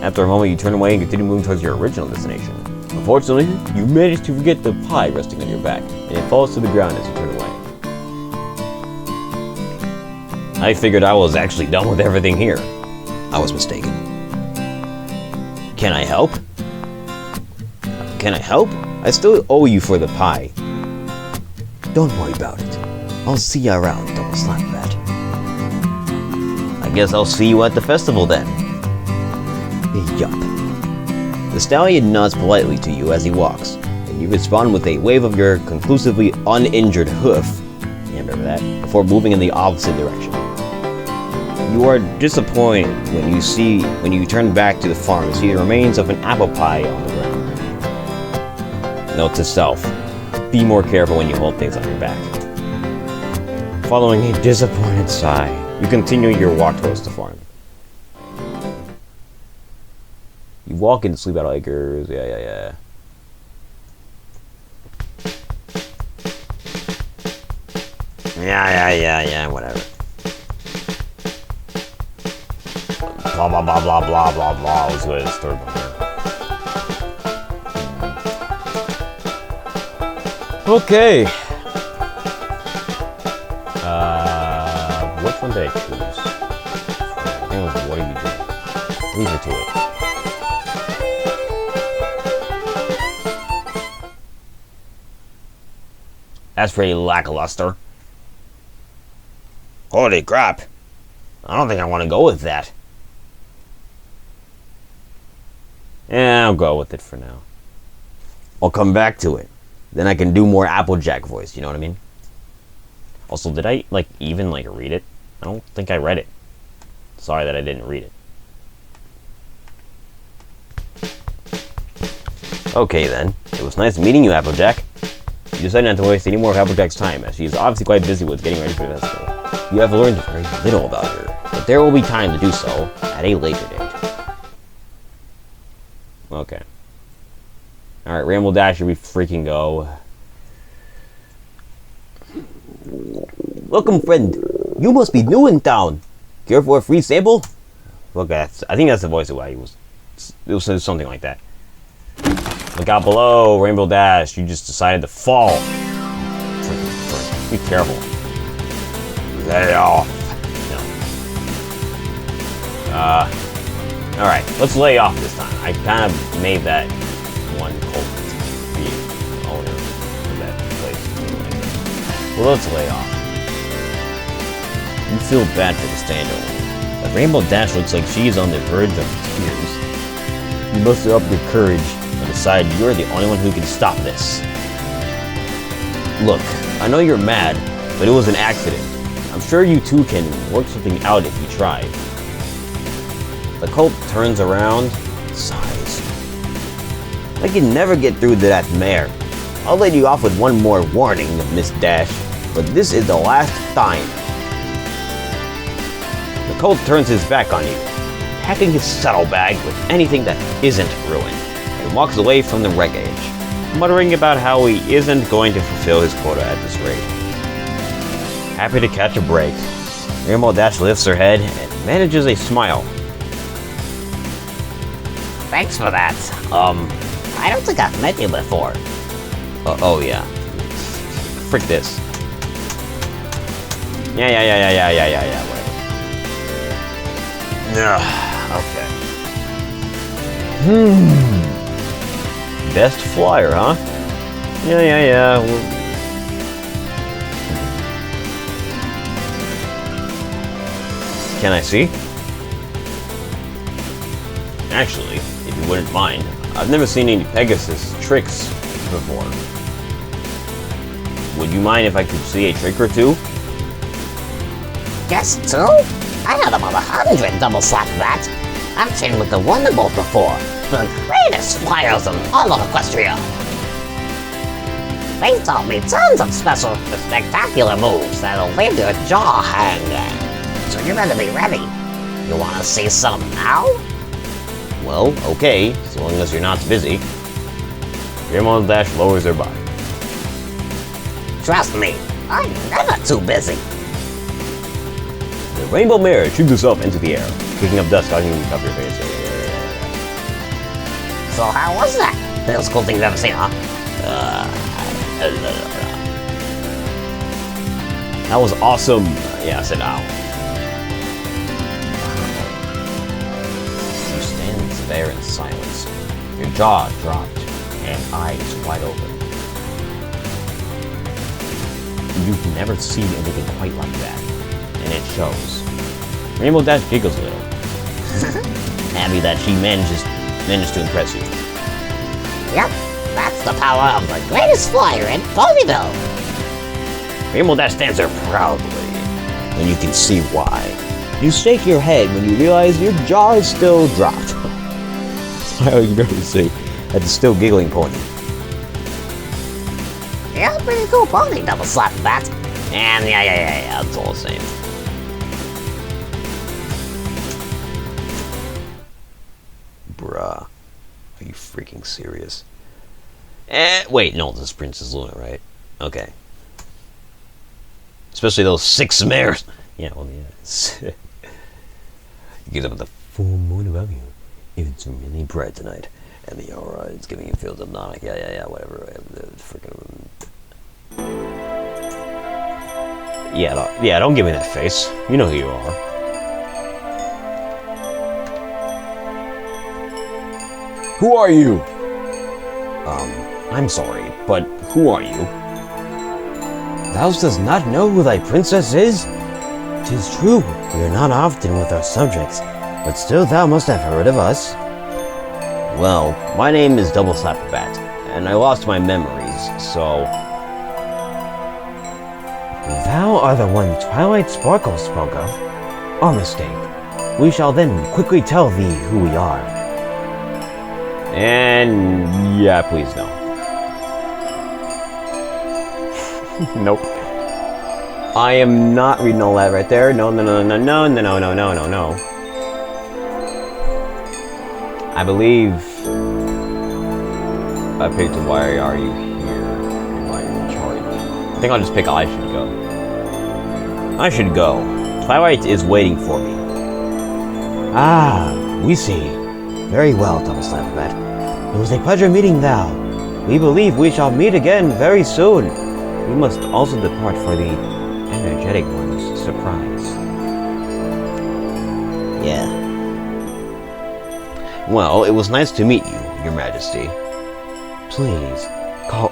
After a moment, you turn away and continue moving towards your original destination. Unfortunately, you manage to forget the pie resting on your back, and it falls to the ground as you turn away. I figured I was actually done with everything here. I was mistaken. Can I help? Can I help? I still owe you for the pie. Don't worry about it. I'll see you around, Double Slap-a-Bat. I guess I'll see you at the festival then. Yup. The stallion nods politely to you as he walks, and you respond with a wave of your conclusively uninjured hoof. Yeah, remember that? Before moving in the opposite direction. You are disappointed when you turn back to the farm and see the remains of an apple pie on the ground. Note to self, be more careful when you hold things on your back. Following a disappointed sigh, you continue your walk towards the farm. You walk into Sleep Out Acres, yeah. Yeah, whatever. Blah, blah, blah, blah, blah, blah, blah. Let's go to this third one here. Okay. What are you doing? Leave her to it. That's pretty lackluster. Holy crap. I don't think I want to go with that. Yeah, I'll go with it for now. I'll come back to it. Then I can do more Applejack voice, you know what I mean? Also, did I, even read it? I don't think I read it. Sorry that I didn't read it. Okay then, it was nice meeting you, Applejack. You decided not to waste any more of Applejack's time, as she is obviously quite busy with getting ready for the festival. You have learned very little about her, but there will be time to do so at a later date. Okay. Alright, Ramble Dash, should we freaking go? Welcome, friend. You must be new in town. Care for a free sample? Look, I think that's the voice of why he was. It was something like that. Look out below, Rainbow Dash. You just decided to fall. Be careful. Lay off. No. Alright, let's lay off this time. I kind of made that one cult the owner of that place. Well, let's lay off. You feel bad for the standalone, but Rainbow Dash looks like she's on the verge of tears. You muster up your courage and decide you're the only one who can stop this. Look, I know you're mad, but it was an accident. I'm sure you two can work something out if you try. The cult turns around and sighs. I can never get through to that mare. I'll let you off with one more warning, Miss Dash, but this is the last time. The cult turns his back on you, packing his saddlebag with anything that isn't ruined, and walks away from the wreckage, muttering about how he isn't going to fulfill his quota at this rate. Happy to catch a break, Rainbow Dash lifts her head and manages a smile. Thanks for that. I don't think I've met you before. Oh yeah. Frick this. Yeah, whatever. Okay. Best flyer, huh? Yeah. Can I see? Actually, if you wouldn't mind, I've never seen any Pegasus tricks before. Would you mind if I could see a trick or two? Guess so? I had about 100 double slap bats. I've trained with the Wonderbolt before, the greatest flyers in all of Equestria. They taught me tons of special, spectacular moves that'll leave your jaw hanging. So you better be ready. You wanna see some now? Well, okay, so long as you're not busy. Rainbow Dash lowers her body. Trust me, I'm never too busy. The Rainbow Mare shoots herself into the air, kicking up dust causing you to cover your face. So how was that? Those cool things you've ever seen, huh? That was awesome. Yeah, I said ow. You stand there in silence, your jaw dropped and eyes wide open. You've never seen anything quite like that, and it shows. Rainbow Dash giggles a little, happy that she managed to impress you. Yep, that's the power of the greatest flyer in Ponyville. Rainbow Dash stands there proudly, and you can see why. You shake your head when you realize your jaw is still dropped. Smile you never see at the still giggling pony. Yeah, pretty cool pony double slap that. And yeah, It's all the same. Bruh. Are you freaking serious? Wait, no, this is Princess Luna, right? Okay. Especially those 6 mares. Yeah, well, yeah. You get up with the full moon above you. It's really bright tonight. And the aura is giving you feels hypnotic. Yeah, whatever. Freaking. Yeah, don't give me that face. You know who you are. Who are you? I'm sorry, but who are you? Thou dost not know who thy princess is? 'Tis true, we are not often with our subjects, but still thou must have heard of us. Well, my name is Double Slapperbat, and I lost my memories, so... Thou art the one Twilight Sparkle spoke of. Our mistake. We shall then quickly tell thee who we are. And... yeah, please no. Nope. I am not reading all that right there. No, no, no, no, no, no, no, no, no, no, no. I believe I picked why are you here? Why are you in charge? I think I'll just pick I should go. I should go. Twilight is waiting for me. Ah, we see. Very well, Double Slapperbat. It was a pleasure meeting thou. We believe we shall meet again very soon. We must also depart for the energetic one's surprise. Yeah. Well, it was nice to meet you, Your Majesty. Please, call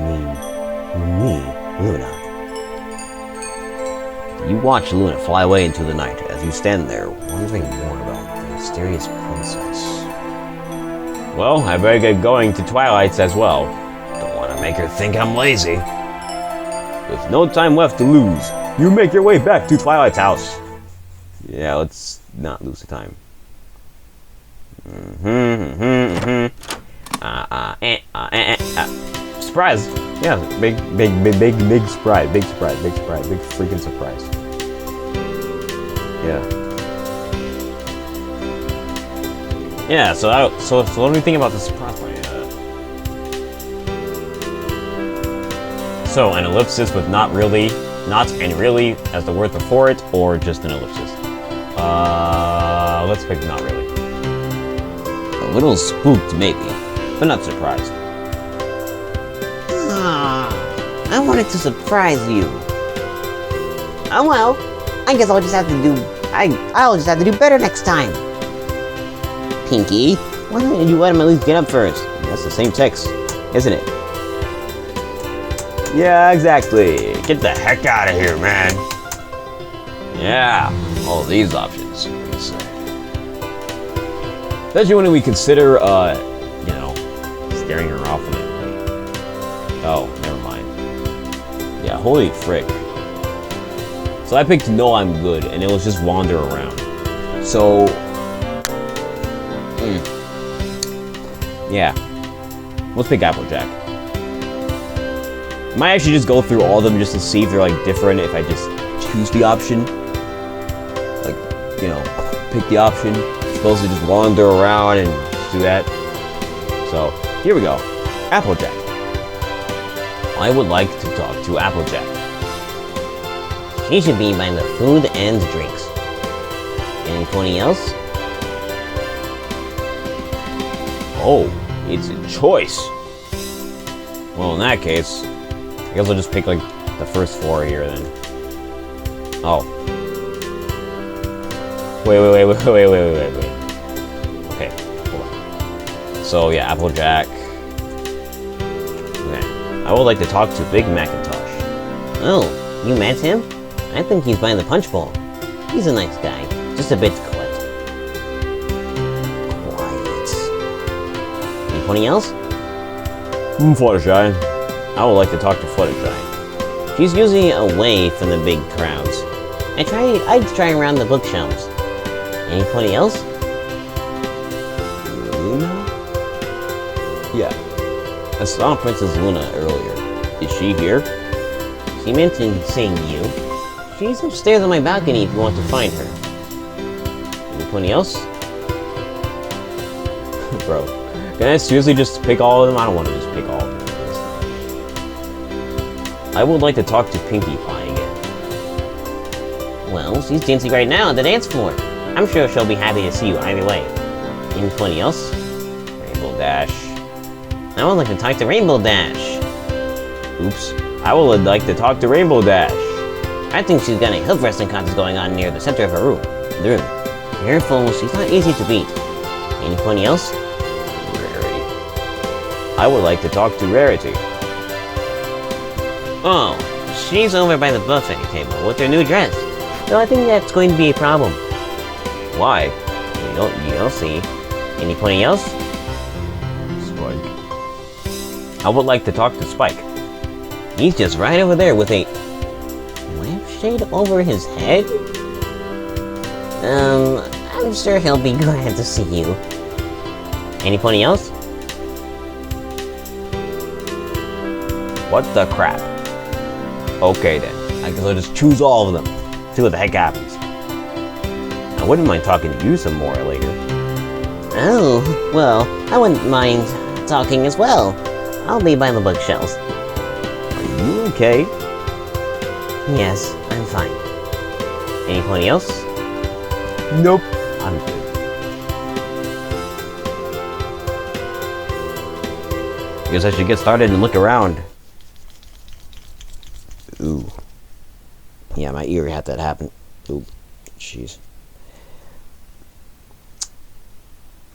me Luna. You watch Luna fly away into the night as you stand there, wondering more about the mysterious princess. Well, I better get going to Twilight's as well. Don't want to make her think I'm lazy. With no time left to lose, you make your way back to Twilight's house. Yeah, let's not lose the time. Surprise! Yeah, big surprise, big freaking surprise. Yeah. Yeah, so what do we think about the surprise party? So, an ellipsis with not and really as the word before it, or just an ellipsis? Let's pick not really. A little spooked, maybe, but not surprised. I wanted to surprise you. Oh well, I guess I'll just have to do. I'll just have to do better next time. Pinky, why don't you let him at least get up first? That's the same text, isn't it? Yeah, exactly. Get the heck out of here, man. Yeah, all these options. Especially when we consider, scaring her off in it. Oh, never mind. Yeah, holy frick. So I picked No, I'm Good, and it was just wander around. So... yeah. Let's pick Applejack. Might actually just go through all of them just to see if they're, like, different if I just choose the option. Like, pick the option. Supposed to just wander around and do that. So, here we go. Applejack. I would like to talk to Applejack. She should be buying the food and drinks. Anybody else? Oh, it's a choice. Well, in that case, I guess I'll just pick, like, the first four here, then. Oh. Wait. Okay, hold on. So, yeah, Applejack. Okay. I would like to talk to Big Macintosh. Oh, you met him? I think he's buying the punch bowl. He's a nice guy, just a bit quiet. Anybody else? Fluttershy. I would like to talk to Fluttershy. She's usually away from the big crowds. I'd try around the bookshelves. Anybody else? Luna? Yeah. I saw Princess Luna earlier. Is she here? She mentioned seeing you. She's upstairs on my balcony if you want to find her. Anybody else? Bro. Can I seriously just pick all of them? I don't want to just pick all of them. I would like to talk to Pinkie Pie again. Well, she's dancing right now on the dance floor. I'm sure she'll be happy to see you either way. Anybody else? Rainbow Dash. I would like to talk to Rainbow Dash. Oops. I would like to talk to Rainbow Dash. I think she's got a hip wrestling contest going on near the center of her room. Careful, she's not easy to beat. Anybody else? I would like to talk to Rarity. Oh, she's over by the buffet table with her new dress. So I think that's going to be a problem. Why? You'll see. Anybody else? Spike. I would like to talk to Spike. He's just right over there with a lampshade over his head? I'm sure he'll be glad to see you. Anybody else? What the crap? Okay then, I guess I'll just choose all of them. See what the heck happens. I wouldn't mind talking to you some more later. Oh, well, I wouldn't mind talking as well. I'll be by the bookshelves. Are you okay? Yes, I'm fine. Anybody else? Nope. I'm good. Guess I should get started and look around. Ooh. Yeah, my ear had that happen. Ooh. Jeez.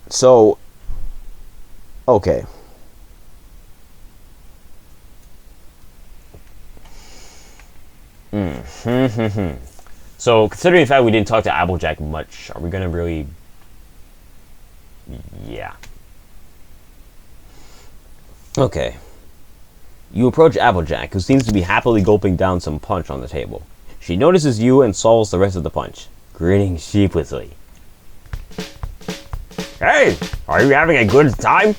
So, okay. So, considering the fact we didn't talk to Applejack much, are we gonna really... Yeah. Okay. You approach Applejack, who seems to be happily gulping down some punch on the table. She notices you and swallows the rest of the punch, grinning sheepishly. Hey, are you having a good time?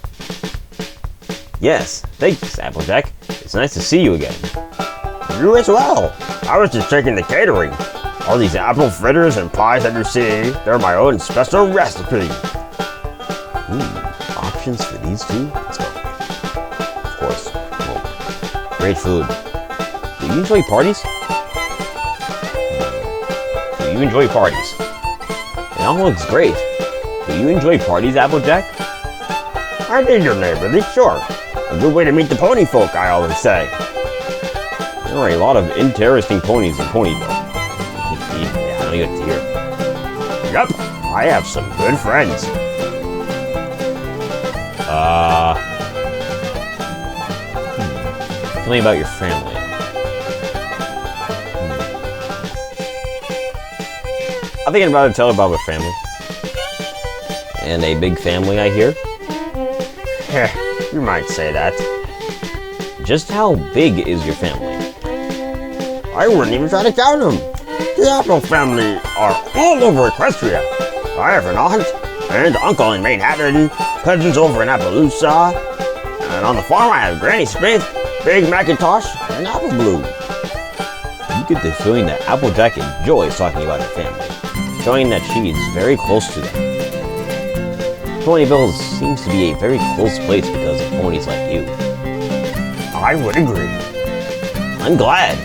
Yes, thanks, Applejack. It's nice to see you again. You as well. I was just checking the catering. All these apple fritters and pies that you see, they're my own special recipe. Options for these two? Let's go. Of course. Well, great food. Do you enjoy parties? Do you enjoy parties? It all looks great. Do you enjoy parties, Applejack? I dig your neighborly, sure. A good way to meet the pony folk, I always say. There are a lot of interesting ponies in Ponyville. Yeah, I know you have to hear. Yup, I have some good friends. Tell me about your family. I'm thinking about to tell about my family. And a big family, I hear. Heh, you might say that. Just how big is your family? I wouldn't even try to count them. The Apple family are all over Equestria. I have an aunt and uncle in Manhattan, cousins over in Appaloosa, and on the farm I have Granny Smith, Big Macintosh, and Apple Blue. You get the feeling that Applejack enjoys talking about her family, showing that she is very close to them. Ponyville seems to be a very close place because of ponies like you. I would agree. I'm glad.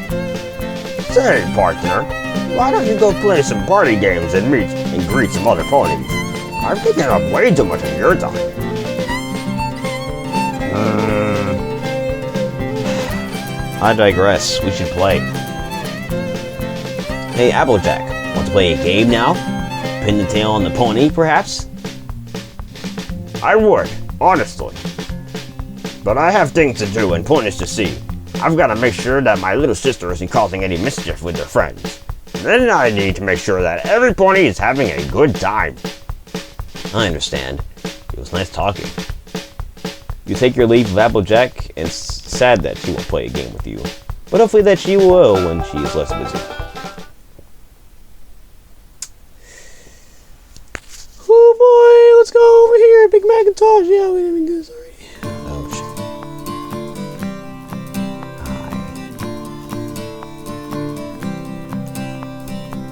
Say, partner, why don't you go play some party games and meet and greet some other ponies? I'm taking up way too much of your time. I digress. We should play. Hey, Applejack, want to play a game now? Pin the tail on the pony, perhaps? I would, honestly. But I have things to do and ponies to see. I've got to make sure that my little sister isn't causing any mischief with her friends. Then I need to make sure that every pony is having a good time. I understand. It was nice talking. You take your leave of Applejack, and it's sad that she won't play a game with you. But hopefully that she will when she is less busy. Oh boy, let's go over here, Big Macintosh. Yeah, we didn't do this already. Oh shit. Hi.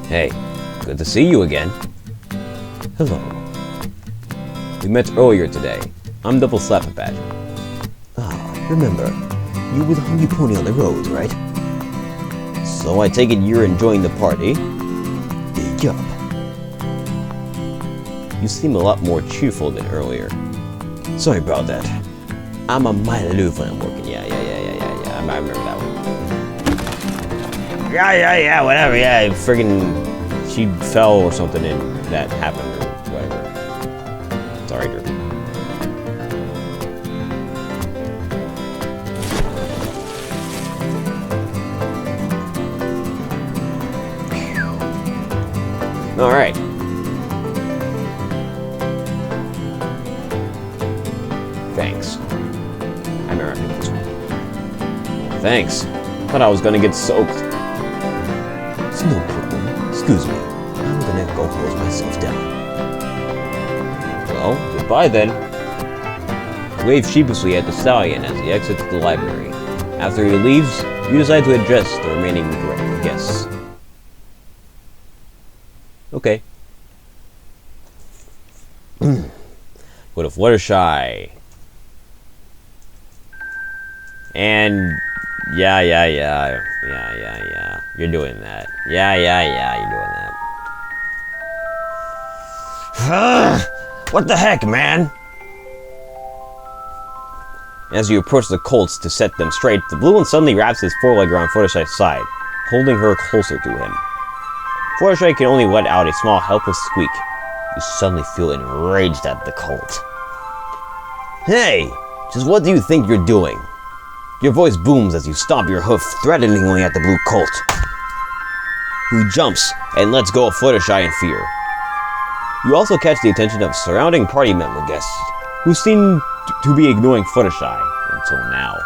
Hey, good to see you again. Hello. We met earlier today. I'm Double Slap-a-Bat. Ah, remember, you were the hungry pony on the road, right? So I take it you're enjoying the party? Yup. You seem a lot more cheerful than earlier. Sorry about that. I'm a mile aloof when I'm working. Yeah. I remember that one. Yeah, whatever, yeah. Friggin' she fell or something and that happened or whatever. Sorry, Derpy. Alright. Thanks. I remember this one. Thanks. Thought I was gonna get soaked. It's no problem. Excuse me. I'm gonna go hose myself down. Well, goodbye then. Wave sheepishly at the stallion as he exits the library. After he leaves, you decide to address the remaining guests. Okay. Go to Fluttershy. And yeah. You're doing that. Yeah, you're doing that. What the heck, man? As you approach the colts to set them straight, the blue one suddenly wraps his foreleg around Fluttershy's side, holding her closer to him. Fluttershy can only let out a small, helpless squeak. You suddenly feel enraged at the colt. Hey! Just what do you think you're doing? Your voice booms as you stomp your hoof threateningly at the blue colt, who jumps and lets go of Fluttershy in fear. You also catch the attention of surrounding party member guests, who seem to be ignoring Fluttershy until now.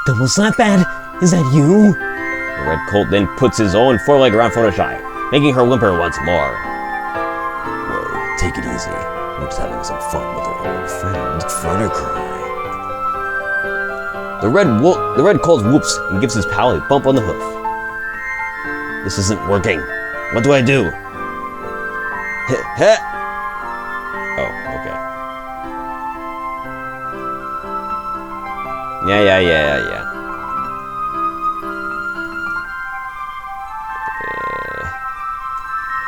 Double Slapbad, is that you? The red colt then puts his own foreleg around Fluttershy, making her whimper once more. Whoa, take it easy. We're just having some fun with our old friend, Fluttercry. The red colt whoops and gives his pal a bump on the hoof. This isn't working. What do I do? Heh. Oh, okay. Yeah.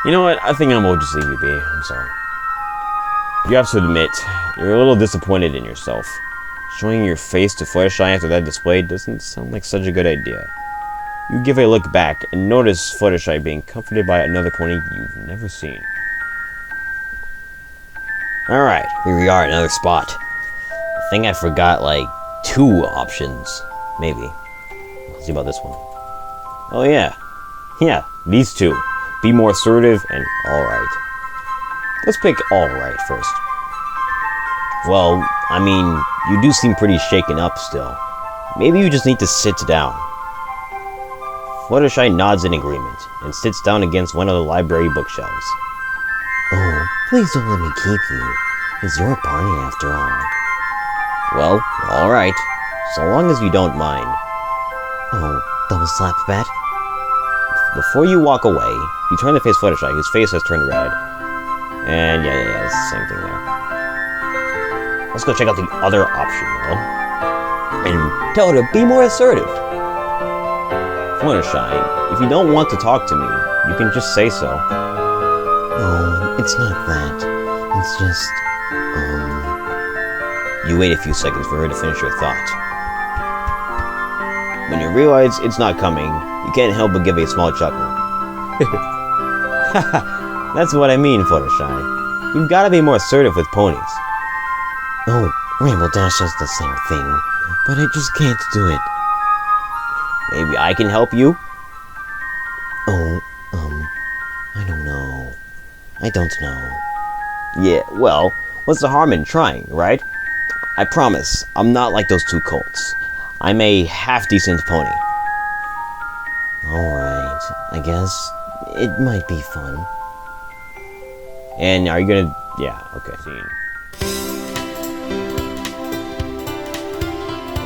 You know what? I think I'm gonna just leave you be. I'm sorry. You have to admit, you're a little disappointed in yourself. Showing your face to Fluttershy after that display doesn't sound like such a good idea. You give a look back and notice Fluttershy being comforted by another pony you've never seen. Alright, here we are, another spot. I think I forgot like 2 options. Maybe. Let's see about this one. Oh yeah. Yeah, these 2. Be more assertive and alright. Let's pick alright first. Well, I mean, you do seem pretty shaken up still. Maybe you just need to sit down. Fluttershy nods in agreement and sits down against one of the library bookshelves. Oh, please don't let me keep you. It's your pony after all. Well, alright. So long as you don't mind. Oh, Double Slapbad? Before you walk away, you turn to face Fluttershy, whose face has turned red. And yeah, it's the same thing there. Let's go check out the other option, though. And tell her to be more assertive. Fluttershy, if you don't want to talk to me, you can just say so. Oh, it's not that. It's just, You wait a few seconds for her to finish her thought. When you realize it's not coming, you can't help but give a small chuckle. That's what I mean, Fluttershy. You've got to be more assertive with ponies. Oh, Rainbow Dash does the same thing, but I just can't do it. Maybe I can help you? Oh, I don't know. I don't know. Yeah, well, what's the harm in trying, right? I promise, I'm not like those 2 colts. I'm a half-decent pony. Alright, I guess it might be fun. And are you gonna... Yeah, okay.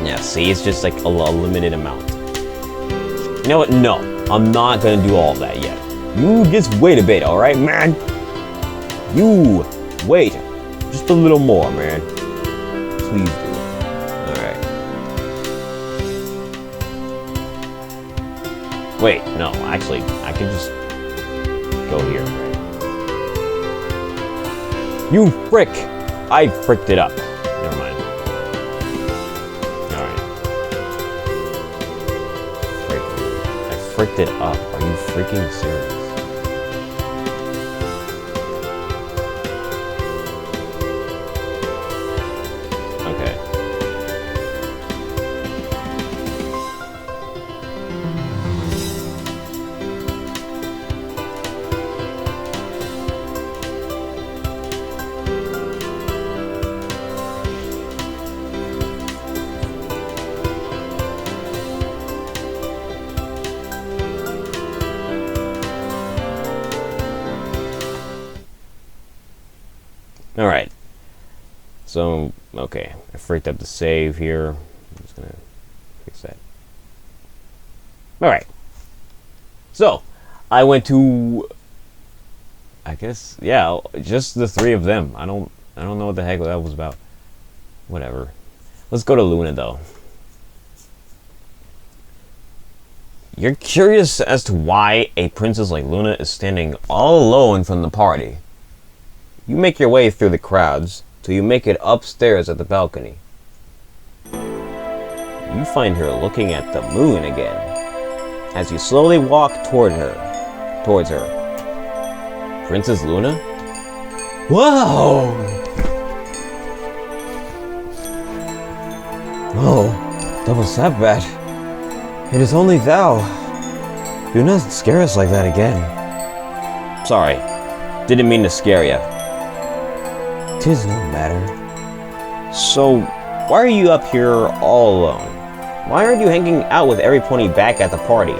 Yeah, see, it's just like a limited amount. You know what? No, I'm not gonna do all that yet. You just wait a bit, alright, man? You wait just a little more, man. Please do. Alright. Wait, no, actually, I can just go here, right? You frick! I fricked it up. Never mind. Alright. I fricked it up. Are you freaking serious? Okay. Alright. So, okay. I freaked up the save here. I'm just gonna fix that. Alright. So, I went to... I guess, yeah, just the three of them. I don't know what the heck that was about. Whatever. Let's go to Luna, though. You're curious as to why a princess like Luna is standing all alone from the party. You make your way through the crowds till you make it upstairs at the balcony. You find her looking at the moon again as you slowly walk towards her. Princess Luna? Whoa! Oh, double Sabbat. It is only thou. Do not scare us like that again. Sorry, didn't mean to scare ya. 'Tis no matter. So, why are you up here all alone? Why aren't you hanging out with every pony back at the party?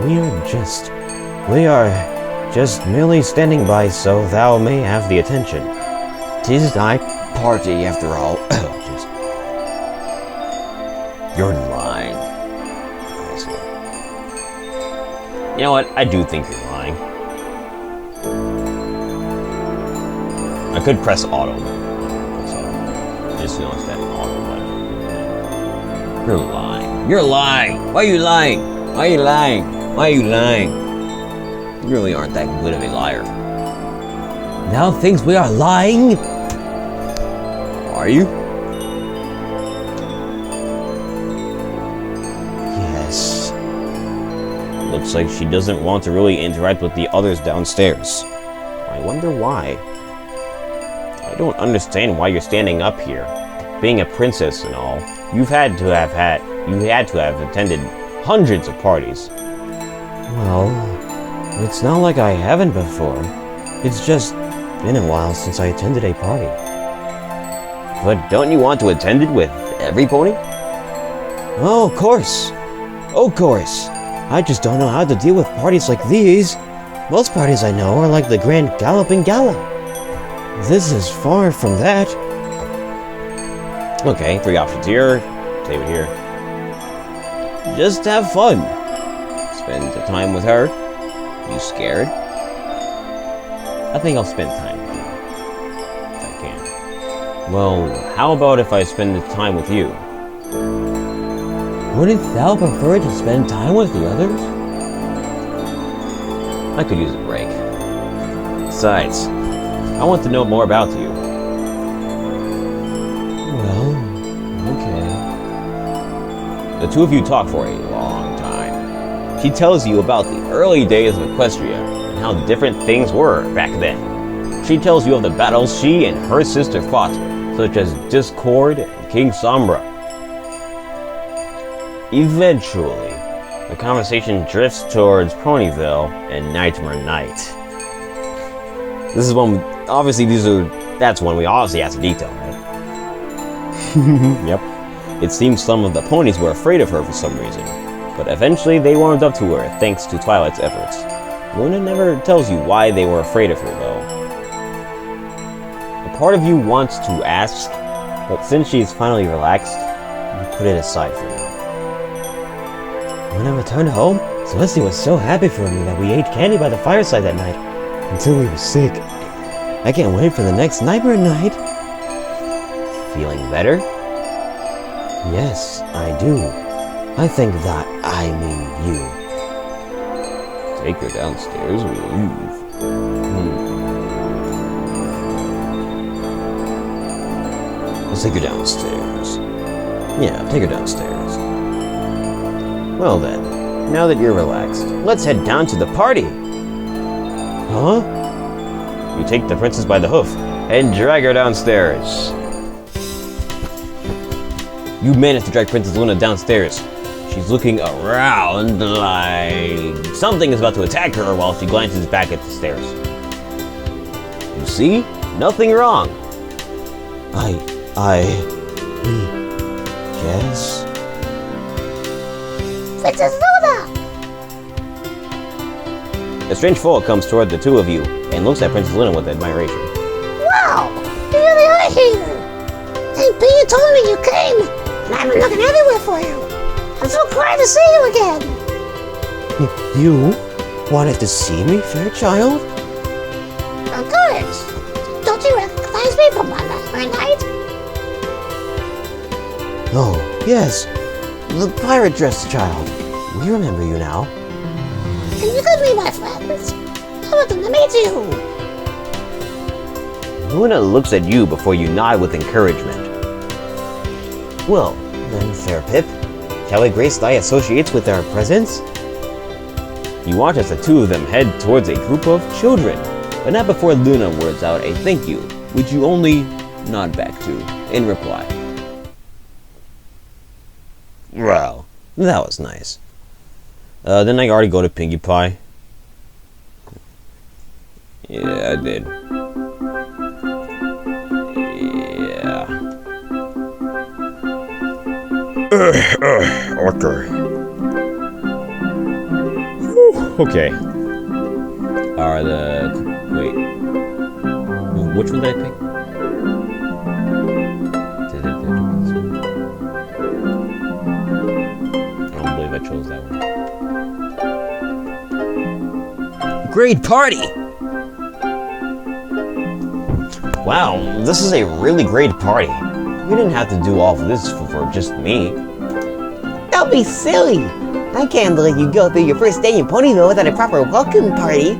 We are just merely standing by so thou may have the attention. 'Tis thy party after all. Jeez. You're lying. You know what? I do think you're lying. I could press auto. Just feel like that auto button. You're lying. You're lying. Why are you lying? Why are you lying? Why are you lying? You really aren't that good of a liar. Thou thinks we are lying? Are you? Yes. Looks like she doesn't want to really interact with the others downstairs. I wonder why. I don't understand why you're standing up here. Being a princess and all, you had to have attended hundreds of parties. Well, it's not like I haven't before. It's just been a while since I attended a party. But don't you want to attend it with every pony? Oh, of course. Of course. I just don't know how to deal with parties like these. Most parties I know are like the Grand Galloping Gala. This is far from that. Okay, 3 options here. Save it here. Just have fun. Spend the time with her. You scared? I think I'll spend time with you. If I can. Well, how about if I spend the time with you? Wouldn't thou prefer to spend time with the others? I could use a break. Besides, I want to know more about you. Well, okay. The two of you talk for a long time. She tells you about the early days of Equestria and how different things were back then. She tells you of the battles she and her sister fought, such as Discord and King Sombra. Eventually, the conversation drifts towards Ponyville and Nightmare Night. This is one, obviously that's one we obviously have to detail, right? Yep. It seems some of the ponies were afraid of her for some reason, but eventually they warmed up to her thanks to Twilight's efforts. Luna never tells you why they were afraid of her, though. A part of you wants to ask, but since she's finally relaxed, you put it aside for now. When I returned home, Celestia was so happy for me that we ate candy by the fireside that night, until we were sick. I can't wait for the next Nightmare Night. Feeling better? Yes, I do. I think that I mean you. Take her downstairs or leave. Let's take her downstairs. Yeah, take her downstairs. Well then, now that you're relaxed, let's head down to the party. Huh? You take the princess by the hoof and drag her downstairs. You manage to drag Princess Luna downstairs. She's looking around like something is about to attack her while she glances back at the stairs. You see? Nothing wrong. Yes? Princess Luna! A strange folk comes toward the two of you and looks at Princess Luna with admiration. Wow, you really are here. Thank B, you told me you came, and I've been looking everywhere for you. I'm so glad to see you again. You wanted to see me, Fairchild? Of course. Don't you recognize me from last night? Oh, yes. The pirate dress child. We remember you now. Can you give me my friends? I want them to meet you. Luna looks at you before you nod with encouragement. Well, then, Fair Pip, shall we grace thy associates with our presence? You watch as the two of them head towards a group of children, but not before Luna words out a thank you, which you only nod back to in reply. Well, that was nice. Didn't I already go to Pinkie Pie? Yeah, I did. Yeah. Okay. Okay. Wait. Which one did I pick? I don't believe I chose that one. Great party! Wow, this is a really great party. You didn't have to do all of this for just me. Don't be silly. I can't let you go through your first day in Ponyville without a proper welcome party.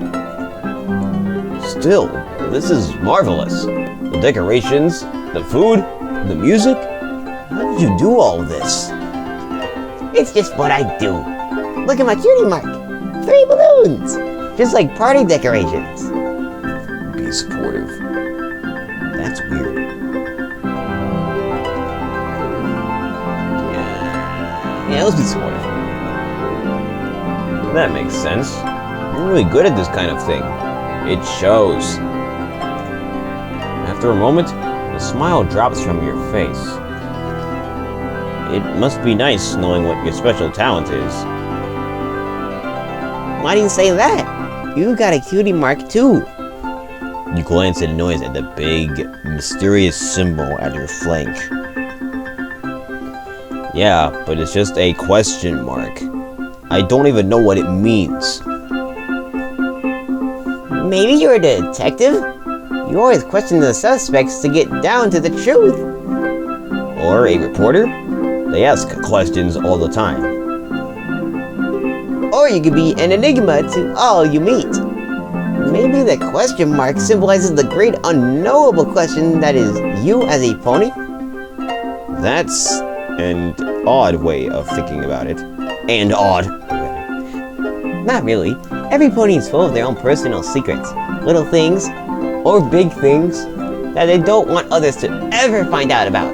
Still, this is marvelous. The decorations, the food, the music. How did you do all this? It's just what I do. Look at my cutie mark. 3 balloons. Just like party decorations. Be supportive. That's weird. Yeah, let's be supportive. That makes sense. You're really good at this kind of thing. It shows. After a moment, the smile drops from your face. It must be nice knowing what your special talent is. Why do you say that? You got a cutie mark too. You glance in noise at the big, mysterious symbol at your flank. Yeah, but it's just a question mark. I don't even know what it means. Maybe you're a detective? You always question the suspects to get down to the truth. Or a reporter? They ask questions all the time. Or you could be an enigma to all you meet. Maybe the question mark symbolizes the great unknowable question that is you as a pony? That's an odd way of thinking about it. And odd. Not really. Every pony is full of their own personal secrets. Little things, or big things, that they don't want others to ever find out about.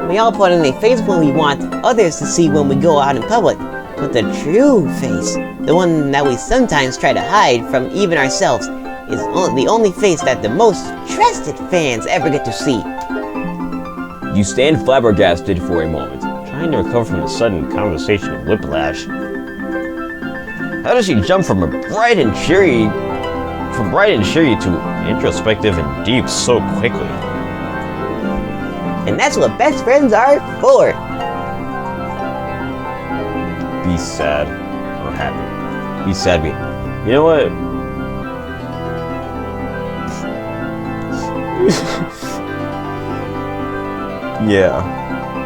We all put on a face when we want others to see when we go out in public. But the true face, the one that we sometimes try to hide from even ourselves, is the only face that the most trusted fans ever get to see. You stand flabbergasted for a moment, trying to recover from the sudden conversation of whiplash. How does she jump from bright and cheery to introspective and deep so quickly? And that's what best friends are for. Be sad or happy. Be sad. You know what? Yeah,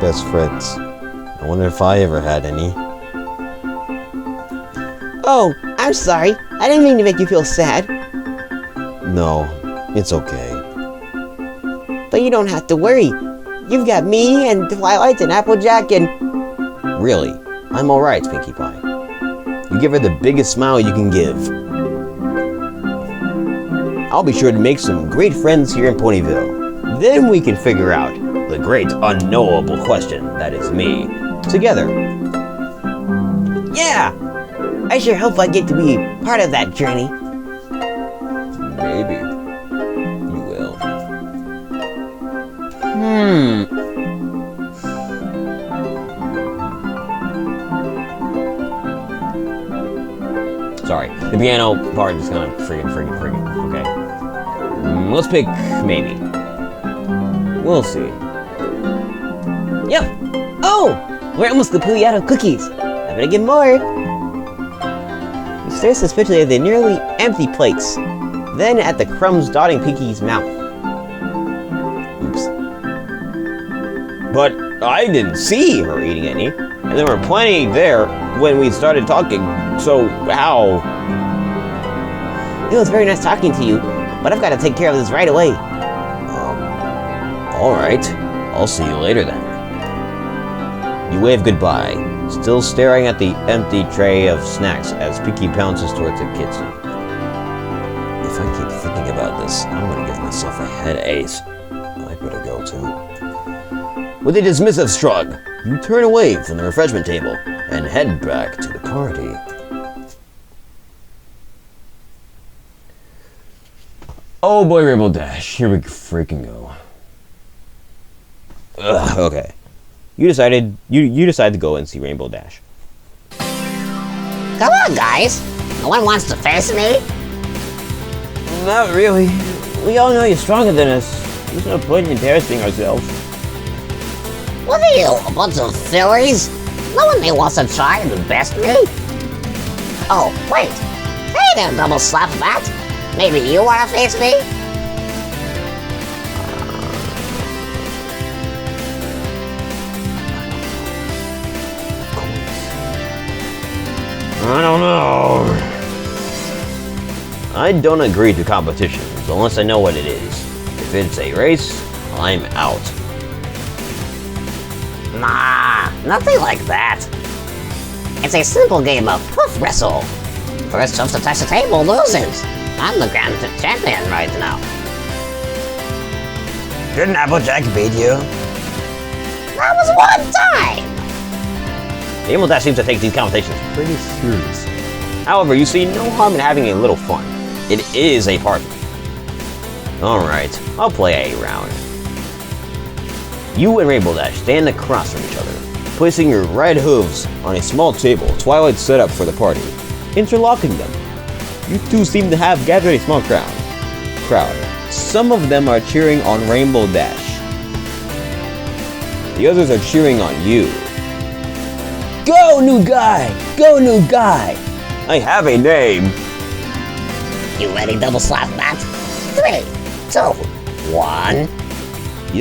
best friends. I wonder if I ever had any. Oh, I'm sorry. I didn't mean to make you feel sad. No, it's okay. But you don't have to worry. You've got me and Twilight and Applejack and... Really, I'm alright, Pinkie Pie. You give her the biggest smile you can give. I'll be sure to make some great friends here in Ponyville. Then we can figure out the great unknowable question that is me. Together. Yeah! I sure hope I get to be part of that journey. Maybe. You will. Sorry, the piano part is kind of friggin'. Okay. Let's pick maybe. We'll see. Yep. Oh, we're almost completely out of cookies. I better get more. He stares suspiciously at the nearly empty plates, then at the crumbs dotting Pinky's mouth. Oops. But I didn't see her eating any, and there were plenty there when we started talking, so how? It was very nice talking to you, but I've got to take care of this right away. Alright. I'll see you later then. You wave goodbye, still staring at the empty tray of snacks as Pinky pounces towards the kitchen. If I keep thinking about this, I'm gonna give myself a headache. I better go too. With a dismissive shrug, you turn away from the refreshment table and head back to the party. Oh boy, Rainbow Dash, here we freaking go. Ugh, okay. You decided to go and see Rainbow Dash. Come on, guys. No one wants to face me. Not really. We all know you're stronger than us. There's no point in embarrassing ourselves. What are you, a bunch of sillies? No one may wants to try and best me. Oh, wait. Hey there, double slap bat. Maybe you want to face me? I don't know. I don't agree to competitions unless I know what it is. If it's a race, I'm out. Nah, nothing like that. It's a simple game of poof wrestle. First jumps to touch the table loses. I'm the grand champion right now. Didn't Applejack beat you? That was one time. Rainbow Dash seems to take these competitions pretty serious. However, you see no harm in having a little fun. It is a party. Alright, I'll play a round. You and Rainbow Dash stand across from each other, placing your red hooves on a small table Twilight set up for the party, interlocking them. You two seem to have gathered a small crowd. Some of them are cheering on Rainbow Dash. The others are cheering on you. Go, new guy! Go, new guy! I have a name. You ready, double slap bat? 3, 2, 1. You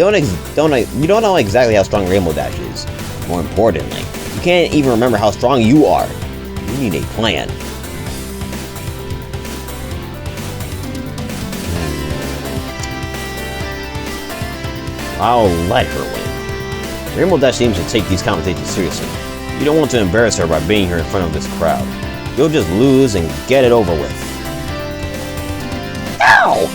don't know exactly how strong Rainbow Dash is. More importantly, you can't even remember how strong you are. You need a plan. I'll let her win. Rainbow Dash seems to take these competitions seriously. You don't want to embarrass her by being here in front of this crowd. You'll just lose and get it over with. Ow!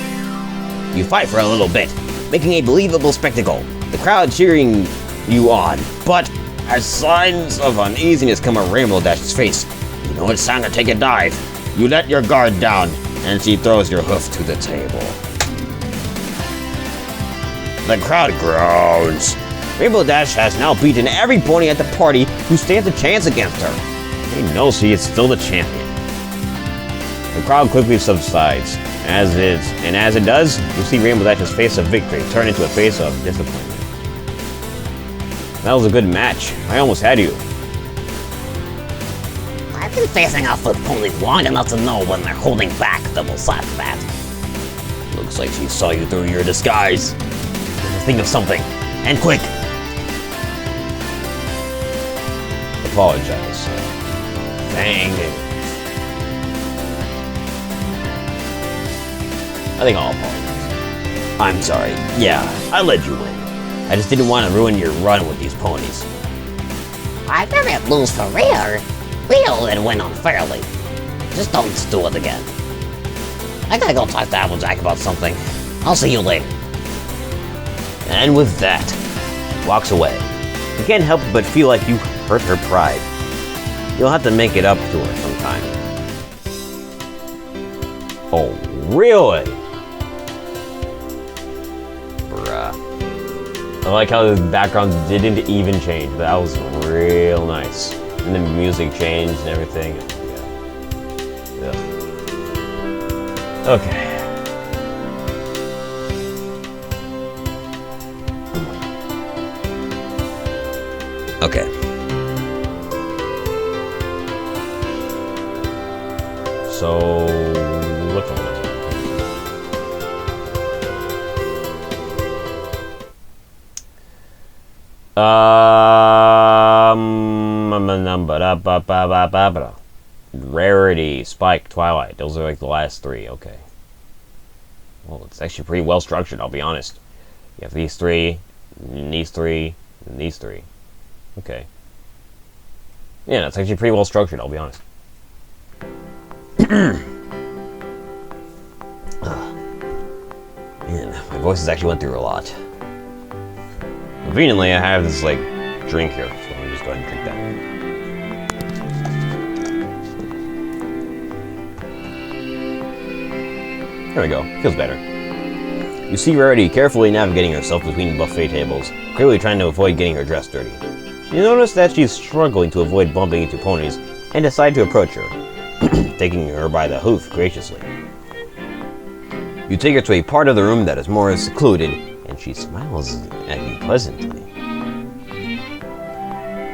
You fight for a little bit, making a believable spectacle. The crowd cheering you on, but as signs of uneasiness come on Rainbow Dash's face, you know it's time to take a dive. You let your guard down, and she throws your hoof to the table. The crowd groans. Rainbow Dash has now beaten every pony at the party who stands a chance against her. They know she is still the champion. The crowd quickly subsides. As it does, you see Rainbow Dash's face of victory turn into a face of disappointment. That was a good match. I almost had you. I've been facing off with ponies long enough to know when they're holding back, double slap bat. Looks like she saw you through your disguise. Think of something, and quick. Apologize. Dang it. I think I'll apologize. I'm sorry. Yeah, I let you win. I just didn't want to ruin your run with these ponies. I never lose for real. Real and win unfairly. Just don't do it again. I gotta go talk to Applejack about something. I'll see you later. And with that, walks away. You can't help but feel like you hurt her pride. You'll have to make it up to her sometime. Oh, really? Bruh. I like how the background didn't even change. That was real nice. And the music changed and everything. Yeah. Okay. Okay. So, which one was it? Rarity, Spike, Twilight. Those are like the last three. Okay. Well, it's actually pretty well structured, I'll be honest. You have these three, and these three, and these three. Okay. Yeah, that's actually pretty well structured, I'll be honest. Man, my voice has actually went through a lot. Conveniently, I have this, like, drink here, so I'll just go ahead and drink that. There we go. Feels better. You see Rarity carefully navigating herself between buffet tables, clearly trying to avoid getting her dress dirty. You notice that she's struggling to avoid bumping into ponies and decide to approach her, taking her by the hoof graciously. You take her to a part of the room that is more secluded, and she smiles at you pleasantly.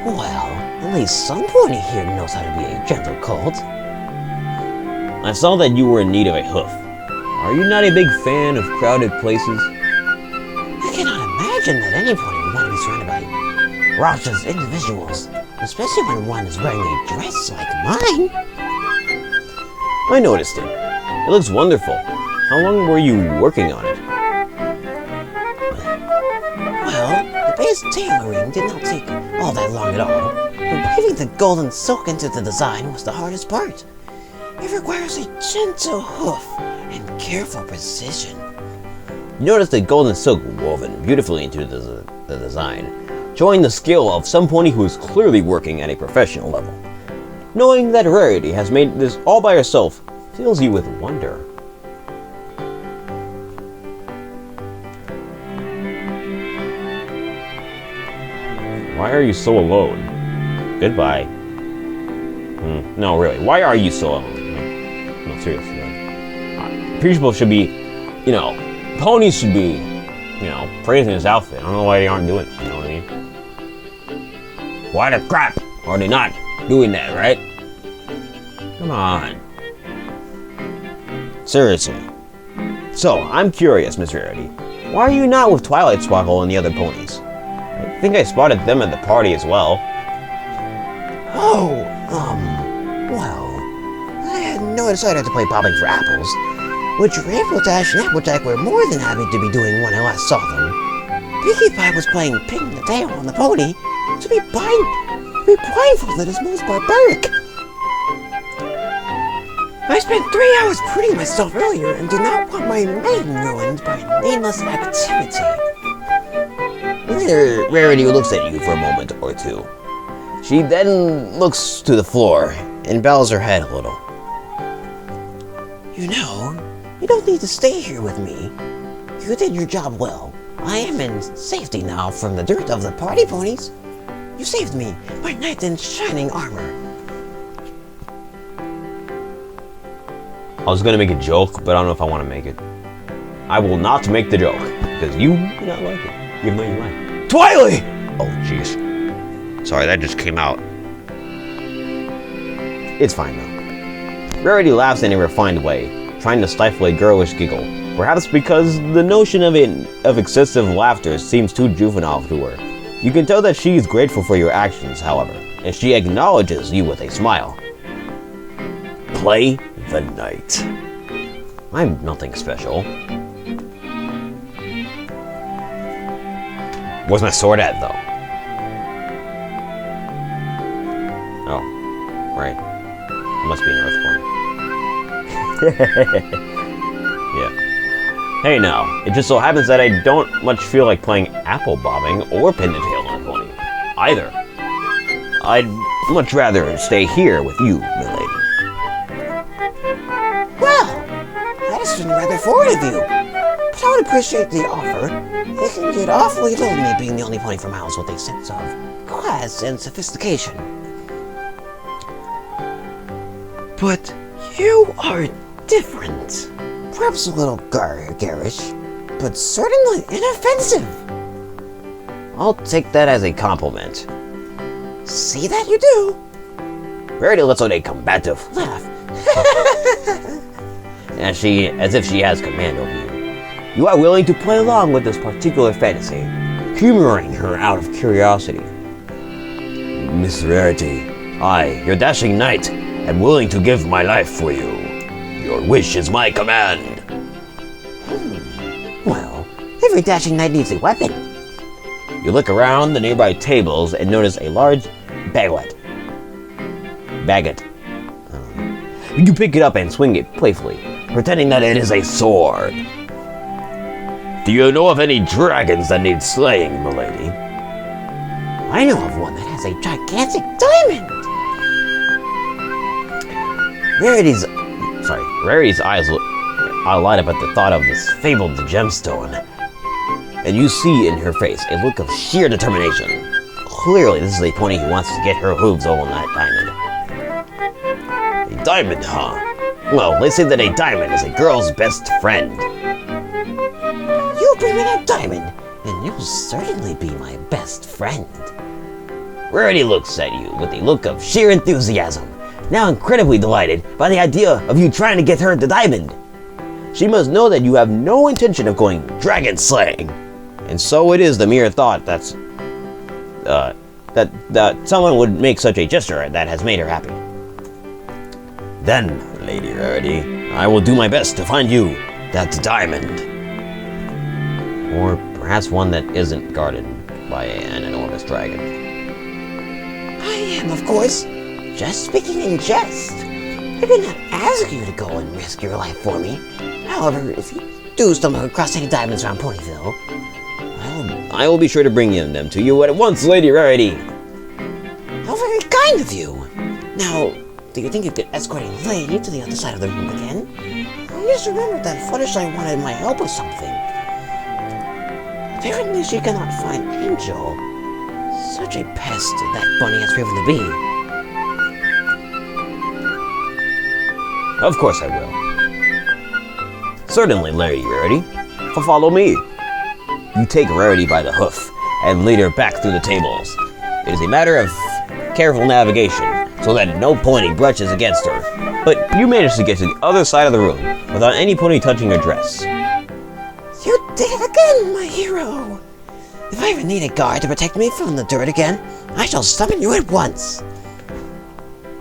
Well, at least some pony here knows how to be a gentle colt. I saw that you were in need of a hoof. Are you not a big fan of crowded places? I cannot imagine that any pony would want to be surrounded by raucous individuals, especially when one is wearing a dress like mine. I noticed it. It looks wonderful. How long were you working on it? Well, the base tailoring did not take all that long at all. Weaving the golden silk into the design was the hardest part. It requires a gentle hoof and careful precision. You notice the golden silk woven beautifully into the design, showing the skill of some pony who is clearly working at a professional level. Knowing that Rarity has made this all by herself fills you with wonder. Why are you so alone? Goodbye. No, really. Why are you so alone? No, seriously. People should be, ponies should be, praising his outfit. I don't know why they aren't doing it. You know what I mean? Why the crap are they not doing that, right? Come on. Seriously. So, I'm curious, Miss Rarity. Why are you not with Twilight Sparkle and the other ponies? I think I spotted them at the party as well. Oh, well, I had no desire to play popping for apples, which April Dash and Applejack were more than happy to be doing when I last saw them. Pinkie Pie was playing pin the tail on the pony. To be blindfolded is most barbaric. I spent 3 hours pruning myself earlier and do not want my maiden ruined by needless activity. Rarity looks at you for a moment or two. She then looks to the floor and bows her head a little. You know, you don't need to stay here with me. You did your job well. I am in safety now from the dirt of the party ponies. You saved me, my knight in shining armor. I was gonna make a joke, but I don't know if I want to make it. I will not make the joke, because you do not like it, even though you like it. Twilight! Oh, jeez. Sorry, that just came out. It's fine, though. Rarity laughs in a refined way, trying to stifle a girlish giggle, perhaps because the notion of excessive laughter seems too juvenile to her. You can tell that she is grateful for your actions, however, and she acknowledges you with a smile. Play the knight. I'm nothing special. Where's my sword at, though? Oh, right. It must be in Earthborn. Yeah. Hey now, it just so happens that I don't much feel like playing apple bobbing or pin the tail on a pony. Either. I'd much rather stay here with you, milady. Well, that has been rather forward of you. But I would appreciate the offer. It can get awfully lonely being the only pony for miles with a sense of class and sophistication. But you are different. Perhaps a little garish, but certainly inoffensive. I'll take that as a compliment. See that you do? Rarity lets out a combative Laugh. as if she has command over you. You are willing to play along with this particular fantasy, humoring her out of curiosity. Miss Rarity, I, your dashing knight, am willing to give my life for you. Your wish is my command. Well, every dashing knight needs a weapon. You look around the nearby tables and notice a large baguette. You pick it up and swing it playfully, pretending that it is a sword. Do you know of any dragons that need slaying, milady? I know of one that has a gigantic diamond. Rarity's eyes light up at the thought of this fabled gemstone. And you see in her face a look of sheer determination. Clearly, this is a pony who wants to get her hooves on that diamond. A diamond, huh? Well, they say that a diamond is a girl's best friend. You bring me that diamond, and you'll certainly be my best friend. Rarity looks at you with a look of sheer enthusiasm, now incredibly delighted by the idea of you trying to get her the diamond. She must know that you have no intention of going dragon slaying. And so it is the mere thought that someone would make such a gesture that has made her happy. Then, Lady Rarity, I will do my best to find you that diamond. Or perhaps one that isn't guarded by an enormous dragon. I am, of course, just speaking in jest. I did not ask you to go and risk your life for me. However, if you do stumble across any diamonds around Ponyville, I will be sure to bring them to you at once, Lady Rarity. How very kind of you. Now, do you think you could escort a lady to the other side of the room again? I just remembered that Fluttershy wanted my help with something. Apparently she cannot find Angel. Such a pest that bunny has proven to be. Of course I will. Certainly, Lady Rarity. Follow me. You take Rarity by the hoof and lead her back through the tables. It is a matter of careful navigation so that no pony brushes against her. But you manage to get to the other side of the room without any pony touching her dress. You did it again, my hero. If I ever need a guard to protect me from the dirt again, I shall summon you at once.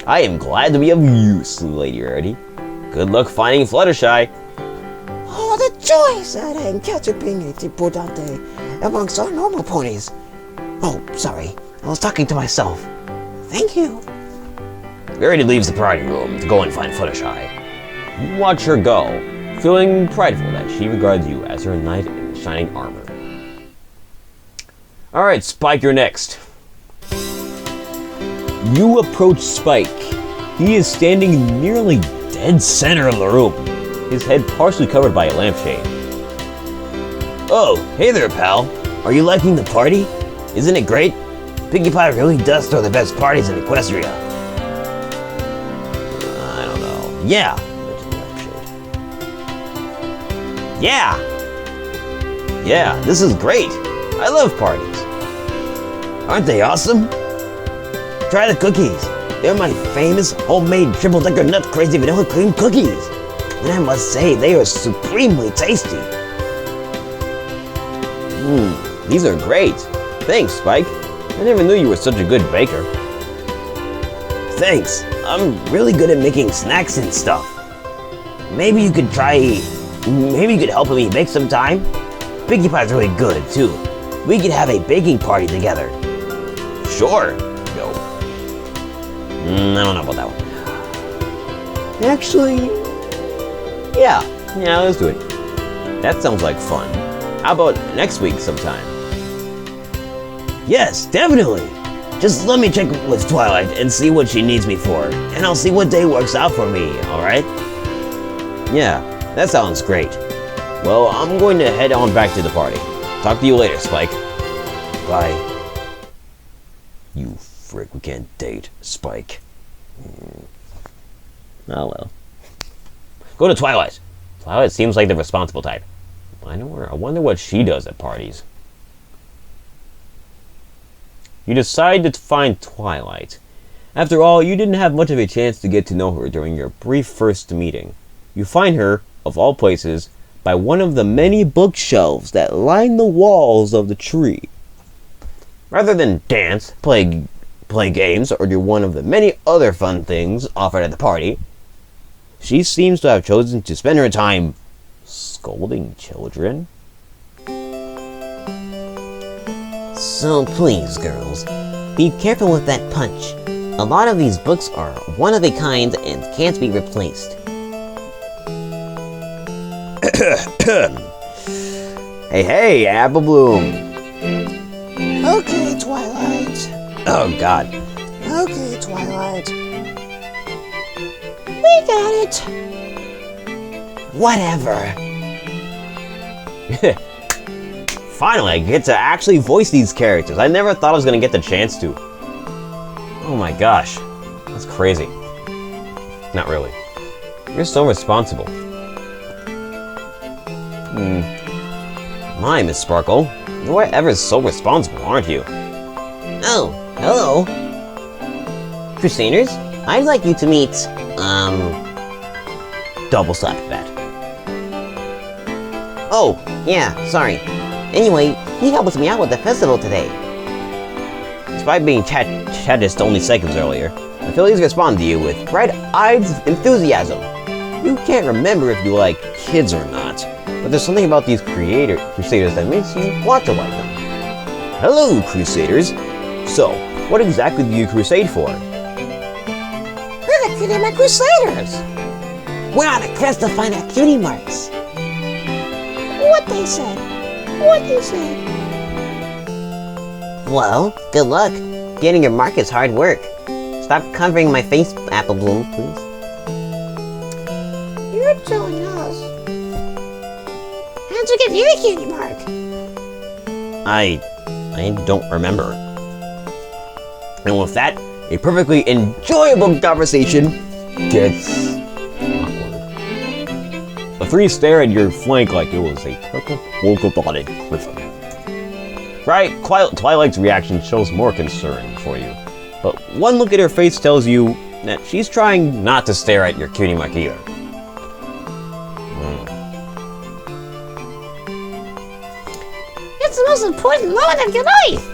I am glad to be of use, Lady Rarity. Good luck finding Fluttershy. Oh, the joys that I encounter being a debutante amongst our normal ponies. Oh, sorry. I was talking to myself. Thank you. Rarity leaves the party room to go and find Fluttershy. You watch her go, feeling prideful that she regards you as her knight in shining armor. Alright, Spike, you're next. You approach Spike. He is standing nearly dead center of the room, his head partially covered by a lampshade. Oh, hey there, pal. Are you liking the party? Isn't it great? Pinkie Pie really does throw the best parties in Equestria. I don't know. Yeah. Yeah, this is great. I love parties. Aren't they awesome? Try the cookies. They're my famous homemade triple-decker nut crazy vanilla cream cookies. And I must say, they are supremely tasty. These are great. Thanks, Spike. I never knew you were such a good baker. Thanks. I'm really good at making snacks and stuff. Maybe you could help me bake sometime? Pinkie Pie's really good, too. We could have a baking party together. Sure. No. I don't know about that one. Actually, yeah, let's do it. That sounds like fun. How about next week sometime? Yes, definitely. Just let me check with Twilight and see what she needs me for, and I'll see what day works out for me, alright? Yeah, that sounds great. Well, I'm going to head on back to the party. Talk to you later, Spike. Bye. You frick, we can't date, Spike. Oh well. Go to Twilight. Twilight seems like the responsible type. I wonder what she does at parties. You decide to find Twilight. After all, you didn't have much of a chance to get to know her during your brief first meeting. You find her, of all places, by one of the many bookshelves that line the walls of the tree. Rather than dance, play games, or do one of the many other fun things offered at the party, she seems to have chosen to spend her time scolding children. So please, girls, be careful with that punch. A lot of these books are one of a kind and can't be replaced. Hey, Apple Bloom. Okay, Twilight. Oh, God. Okay, Twilight. We got it. Whatever. Finally, I get to actually voice these characters. I never thought I was going to get the chance to. Oh my gosh. That's crazy. Not really. You're so responsible. My, Miss Sparkle. You are ever so responsible, aren't you? Oh, hello. Crusaders, I'd like you to meet, Double slap that. Oh, yeah, sorry. Anyway, he helped me out with the festival today. Despite being chattest only seconds earlier, I feel he's responded to you with bright-eyed enthusiasm. You can't remember if you like kids or not, but there's something about these Crusaders that makes you want to like them. Hello, Crusaders. So, what exactly do you crusade for? We're the Cutie Mark Crusaders. We're on a quest to find our cutie marks. What they said. What you said. Well, good luck. Getting your mark is hard work. Stop covering my face, Apple Bloom, please. You're telling us. How'd you get your cutie mark? I don't remember. And with that, a perfectly enjoyable conversation gets awkward. The three stare at your flank like it was a purple polka-dotted griffin. Right, Twilight's reaction shows more concern for you, but one look at her face tells you that she's trying not to stare at your cutie mark either. It's the most important moment of your life.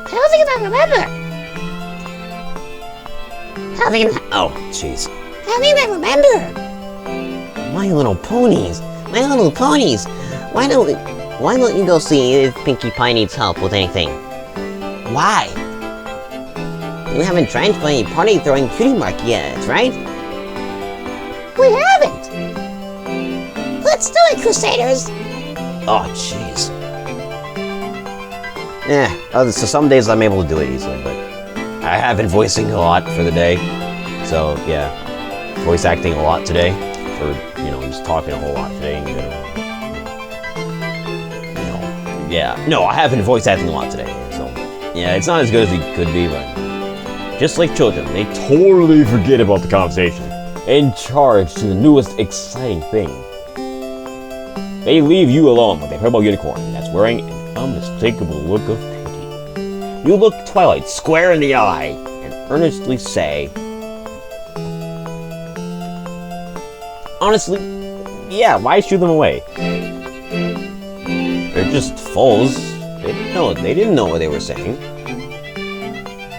How do you not remember? How do you not, Oh, jeez. how do you not remember? My little ponies. My little ponies. Why don't you go see if Pinkie Pie needs help with anything? Why? You haven't tried for any party throwing cutie mark yet, right? We haven't. Let's do it, Crusaders. Oh, jeez. So some days I'm able to do it easily, but I have been voicing a lot for the day. So, yeah. Voice acting a lot today. Or, just talking a whole lot today in general. Yeah. No, I have been voice acting a lot today. So, yeah, it's not as good as it could be, but just like children, they totally forget about the conversation and charge to the newest exciting thing. They leave you alone with a purple unicorn that's wearing an unmistakable look of pity. You look Twilight square in the eye and earnestly say, honestly, yeah, why shoo them away? They're just fools. They didn't know what they were saying.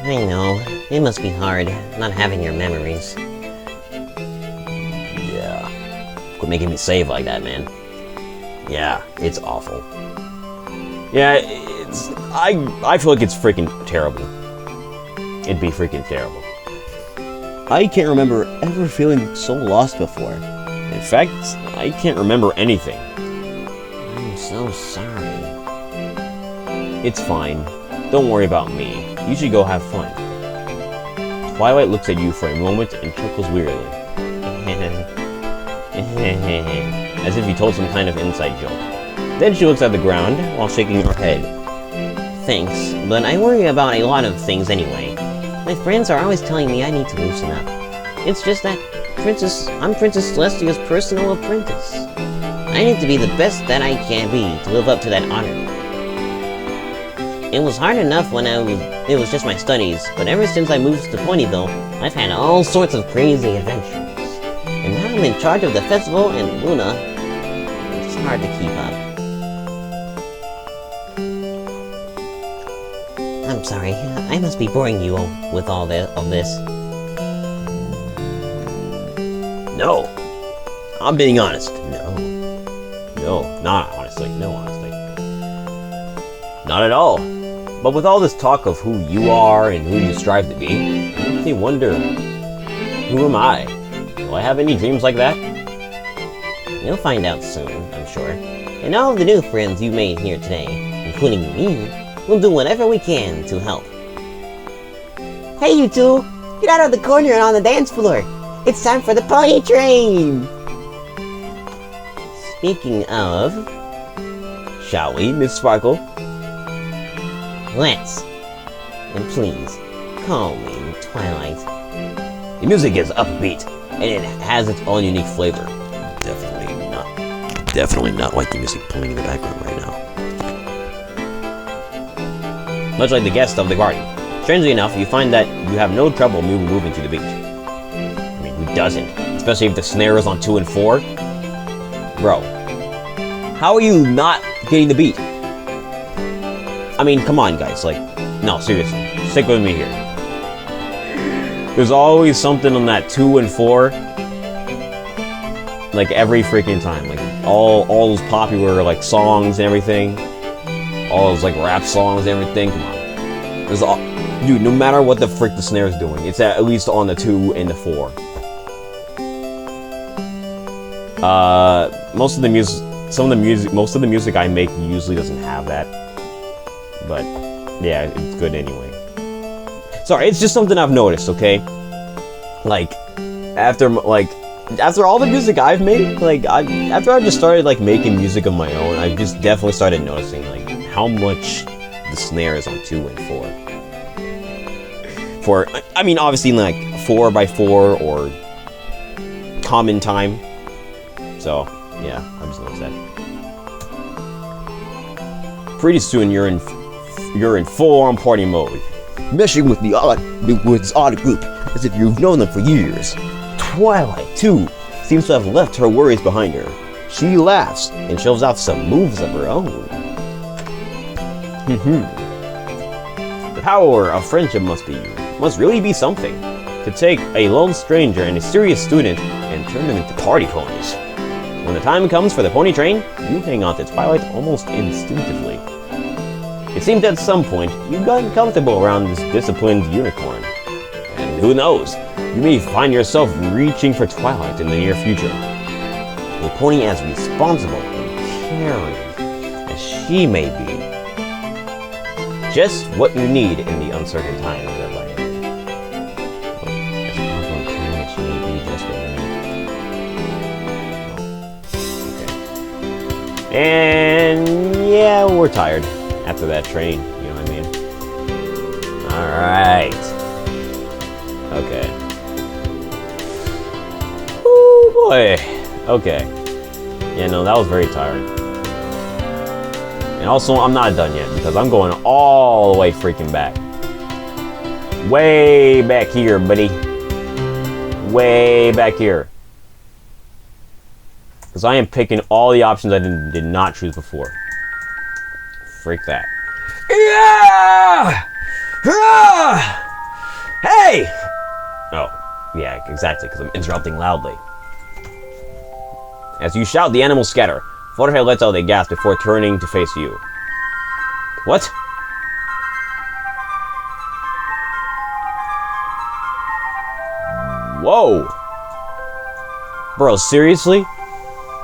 I know. It must be hard, not having your memories. Yeah. Quit making me save like that, man. Yeah, it's awful. Yeah, I feel like it's freaking terrible. It'd be freaking terrible. I can't remember ever feeling so lost before. In fact, I can't remember anything. I'm so sorry. It's fine. Don't worry about me. You should go have fun. Twilight looks at you for a moment and chuckles wearily. As if you told some kind of inside joke. Then she looks at the ground while shaking her head. Thanks, but I worry about a lot of things anyway. My friends are always telling me I need to loosen up. It's just that I'm Princess Celestia's personal apprentice. I need to be the best that I can be to live up to that honor. It was hard enough when it was just my studies, but ever since I moved to Ponyville, I've had all sorts of crazy adventures. And now I'm in charge of the festival and Luna. It's hard to keep up. I'm sorry, I must be boring you with all this. No. I'm being honest. No, not honestly. No, honestly. Not at all. But with all this talk of who you are and who you strive to be, it makes me wonder, who am I? Do I have any dreams like that? You'll find out soon, I'm sure. And all of the new friends you made here today, including me, will do whatever we can to help. Hey, you two! Get out of the corner and on the dance floor! It's time for the pony train! Speaking of, Shall we, Miss Sparkle? let's. And please, call me Twilight. The music is upbeat, and it has its own unique flavor. Definitely not like the music playing in the background right now. Much like the guest of the party. Strangely enough, you find that you have no trouble moving to the beat. I mean, who doesn't? Especially if the snare is on 2 and 4. Bro, how are you not getting the beat? I mean, come on, guys. Like, no, seriously. Stick with me here. There's always something on that 2 and 4. Like, every freaking time. Like, all those popular, like, songs and everything. All those, like, rap songs and everything. Come on. There's all... Dude, no matter what the frick the snare is doing, it's at least on the 2 and the 4. Most of the music I make usually doesn't have that. But, yeah, it's good anyway. Sorry, it's just something I've noticed, okay? Like, after all the music I've made, like, after I just started, like, making music of my own, I just definitely started noticing, like, how much the snare is on 2 and 4. I mean, obviously, like, 4x4 or common time. So, yeah, I just noticed that. Pretty soon, you're in full-on party mode, meshing with this odd group as if you've known them for years. Twilight, too, seems to have left her worries behind her. She laughs and shows off some moves of her own. The power of friendship must really be something. To take a lone stranger and a serious student and turn them into party ponies. When the time comes for the pony train, you hang on to Twilight almost instinctively. It seemed at some point you've gotten comfortable around this disciplined unicorn. And who knows, you may find yourself reaching for Twilight in the near future. A pony as responsible and caring as she may be. Just what you need in the uncertain times of life. As powerful and caring as she may be, just what you need. Okay. And yeah, we're tired after that train, you know what I mean? Alright. Okay. Oh boy. Okay. Yeah, no, that was very tiring. And also, I'm not done yet because I'm going all the way freaking back. Way back here, buddy. Way back here. Because I am picking all the options I did not choose before. Freak that. Yeah! Ah! Hey! Oh, yeah, exactly, because I'm interrupting loudly. As you shout, the animals scatter. Photopea-ed lets out a gasp before turning to face you. What? Whoa! Bro, seriously?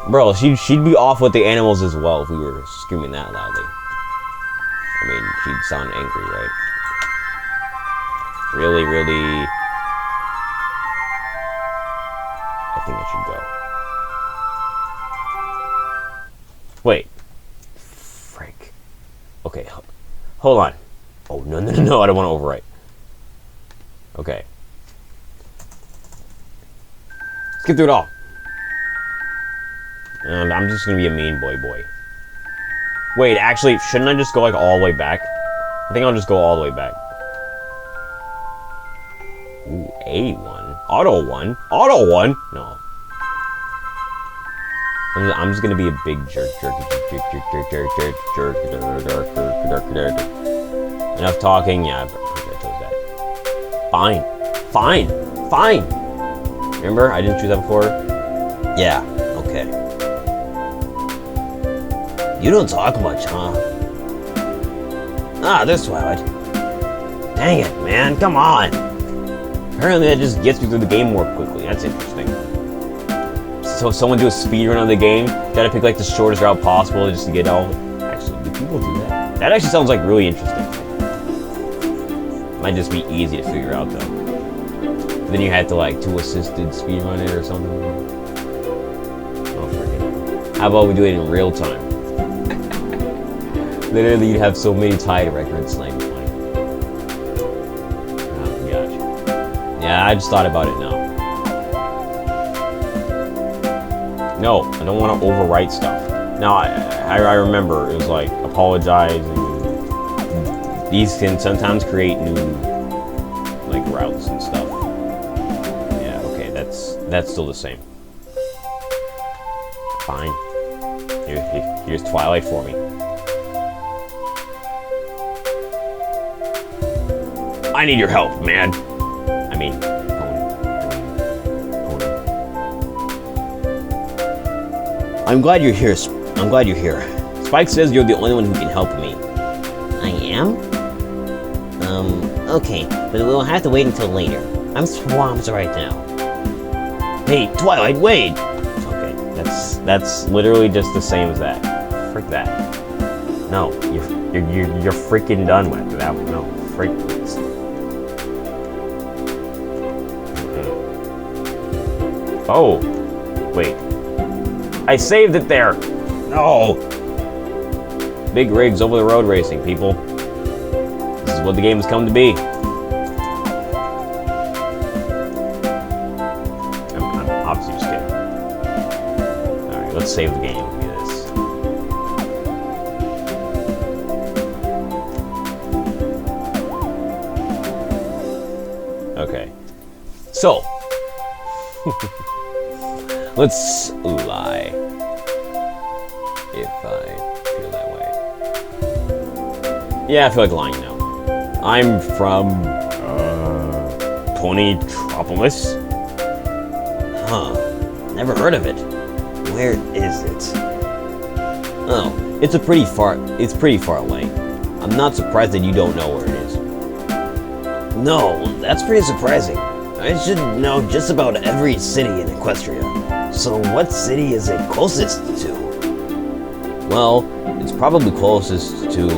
Bro, she'd be off with the animals as well if we were screaming that loudly. I mean, she'd sound angry, right? Really, really... I think I should go. Wait. Frick. Okay, hold on. Oh, no, I don't want to overwrite. Okay. Let's get through it all. And I'm just gonna be a mean boy. Wait, actually, shouldn't I just go like all the way back? I think I'll just go all the way back. Ooh, A1. Auto 1? Auto 1? No. I'm just gonna be a big jerk. Enough talking, yeah, I chose that. Fine. Remember, I didn't choose that before? Yeah, okay. You don't talk much, huh? Ah, this Twilight. Dang it, man, come on. Apparently that just gets you through the game more quickly. That's interesting. So if someone do a speedrun of the game, gotta pick like the shortest route possible just to get all... Actually, do people do that? That actually sounds like really interesting. Might just be easy to figure out though. Then you had to like assisted speedrun it or something. Oh, forget it. How about we do it in real time? Literally, you'd have so many tied records. Like, oh gosh. Yeah, I just thought about it now. No, I don't want to overwrite stuff. Now, I remember it was like apologize. And these can sometimes create new like routes and stuff. Yeah, okay, that's still the same. Fine. Here's Twilight for me. I need your help, man. I mean, Pony. I'm glad you're here. Spike says you're the only one who can help me. I am? Okay, but we'll have to wait until later. I'm swamped right now. Hey, Twilight, wait! Okay, that's literally just the same as that. Frick that. No, you're freaking done with that one. No, frick this. Oh, wait. I saved it there! No! Big rigs over the road racing, people. This is what the game has come to be. I'm obviously just kidding. Alright, let's save the game. Look at this. Okay. So. Let's lie. If I feel that way. Yeah, I feel like lying now. I'm from Ponytropolis. Huh. Never heard of it. Where is it? Oh, it's pretty far away. I'm not surprised that you don't know where it is. No, that's pretty surprising. I should know just about every city in Equestria. So what city is it closest to? Well, it's probably closest to...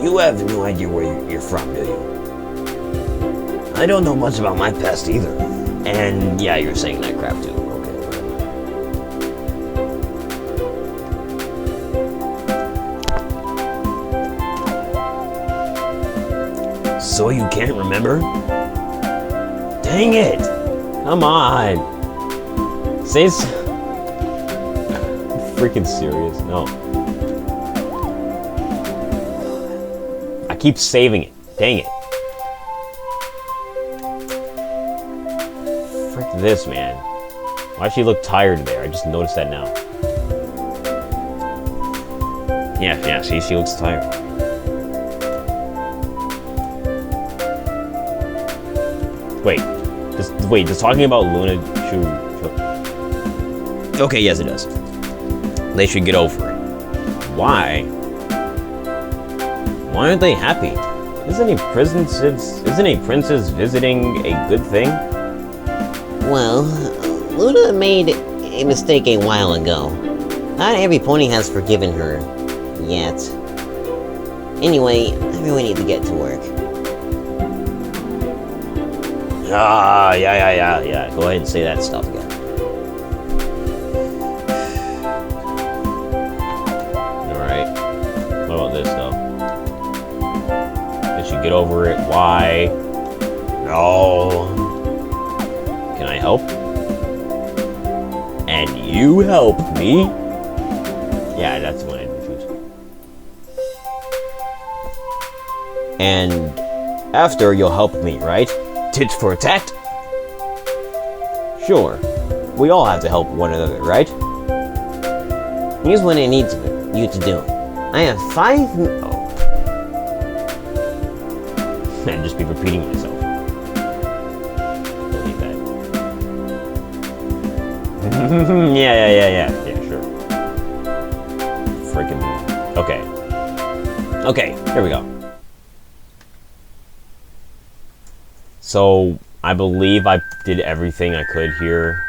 You have no idea where you're from, do you? I don't know much about my past either. And yeah, you're saying that crap too. Okay. So you can't remember? Dang it! Come on! Say it's... freaking serious. No. I keep saving it. Dang it. Frick this, man. Why she look tired there? I just noticed that now. Yeah, see, she looks tired. Wait, does talking about Luna Okay, yes it does. They should get over it. Why? Why aren't they happy? Isn't a princess visiting a good thing? Well, Luna made a mistake a while ago. Not every pony has forgiven her yet. Anyway, I really need to get to work. Yeah. Go ahead and say that stuff again. Alright. What about this, though? They should get over it. Why? No. Can I help? you help me? Yeah, that's the one I didn't choose. And after you'll help me, right? Tit for tat? Sure. We all have to help one another, right? Here's what I need you to do. I have 5 Oh. I'd just be repeating myself. Don't need that. Yeah, sure. Freaking. Okay. Okay, here we go. So, I believe I did everything I could here.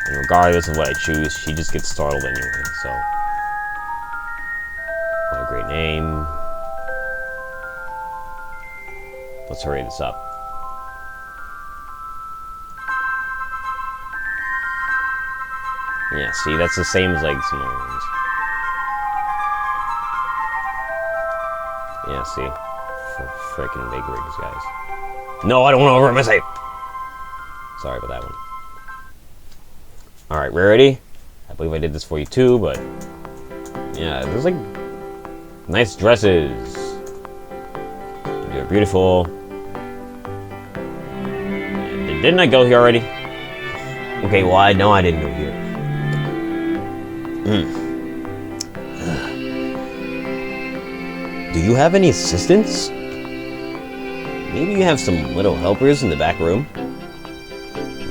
And regardless of what I choose, she just gets startled anyway, so. What a great name. Let's hurry this up. Yeah, see, that's the same as like some other ones. Yeah, see? Freaking big rigs, guys. No, I don't want to overwrite my save! Sorry about that one. Alright, Rarity. I believe I did this for you too, but... yeah, there's like... nice dresses. You're beautiful. Didn't I go here already? Okay, well, I know I didn't go here. Do you have any assistants? Maybe you have some little helpers in the back room?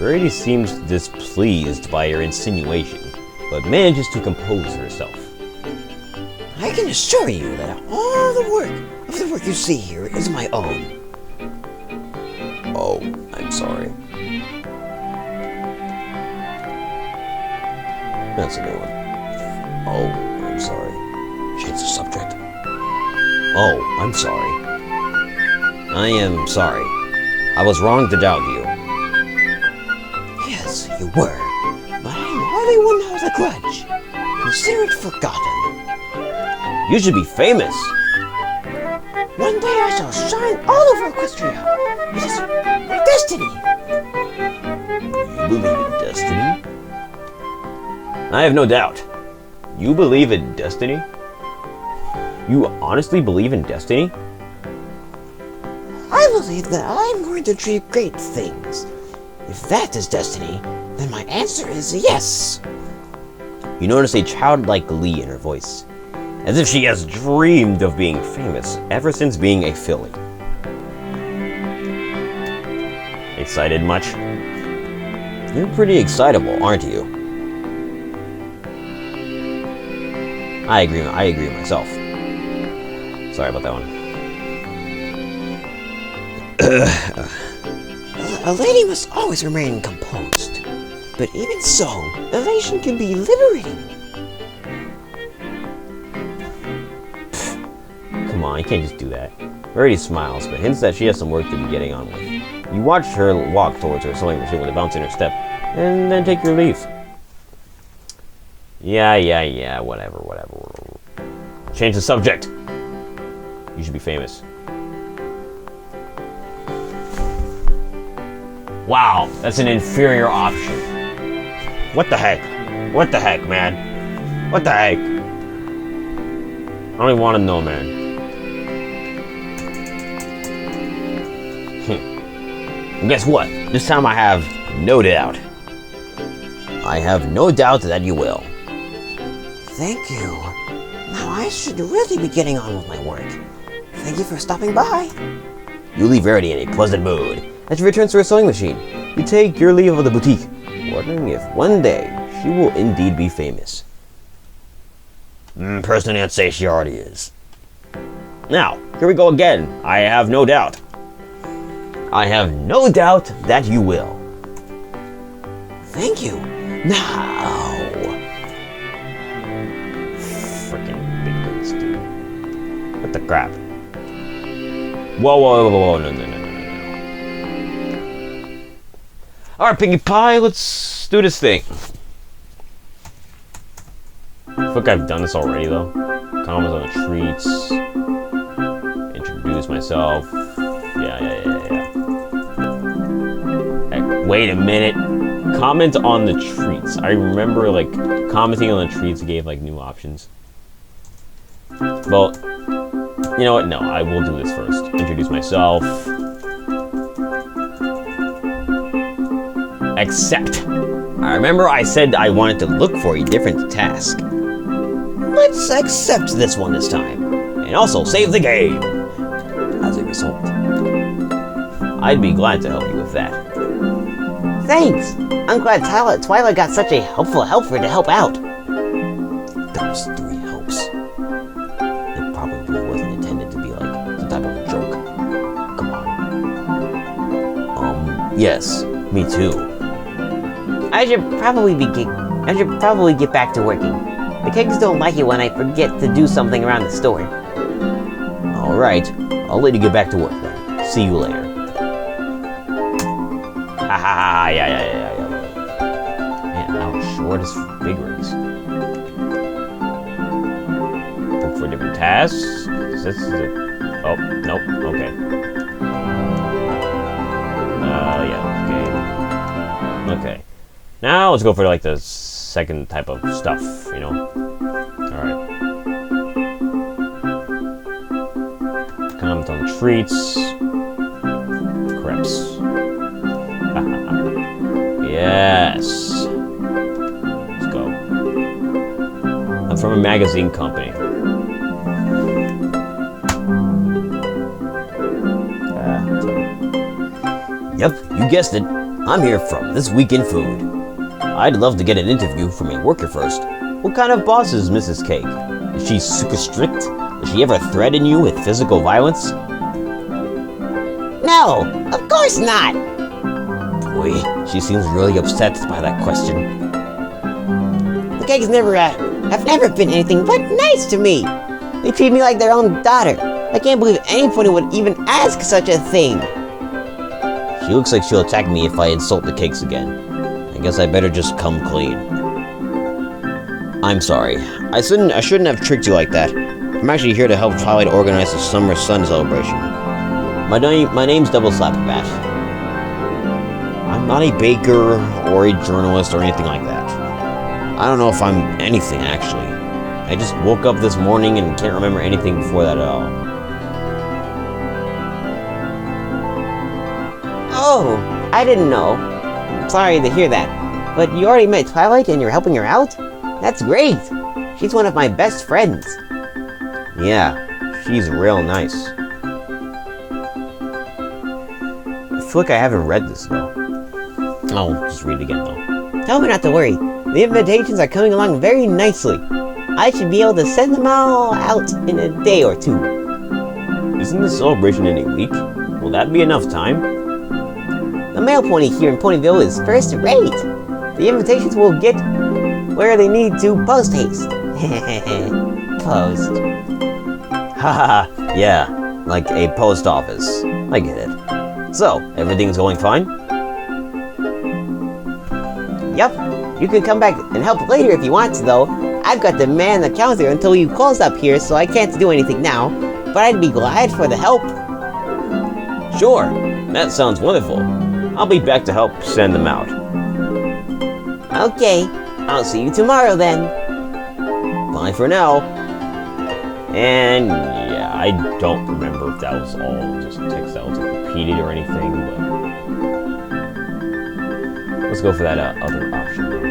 Rarity seems displeased by your insinuation, but manages to compose herself. I can assure you that all the work you see here is my own. Oh, I'm sorry. That's a good one. Oh, I'm sorry. Change the subject. Oh, I'm sorry. I am sorry. I was wrong to doubt you. Yes, you were. But I'm hardly one holds a grudge. Consider it forgotten. You should be famous. One day I shall shine all over Equestria. It is my destiny. You believe in destiny? I have no doubt. You believe in destiny? You honestly believe in destiny? I believe that I'm going to achieve great things. If that is destiny, then my answer is yes. You notice a childlike glee in her voice, as if she has dreamed of being famous ever since being a filly. Excited much? You're pretty excitable, aren't you? I agree myself. Sorry about that one. A lady must always remain composed. But even so, elation can be liberating. Come on, you can't just do that. Rarity smiles, but hints that she has some work to be getting on with. You watch her walk towards her sewing machine with a bounce in her step, and then take your leave. Yeah, whatever. Change the subject. You should be famous. Wow, that's an inferior option. What the heck? What the heck, man? What the heck? I don't even want to know, man. Well, guess what? This time I have no doubt. I have no doubt that you will. Thank you. Now I should really be getting on with my work. Thank you for stopping by. You leave Rarity in a pleasant mood as she returns to her sewing machine. You take your leave of the boutique, wondering if one day she will indeed be famous. Personally, I'd say she already is. Now, here we go again. I have no doubt. I have no doubt that you will. Thank you. Now. Freaking big guns, dude. What the crap? Whoa, no. Alright, Pinkie Pie, let's do this thing. I feel like I've done this already, though. Comments on the treats. Introduce myself. Yeah. Heck, wait a minute. comment on the treats. I remember, like, commenting on the treats gave, like, new options. Well, you know what? No, I will do this first. Introduce myself. Accept. I remember I said I wanted to look for a different task. Let's accept this one this time. And also save the game. As a result, I'd be glad to help you with that. Thanks! I'm glad Twilight got such a helpful helper to help out. Those 3 helps. It probably wasn't intended to be like some type of a joke. Come on. Yes, me too. I should probably get back to working. The kegs don't like it when I forget to do something around the store. Alright, I'll let you get back to work then. See you later. Haha, yeah. Man, how short is big rings? Look for different tasks. This is it. Oh, nope, okay. Yeah, okay. Now let's go for like the second type of stuff, you know? Alright. Comment on treats. Crepes. Yes. Let's go. I'm from a magazine company. Yep, you guessed it. I'm here from This Week in Food. I'd love to get an interview from a worker first. What kind of boss is Mrs. Cake? Is she super strict? Does she ever threaten you with physical violence? No, of course not! Boy, she seems really upset by that question. The kegs have never been anything but nice to me. They treat me like their own daughter. I can't believe anybody would even ask such a thing. She looks like she'll attack me if I insult the cakes again. I guess I better just come clean. I'm sorry. I shouldn't have tricked you like that. I'm actually here to help Twilight organize the Summer Sun celebration. My name's Double Slapperbat. I'm not a baker or a journalist or anything like that. I don't know if I'm anything, actually. I just woke up this morning and can't remember anything before that at all. Oh, I didn't know. Sorry to hear that. But you already met Twilight and you're helping her out? That's great! She's one of my best friends. Yeah, she's real nice. I feel like I haven't read this, though. I'll just read it again, though. Tell me not to worry. The invitations are coming along very nicely. I should be able to send them all out in a day or 2. Isn't the celebration in a week? Will that be enough time? The mail pony here in Ponyville is first rate. The invitations will get where they need to post haste. Post. Haha, yeah, like a post office. I get it. So, everything's going fine? Yup, you can come back and help later if you want to, though. I've got to man the counter until you close up here, so I can't do anything now. But I'd be glad for the help. Sure, that sounds wonderful. I'll be back to help send them out. Okay, I'll see you tomorrow then. Bye for now. And yeah, I don't remember if that was all just text that was repeated or anything, but let's go for that other option.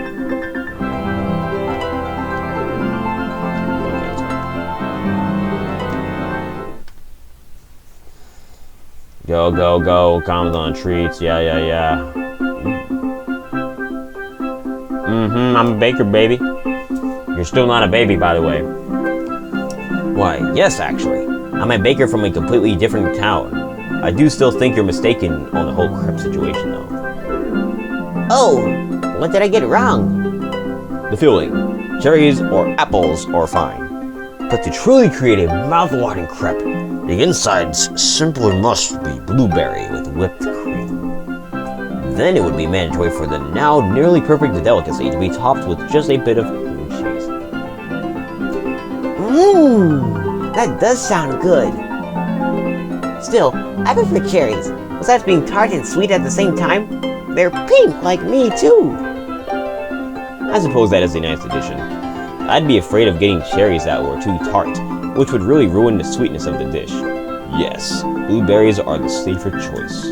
Go, go, go, comment on treats, yeah. I'm a baker, baby. You're still not a baby, by the way. Why, yes, actually. I'm a baker from a completely different town. I do still think you're mistaken on the whole crepe situation, though. Oh, what did I get wrong? The filling. Cherries or apples are fine. But to truly create a mouth-watering crepe, the insides simply must be blueberry with whipped cream. Then it would be mandatory for the now nearly perfect delicacy to be topped with just a bit of cream cheese. That does sound good. Still, I prefer cherries. Besides being tart and sweet at the same time, They're pink like me, too. I suppose that is a nice addition. I'd be afraid of getting cherries that were too tart, which would really ruin the sweetness of the dish. Yes, blueberries are the safer choice.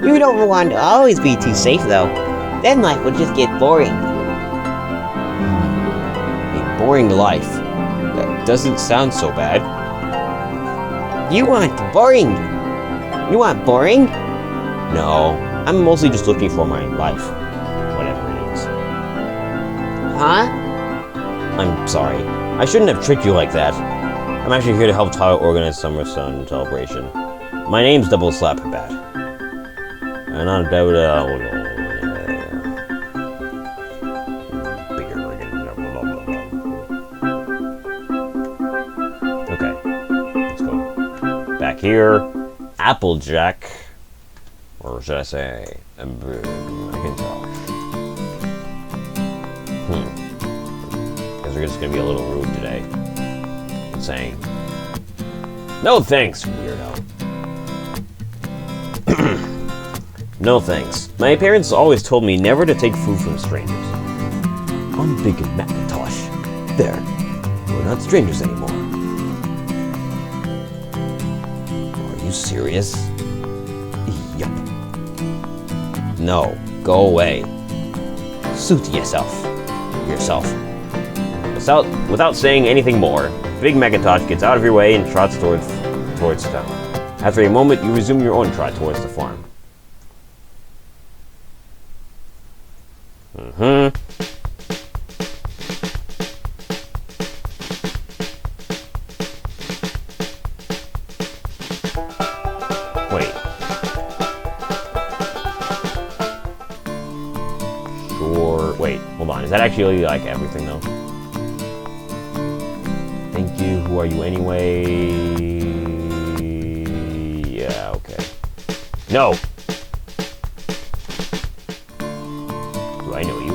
You don't want to always be too safe, though. Then life would just get boring. A boring life? That doesn't sound so bad. You want boring? You want boring? No, I'm mostly just looking for my life. Whatever it is. Huh? I'm sorry. I shouldn't have tricked you like that. I'm actually here to help Tyler organize Summer Sun celebration. My name's Double Slap-a-Bat. And I'm Okay, let's go. Back here, Applejack. Or should I say, I can tell. Guess we're just gonna be a little rude today. Saying, no thanks, weirdo. No thanks. My parents always told me never to take food from strangers. I'm Big Macintosh. There. We're not strangers anymore. Are you serious? Yup. No, go away. Suit yourself. Without saying anything more, Big Macintosh gets out of your way and trots towards town. After a moment, you resume your own trot towards the farm. Wait. Sure. Wait, hold on. Is that actually like everything though? Thank you. Who are you anyway? Yeah, okay. No! Do I know you?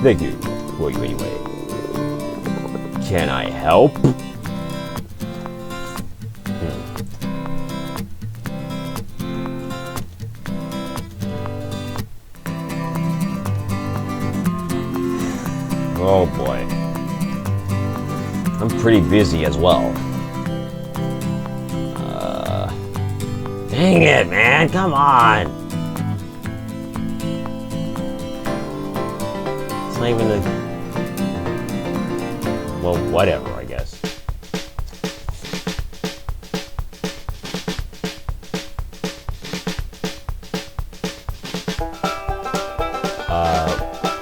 Thank you. Who are you anyway? Can I help? Oh boy. I'm pretty busy as well. Dang it, man, come on! It's not even a... Well, whatever, I guess.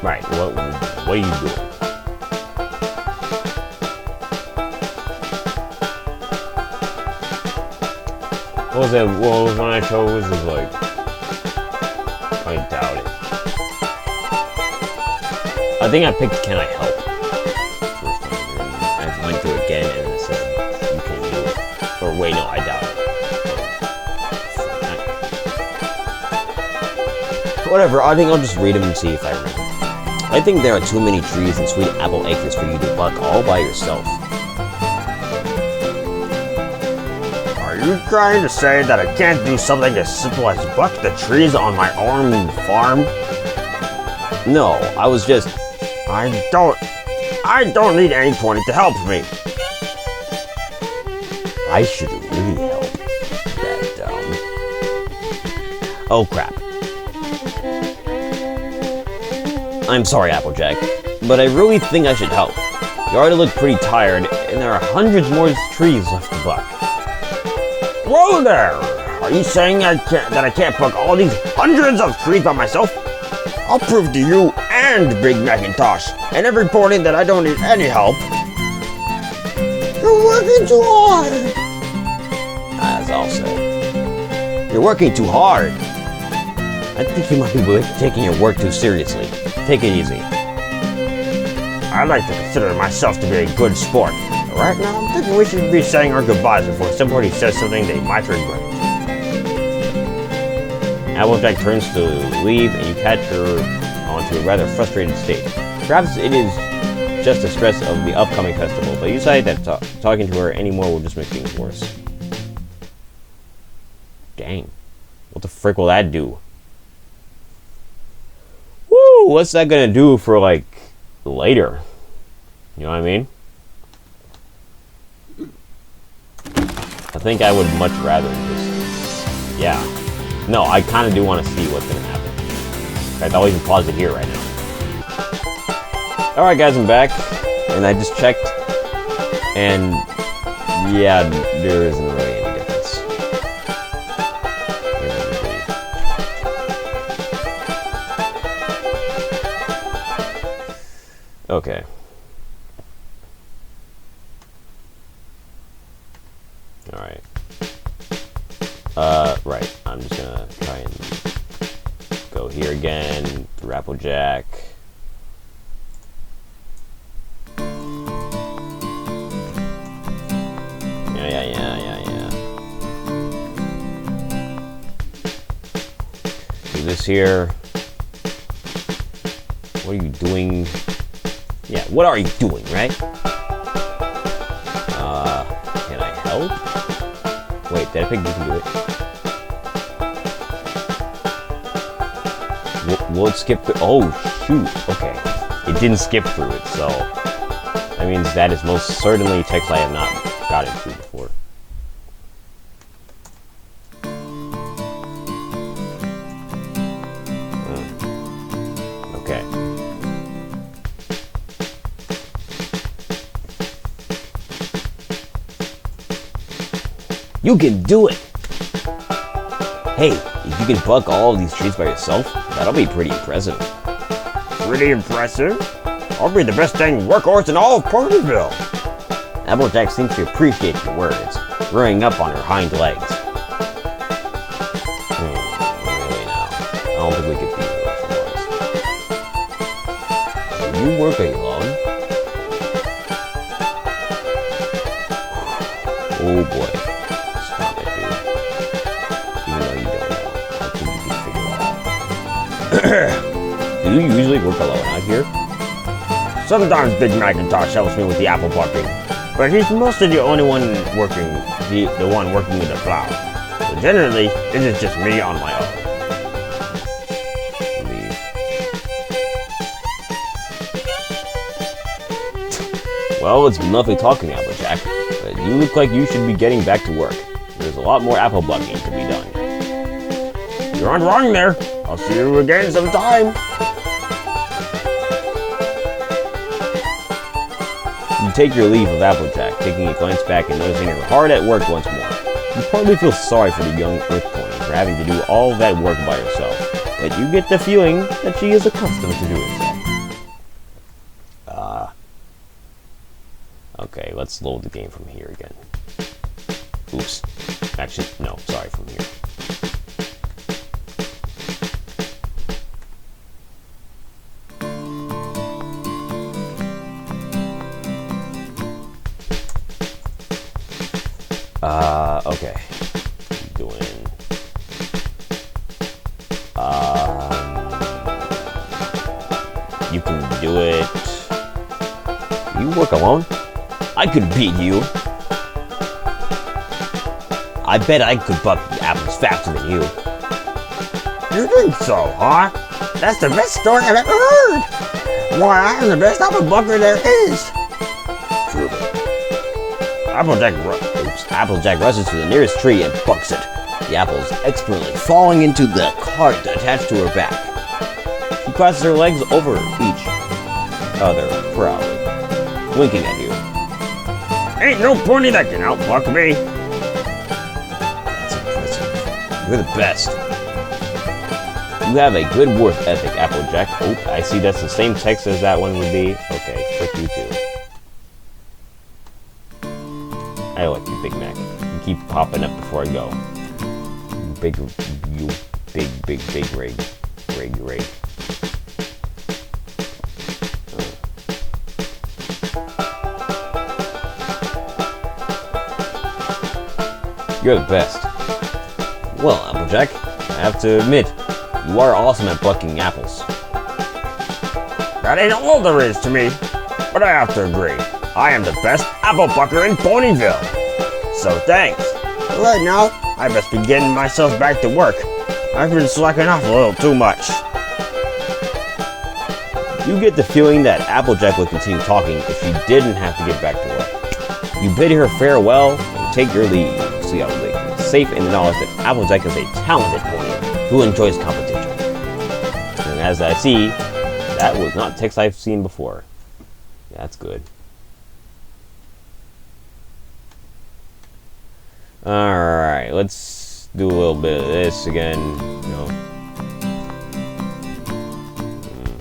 Right, what are you doing? What was that? What was one I chose? Was like, I doubt it. I think I picked Can I Help? First time. I went through it again and it said, you can do it. Or wait, no, I doubt it. Whatever, I think I'll just read them and see if I remember. I think there are too many trees and sweet apple acres for you to pluck all by yourself. Are you trying to say that I can't do something as simple as buck the trees on my own farm? No, I was just... I don't need anyone to help me. I should really help. That Oh crap. I'm sorry, Applejack, but I really think I should help. You already look pretty tired, and there are hundreds more trees left to buck. Whoa there! Are you saying that I can't pluck all these hundreds of trees by myself? I'll prove to you and Big Macintosh and every pony that I don't need any help. You're working too hard. As I'll say. You're working too hard. I think you might be taking your work too seriously. Take it easy. I like to consider myself to be a good sport. But right now, I'm thinking we should be saying our goodbyes before somebody says something they might regret. Applejack turns to leave, and you catch her onto a rather frustrated state. Perhaps it is just the stress of the upcoming festival, but you decide that talking to her anymore will just make things worse. Dang. What the frick will that do? Woo! What's that gonna do for, like, later? You know what I mean? I think I would much rather just... Yeah. No, I kind of do want to see what's gonna happen. In fact, I'll even pause it here right now. Alright guys, I'm back. And I just checked. And... yeah, there isn't really any difference. Okay. Alright. Right. I'm just gonna try and go here again through Applejack. Yeah. Do this here. What are you doing? Yeah, what are you doing, right? Can I help? Wait, did I think you can do it? Will it skip through? Oh, shoot. Okay. It didn't skip through it, so... that means that is most certainly text I have not gotten through before. Okay. You can do it! Hey, if you can buck all of these trees by yourself, that'll be pretty impressive. Pretty impressive. I'll be the best dang workhorse in all of Ponyville. Applejack seems to appreciate your words, rearing up on her hind legs. Really now. I don't think we could beat her if it was. Do you work alone? Oh boy. Stop it, dude. Even though you don't know, I think you can figure it out. Do you usually work alone out here? Sometimes Big Macintosh helps me with the apple bucking, but he's mostly the only one working, the one working with the plow. So generally, this is just me on my own. Leave. Well, it's been lovely talking, Applejack, but you look like you should be getting back to work. There's a lot more apple bucking to be done. You're not wrong there. I'll see you again sometime. You take your leave of Applejack, taking a glance back and noticing her hard at work once more. You partly feel sorry for the young Earth Pony for having to do all of that work by herself, but you get the feeling that she is accustomed to doing so. Okay, let's load the game from here again. Oops. Actually, no, sorry, from here. Okay. Doing... you can do it. You work alone? I could beat you. I bet I could buck apples faster than you. You think so, huh? That's the best story I've ever heard. Why, I'm the best apple bucker there is. Prove it. Applejack rushes to the nearest tree and bucks it. The apples expertly falling into the cart attached to her back. She crosses her legs over each other proudly, winking at you. Ain't no pony that can outbuck me. That's impressive. You're the best. You have a good work ethic, Applejack. Oh, I see that's the same text as that one would be. Okay, frick you too. I like you, Big Mac. You keep popping up before I go. Big rig. You're the best. Well, Applejack, I have to admit, you are awesome at bucking apples. That ain't all there is to me, but I have to agree. I am the best apple bucker in Ponyville. So thanks. Right now, I must be getting myself back to work. I've been slacking off a little too much. You get the feeling that Applejack would continue talking if she didn't have to get back to work. You bid her farewell and take your leave. See how they safe in the knowledge that Applejack is a talented pony who enjoys competition. And as I see, that was not text I've seen before. Yeah, that's good. Alright, let's do a little bit of this again. You know.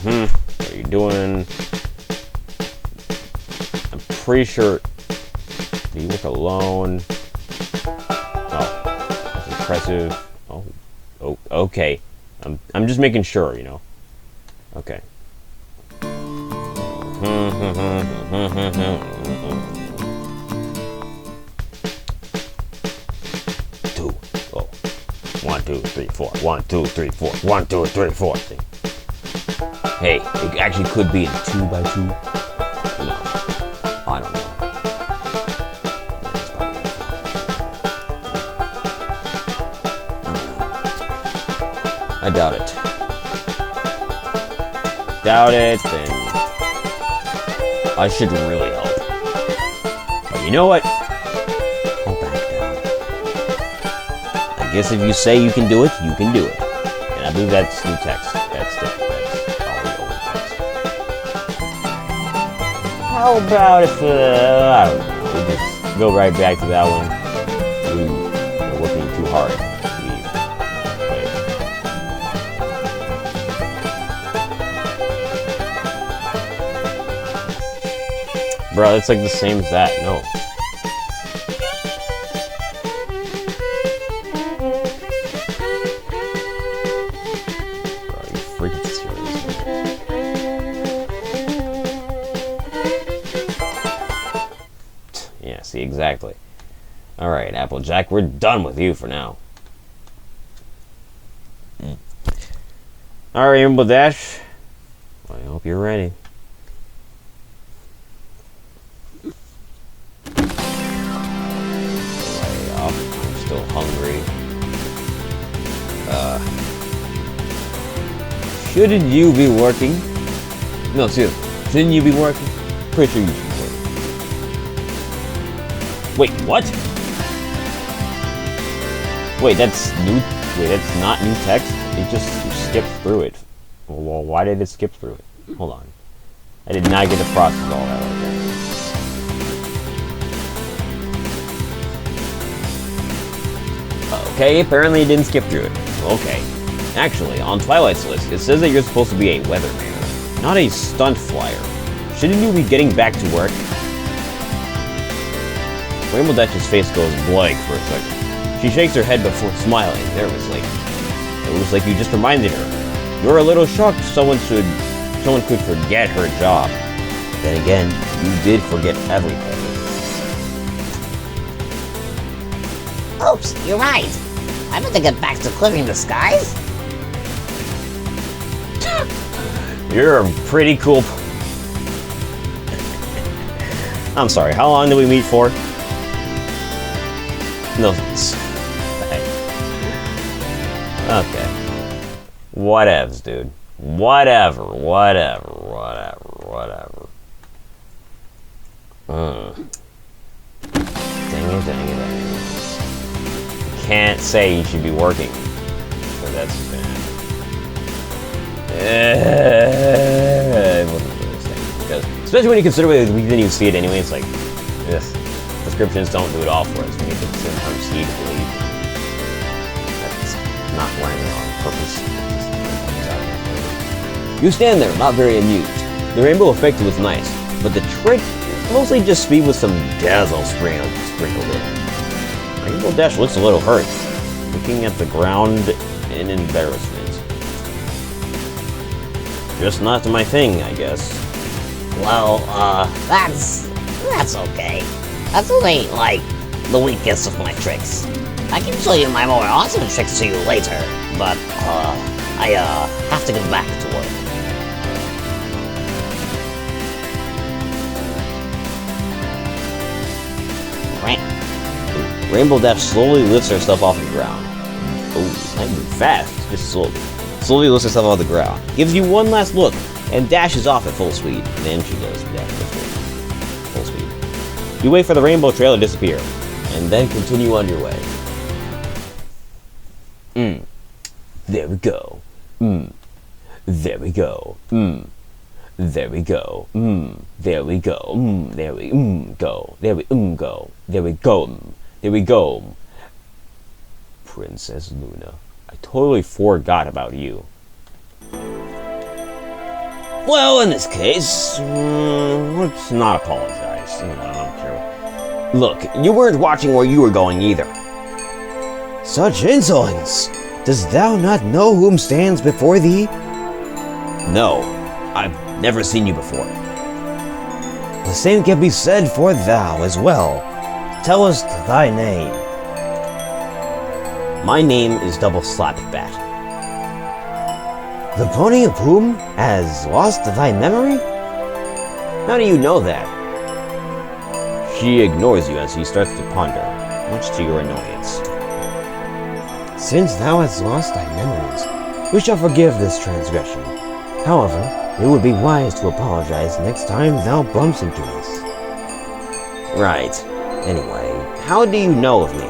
What are you doing? I'm pretty sure. Do you work alone? Oh, that's impressive. Oh, okay. I'm just making sure, you know. Okay. Two. Oh. 1, 2, 3, 4. 1, 2, 3, 4. 1, 2, 3, 4. Hey, it actually could be in 2 by 2. No. I don't know. I doubt it. Doubt it, then I should really help. But you know what? I'll back down. I guess if you say you can do it, you can do it. And I believe that's new text. That's already old text. How about if, I don't know, we just go right back to that one. You're working too hard. Bro, it's like the same as that. No. Bro, are you freaking serious? Yeah, see, exactly. Alright, Applejack, we're done with you for now. Alright, Rainbow Dash. I hope you're ready. Hungry. Shouldn't you be working? No, seriously. Shouldn't you be working? Pretty sure you should be working. Wait, what? Wait, that's new. Wait, that's not new text. It just skipped through it. Well, why did it skip through it? Hold on. I did not get to process all that right there. Okay, apparently it didn't skip through it. Okay. Actually, on Twilight's list, it says that you're supposed to be a weatherman, not a stunt flyer. Shouldn't you be getting back to work? Rainbow Dash's face goes blank for a second. She shakes her head before smiling nervously. It looks like you just reminded her. You're a little shocked someone could forget her job. Then again, you did forget everything. Oops, you're right. I better get back to clearing the skies. You're a pretty cool... I'm sorry, how long did we meet for? No. Okay. Whatevs, dude. Whatever. Dang it. Can't say you should be working. So that's just gonna happen. It wasn't really this thing. Because, especially when you consider it, then you see it anyway, it's like, this. Descriptions don't do it all for us. We need to sometimes see to believe. That's not rhyming on purpose. You stand there, not very amused. The rainbow effect was nice, but the trick is mostly just speed with some dazzle sprinkled in. Rainbow Dash looks a little hurt, looking at the ground in embarrassment. Just not my thing, I guess. Well, that's okay. That's only, like, the weakest of my tricks. I can show you my more awesome tricks to you later, but, I have to get back to work. Rainbow Dash slowly lifts herself off the ground. Oh, I can move fast. just slowly. Slowly lifts herself off the ground, gives you one last look, and dashes off at full speed. And then she goes back to full speed. You wait for the rainbow trail to disappear, and then continue on your way. There we go. There we go. There we go. There we go. There we go. There we go. There we go. There we go. Princess Luna, I totally forgot about you. Well, in this case, let's not apologize. I don't care. Look, you weren't watching where you were going either. Such insolence! Dost thou not know whom stands before thee? No, I've never seen you before. The same can be said for thou as well. Tell us thy name. My name is Double Slapbat. The pony of whom has lost thy memory? How do you know that? She ignores you as he starts to ponder, much to your annoyance. Since thou hast lost thy memories, we shall forgive this transgression. However, it would be wise to apologize next time thou bumps into us. Right. Anyway, how do you know of me?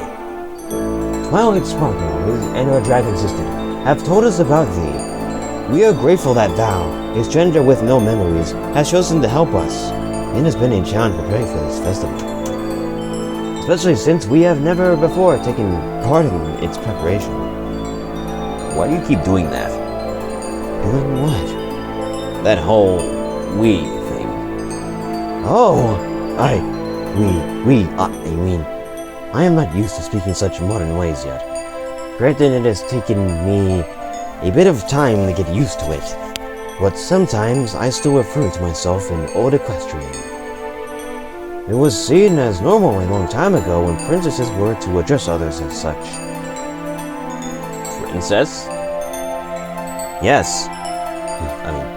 Twilight Sparkle and her dragon sister have told us about thee. We are grateful that thou, a stranger with no memories, has chosen to help us. It has been a challenge preparing for this festival, especially since we have never before taken part in its preparation. Why do you keep doing that? Doing what? That whole we thing. Oh, I mean, I am not used to speaking such modern ways yet. Granted, it has taken me a bit of time to get used to it, but sometimes I still refer to myself in old equestrian. It was seen as normal a long time ago when princesses were to address others as such. Princess? Yes.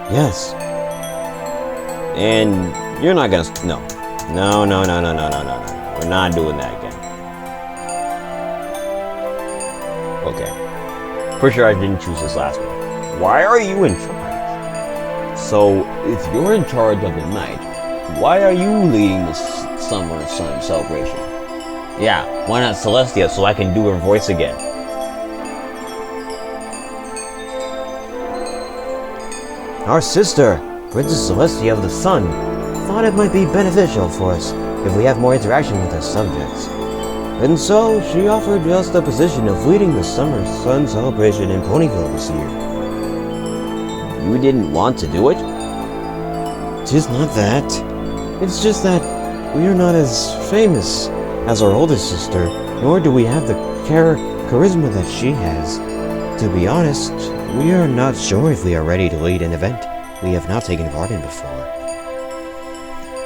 Yes. And you're not gonna... No. No. We're not doing that again. Okay. For sure I didn't choose this last one. Why are you in charge? So, if you're in charge of the night, why are you leading the summer sun celebration? Yeah, why not Celestia so I can do her voice again? Our sister, Princess Celestia of the Sun, thought it might be beneficial for us if we have more interaction with our subjects. And so, she offered us the position of leading the summer sun celebration in Ponyville this year. You didn't want to do it? Tis not that. It's just that we are not as famous as our older sister, nor do we have the charisma that she has. To be honest, we are not sure if we are ready to lead an event we have not taken part in before.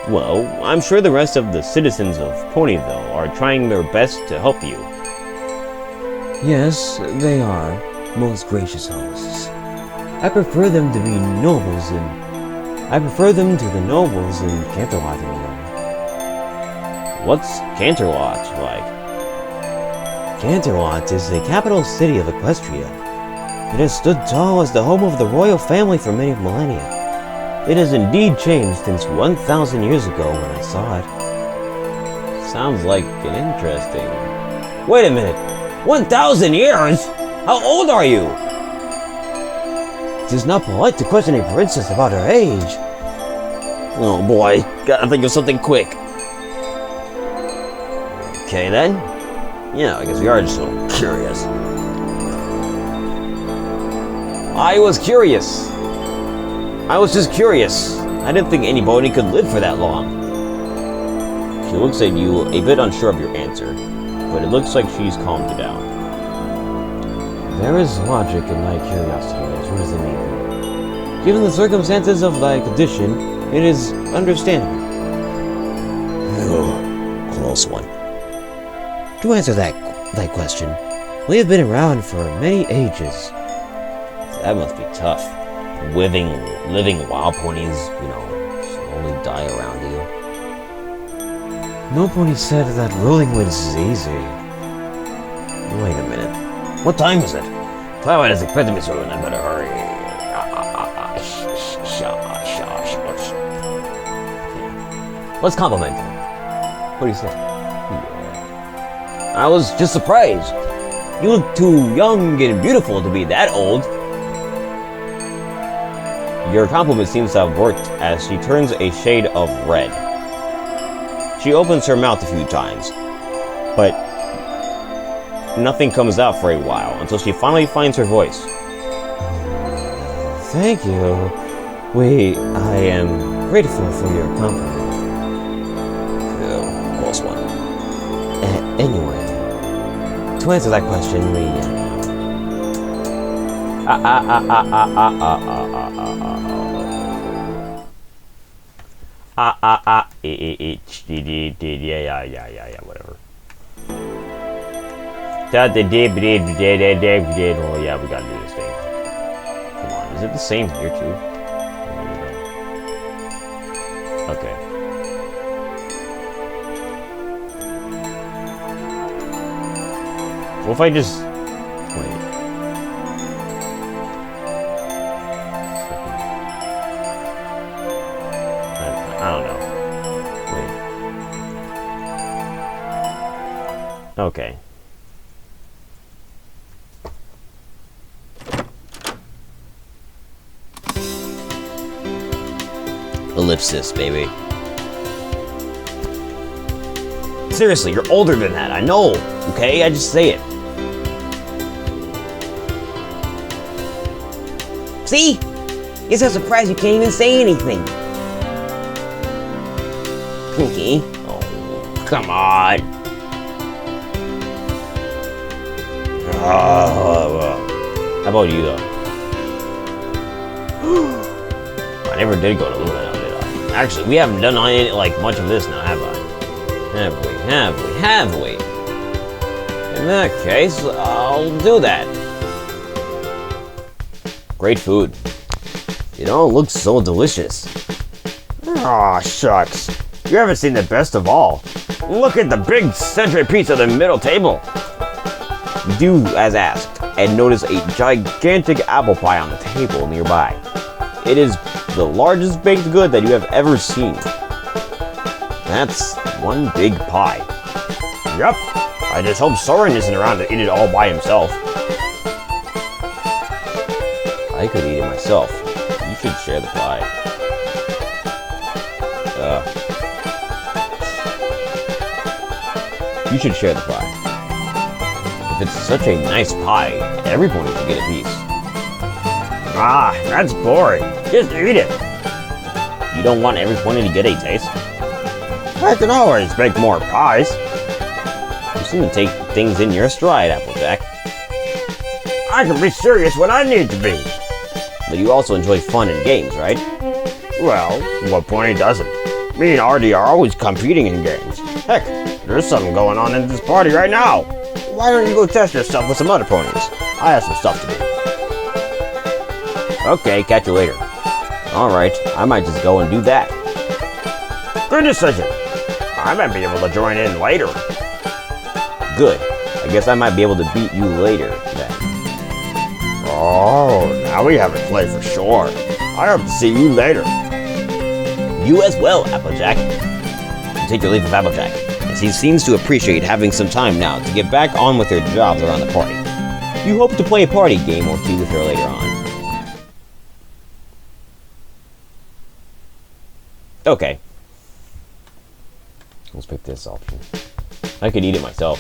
Well, I'm sure the rest of the citizens of Ponyville are trying their best to help you. Yes, they are, most gracious hosts. I prefer them to the nobles in Canterlot anyway. What's Canterlot like? Canterlot is the capital city of Equestria. It has stood tall as the home of the royal family for many millennia. It has indeed changed since 1,000 years ago when I saw it. Sounds like an interesting... Wait a minute! 1,000 years? How old are you? It is not polite to question a princess about her age. Oh boy, gotta think of something quick. Okay then. Yeah, I guess we are just a little curious. I was just curious. I didn't think anybody could live for that long. She looks at you, a bit unsure of your answer, but it looks like she's calmed you down. There is logic in thy curiosity, as true as it may be. Given the circumstances of thy condition, it is understandable. Oh, close one. To answer thy question, we have been around for many ages. That must be tough. Living wild ponies, slowly die around you. No pony said that ruling was easy. Wait a minute. What time is it? Twilight is expecting me soon. I better hurry. Yeah. Let's compliment him. What do you say? Yeah. I was just surprised. You look too young and beautiful to be that old. Your compliment seems to have worked as she turns a shade of red. She opens her mouth a few times, but nothing comes out for a while until she finally finds her voice. Thank you. I am grateful for your compliment. Close one. Anyway, to answer that question, yeah, whatever. Oh yeah, we gotta do this thing. Come on, is it the same here too? Okay. What if I just wait? I don't know. Wait. Okay. Ellipsis, baby. Seriously, you're older than that. I know. Okay, I just say it. See? You're so surprised you can't even say anything. Pinky. Oh, come on. How about you, though? I never did go to Luna, now, did I? Actually, we haven't done any, like much of this now, have I? Have we? In that case, I'll do that. Great food. It all looks so delicious. Aw, shucks. You haven't seen the best of all. Look at the big centerpiece of the middle table. Do as asked, and notice a gigantic apple pie on the table nearby. It is the largest baked good that you have ever seen. That's one big pie. Yep. I just hope Soren isn't around to eat it all by himself. I could eat it myself. You should share the pie. You should share the pie. If it's such a nice pie, everyone should get a piece. Ah, that's boring. Just eat it. You don't want everyone to get a taste? I can always make more pies. You seem to take things in your stride, Applejack. I can be serious when I need to be. But you also enjoy fun and games, right? Well, what pony doesn't? Me and Artie are always competing in games. Heck, there's something going on in this party right now. Why don't you go test yourself with some other ponies? I have some stuff to do. Okay, catch you later. Alright, I might just go and do that. Good decision. I might be able to join in later. Good. I guess I might be able to beat you later, then. Oh, now we have it played for sure. I hope to see you later. You as well, Applejack. You take your leave of Applejack, as he seems to appreciate having some time now to get back on with their jobs around the party. You hope to play a party game or two with her later on. Okay. Let's pick this option. I could eat it myself.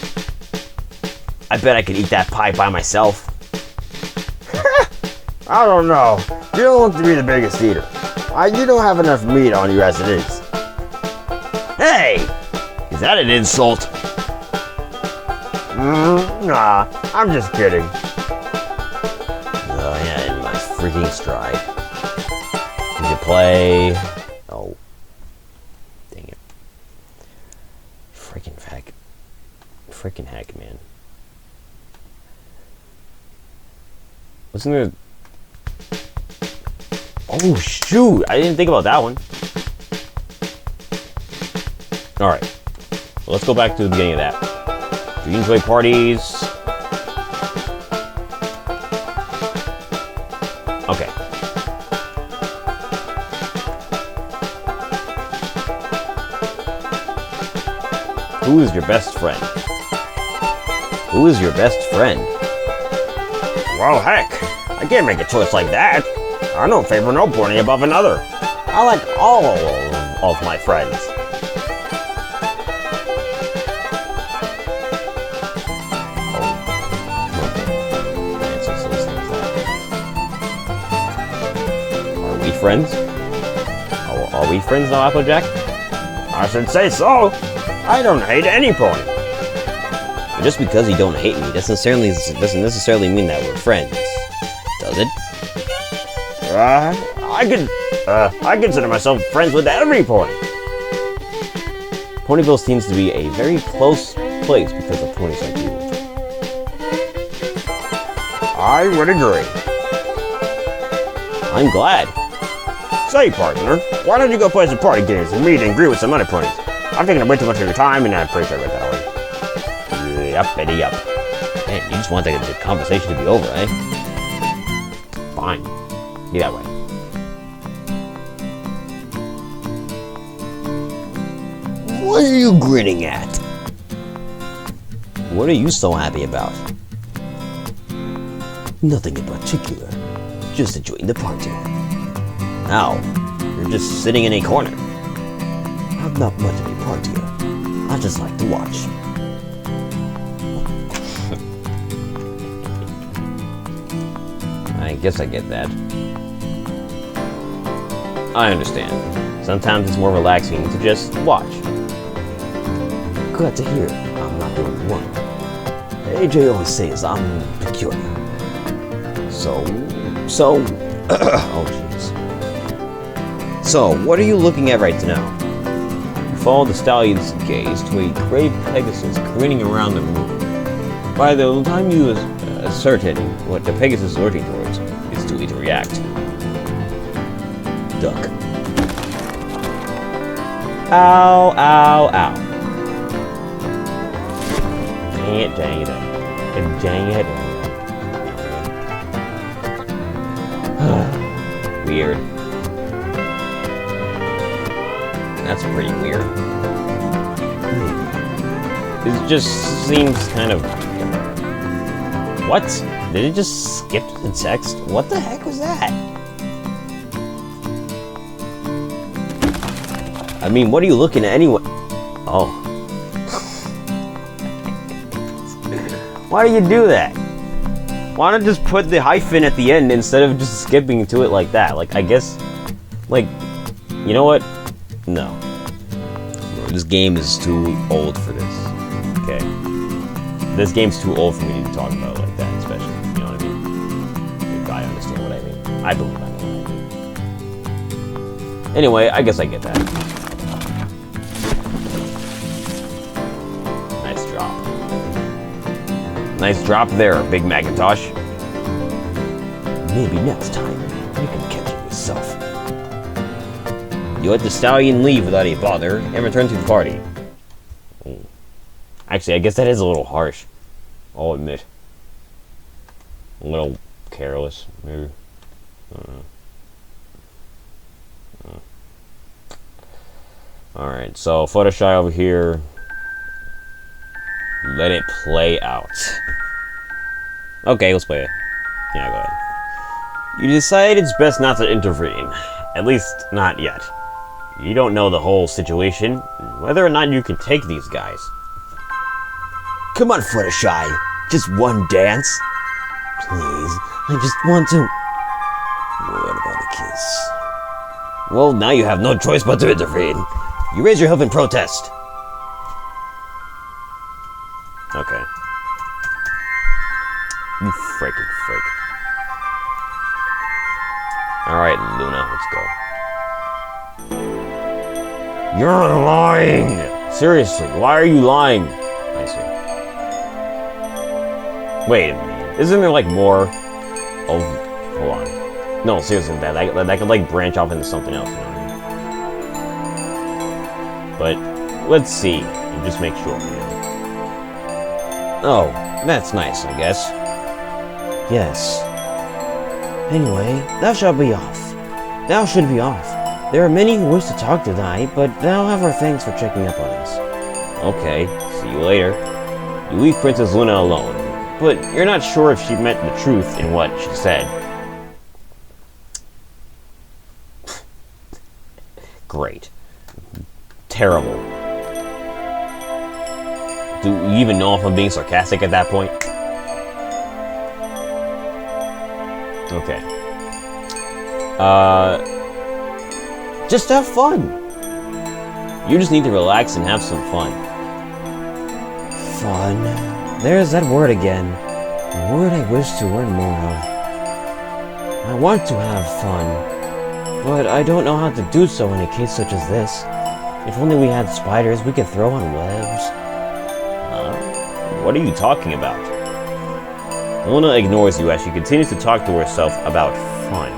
I bet I could eat that pie by myself. I don't know. You don't look to be the biggest eater. You don't have enough meat on you as it is. Hey! Is that an insult? Nah, I'm just kidding. Oh yeah, in my freaking stride. Did you play? Oh. Dang it. Freaking heck, man. Wasn't there... Oh, shoot! I didn't think about that one. Alright. Well, let's go back to the beginning of that. Do you enjoy parties? who is your best friend? Who is your best friend? Well, heck, I can't make a choice like that. I don't favor no pony above another. I like all of my friends. Are we friends? Are we friends now, Applejack? I should say so. I don't hate any pony. But just because you don't hate me doesn't necessarily mean that we're friends, does it? I consider myself friends with every pony. Ponyville seems to be a very close place because of ponies like you. I would agree. I'm glad. Say, partner, why don't you go play some party games and meet and greet with some other ponies? I've taken way too much of your time, and I'm pretty sure I read that already. Yup, Betty, yup. Man, you just want the conversation to be over, eh? Fine. Be that way. What are you grinning at? What are you so happy about? Nothing in particular. Just enjoying the party. Ow. You're just sitting in a corner. I'm not much of a partier. I just like to watch. I guess I get that. I understand. Sometimes it's more relaxing to just watch. Glad to hear I'm not the only one. AJ always says I'm peculiar. So, oh jeez. So, what are you looking at right now? You follow the stallion's gaze to a gray Pegasus grinning around the room. By the time you ascertain what the Pegasus is lurching towards, it's too late to react. duck. Ow, ow, ow. Dang it, dang it, dang it. Weird. That's pretty weird. It just seems kind of... What? Did it just skip to the text? What the heck was that? I mean, what are you looking at anyway? Oh. Why do you do that? Why not just put the hyphen at the end instead of just skipping to it like that? Like, I guess... Like, you know what? No. This game is too old for this. Okay? This game's too old for me to talk about like that, especially. You know what I mean? If I understand what I mean. I believe I know what I mean. Anyway, I guess I get that. Nice drop. Nice drop there, Big Macintosh. Maybe next time you can catch it yourself. You let the stallion leave without a bother and return to the party. Actually, I guess that is a little harsh. I'll admit. A little careless, maybe. I don't know. Alright, so Photopea over here. Let it play out. Okay, let's play it. Yeah, go ahead. You decide it's best not to intervene. At least, not yet. You don't know the whole situation, whether or not you can take these guys. Come on, Fluttershy. Just one dance. Please, I just want to... What about a kiss? Well, now you have no choice but to intervene. You raise your hoof in protest. Okay. You freaking freak. Alright, Luna, let's go. You're lying! Seriously, why are you lying? I see. Wait a minute. Isn't there like more of... Hold on. No, seriously, that could like branch off into something else, you know what I mean? But, let's see. And just make sure, you know. Oh, that's nice, I guess. Yes. Anyway, thou shalt be off. Thou should be off. There are many who wish to talk tonight, but thou have our thanks for checking up on us. Okay, see you later. You leave Princess Luna alone, but you're not sure if she meant the truth in what she said. Great. Terrible. Do you even know if I'm being sarcastic at that point? Okay. Just have fun. You just need to relax and have some fun. Fun. There's that word again. A word I wish to learn more of. I want to have fun, but I don't know how to do so in a case such as this. If only we had spiders we could throw on webs. What are you talking about? Luna ignores you as she continues to talk to herself about fun.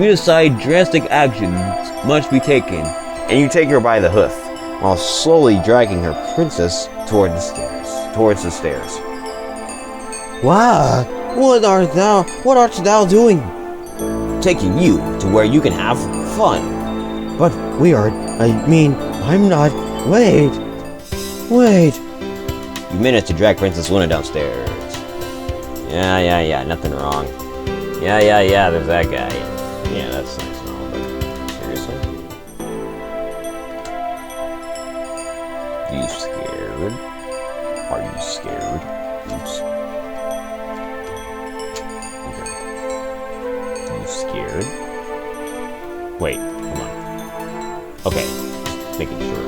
You decide drastic actions must be taken, And you take her by the hoof, while slowly dragging her princess toward the stairs. Towards the stairs. Wow, what art thou doing? Taking you to where you can have fun. But I'm not. Wait. You managed to drag Princess Luna downstairs. Yeah, nothing wrong. Yeah, there's that guy. Yeah, that's nice and all, but seriously? You scared? Are you scared? Oops. Okay. You scared? Wait, come on. Okay, just making sure.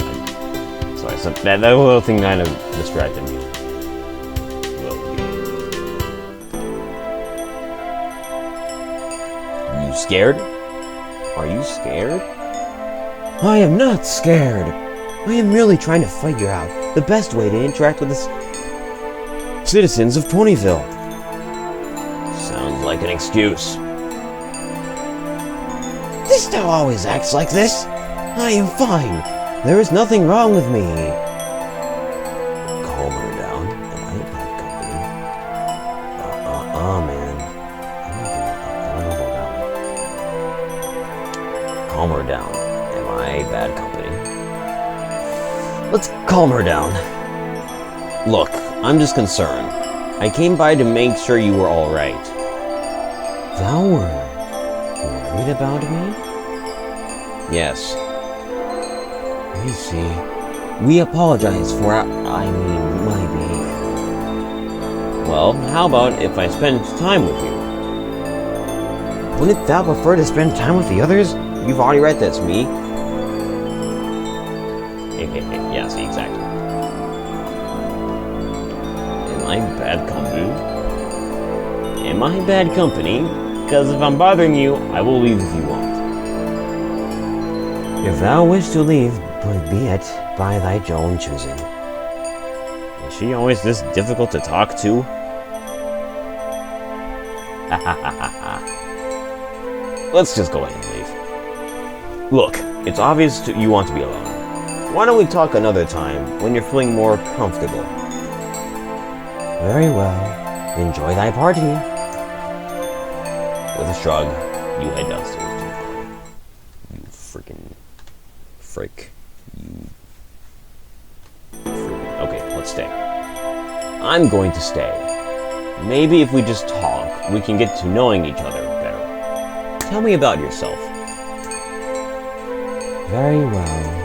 Sorry, so that little thing kind of distracted me. You scared? Are you scared? I am not scared. I am merely trying to figure out the best way to interact with the citizens of Ponyville. Sounds like an excuse. This thou always acts like this. I am fine. There is nothing wrong with me. Calm her down. Am I a bad company? Man. I don't know about that one. Calm her down. Am I bad company? Let's calm her down. Look, I'm just concerned. I came by to make sure you were alright. Thou were worried about me? Yes. I see. We apologize for, my behavior. Well, how about if I spend time with you? Wouldn't thou prefer to spend time with the others? You've already read this, me. Yeah, see, exactly. Am I bad company? Am I bad company? Because if I'm bothering you, I will leave if you won't. If thou wish to leave, be it by thy own choosing. Is she always this difficult to talk to? Let's just go ahead and leave. Look, it's obvious you want to be alone. Why don't we talk another time when you're feeling more comfortable? Very well. Enjoy thy party. With a shrug, you head downstairs. You freaking frick. Okay, let's stay. I'm going to stay. Maybe if we just talk, we can get to knowing each other better. Tell me about yourself. Very well.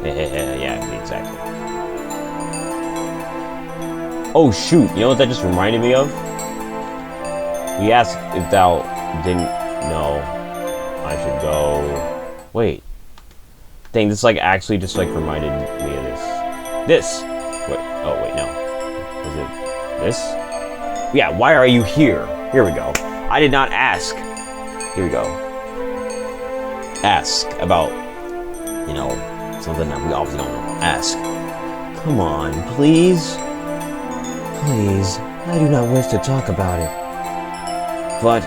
Yeah, exactly. Oh shoot, you know what that just reminded me of? We asked if thou didn't know I should go... Wait. Dang, this like actually just like reminded me of this. Wait, oh wait, no. Was it this? Yeah, why are you here? Here we go. I did not ask. Here we go. Ask about, you know, something that we obviously don't know. Ask. Come on, please. Please, I do not wish to talk about it. But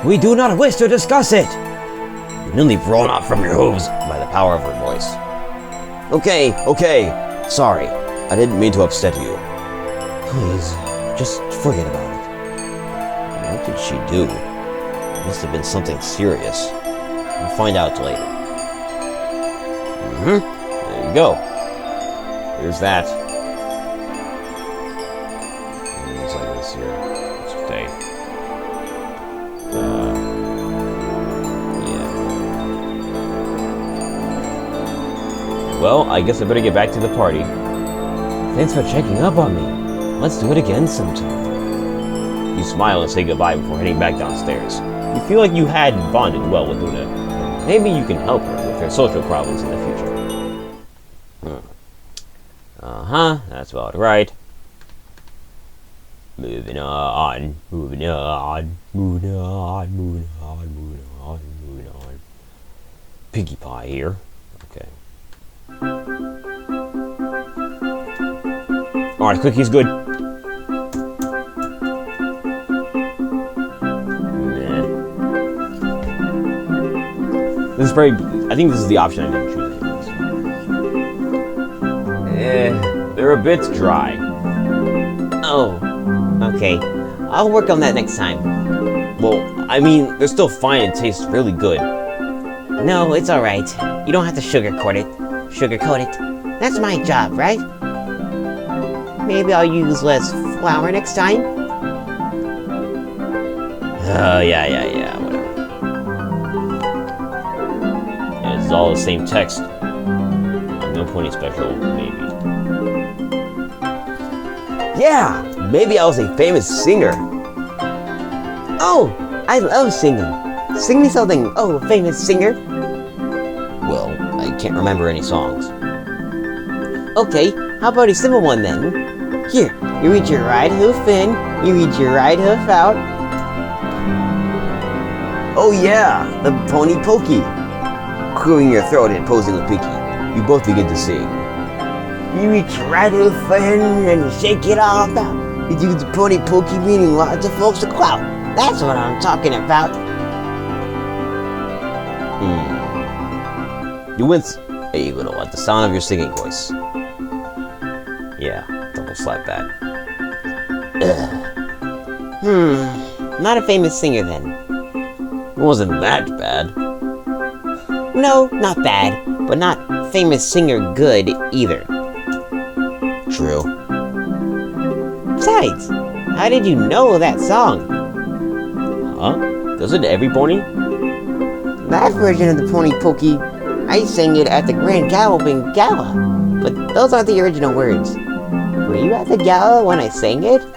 we do not wish to discuss it! you're nearly thrown off from your hooves by the power of her voice. Okay. Sorry. I didn't mean to upset you. Please, just forget about it. What did she do? It must have been something serious. We'll find out later. There you go. Here's that. Things like this here. Let's say. Yeah. Well, I guess I better get back to the party. Thanks for checking up on me. Let's do it again sometime. You smile and say goodbye before heading back downstairs. You feel like you had bonded well with Luna. Maybe you can help her with her social problems in the future. That's about right. Moving on, moving on, moving on, moving on, moving on, moving on. Piggy Pie here. Okay. Alright, cookie's good. This is very. I think this is the option I didn't choose. They're a bit dry. Oh, okay. I'll work on that next time. Well, I mean, they're still fine and taste really good. No, it's alright. You don't have to sugarcoat it. That's my job, right? Maybe I'll use less flour next time? Yeah, whatever. It's all the same text. No pony special, maybe. Yeah, maybe I was a famous singer. Oh, I love singing. Sing me something, oh, famous singer. Well, I can't remember any songs. Okay, how about a simple one then? Here, you reach your right hoof in, you reach your right hoof out. Oh yeah, the pony pokey. Clearing your throat and posing with Pinky. You both begin to sing. You reach your right hoof in and shake it all out. You do the pony pokey meaning lots of folks to clout. That's what I'm talking about. You wince a little at the sound of your singing voice. Yeah, double slap that. Not a famous singer then. It wasn't that bad. No, not bad, but not famous singer good either. True. Besides, how did you know that song? Huh? Doesn't every pony? That version of the pony pokey, I sang it at the Grand Galloping Gala, but those aren't the original words. Were you at the gala when I sang it? You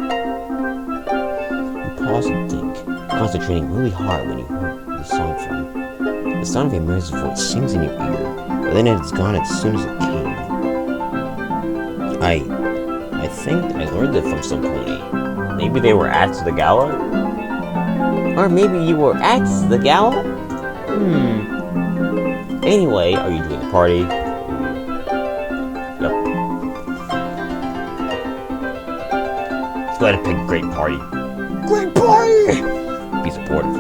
pause and think, concentrating really hard when you heard the song from. The sound of a Mirror's voice sings in your ear, but then it's gone as soon as it came. I think I learned it from some pony. Maybe they were at the gala? Or maybe you were at the gala? Anyway, are you doing the party? Yep. Let's go ahead and pick a great party. Great party! Be supportive.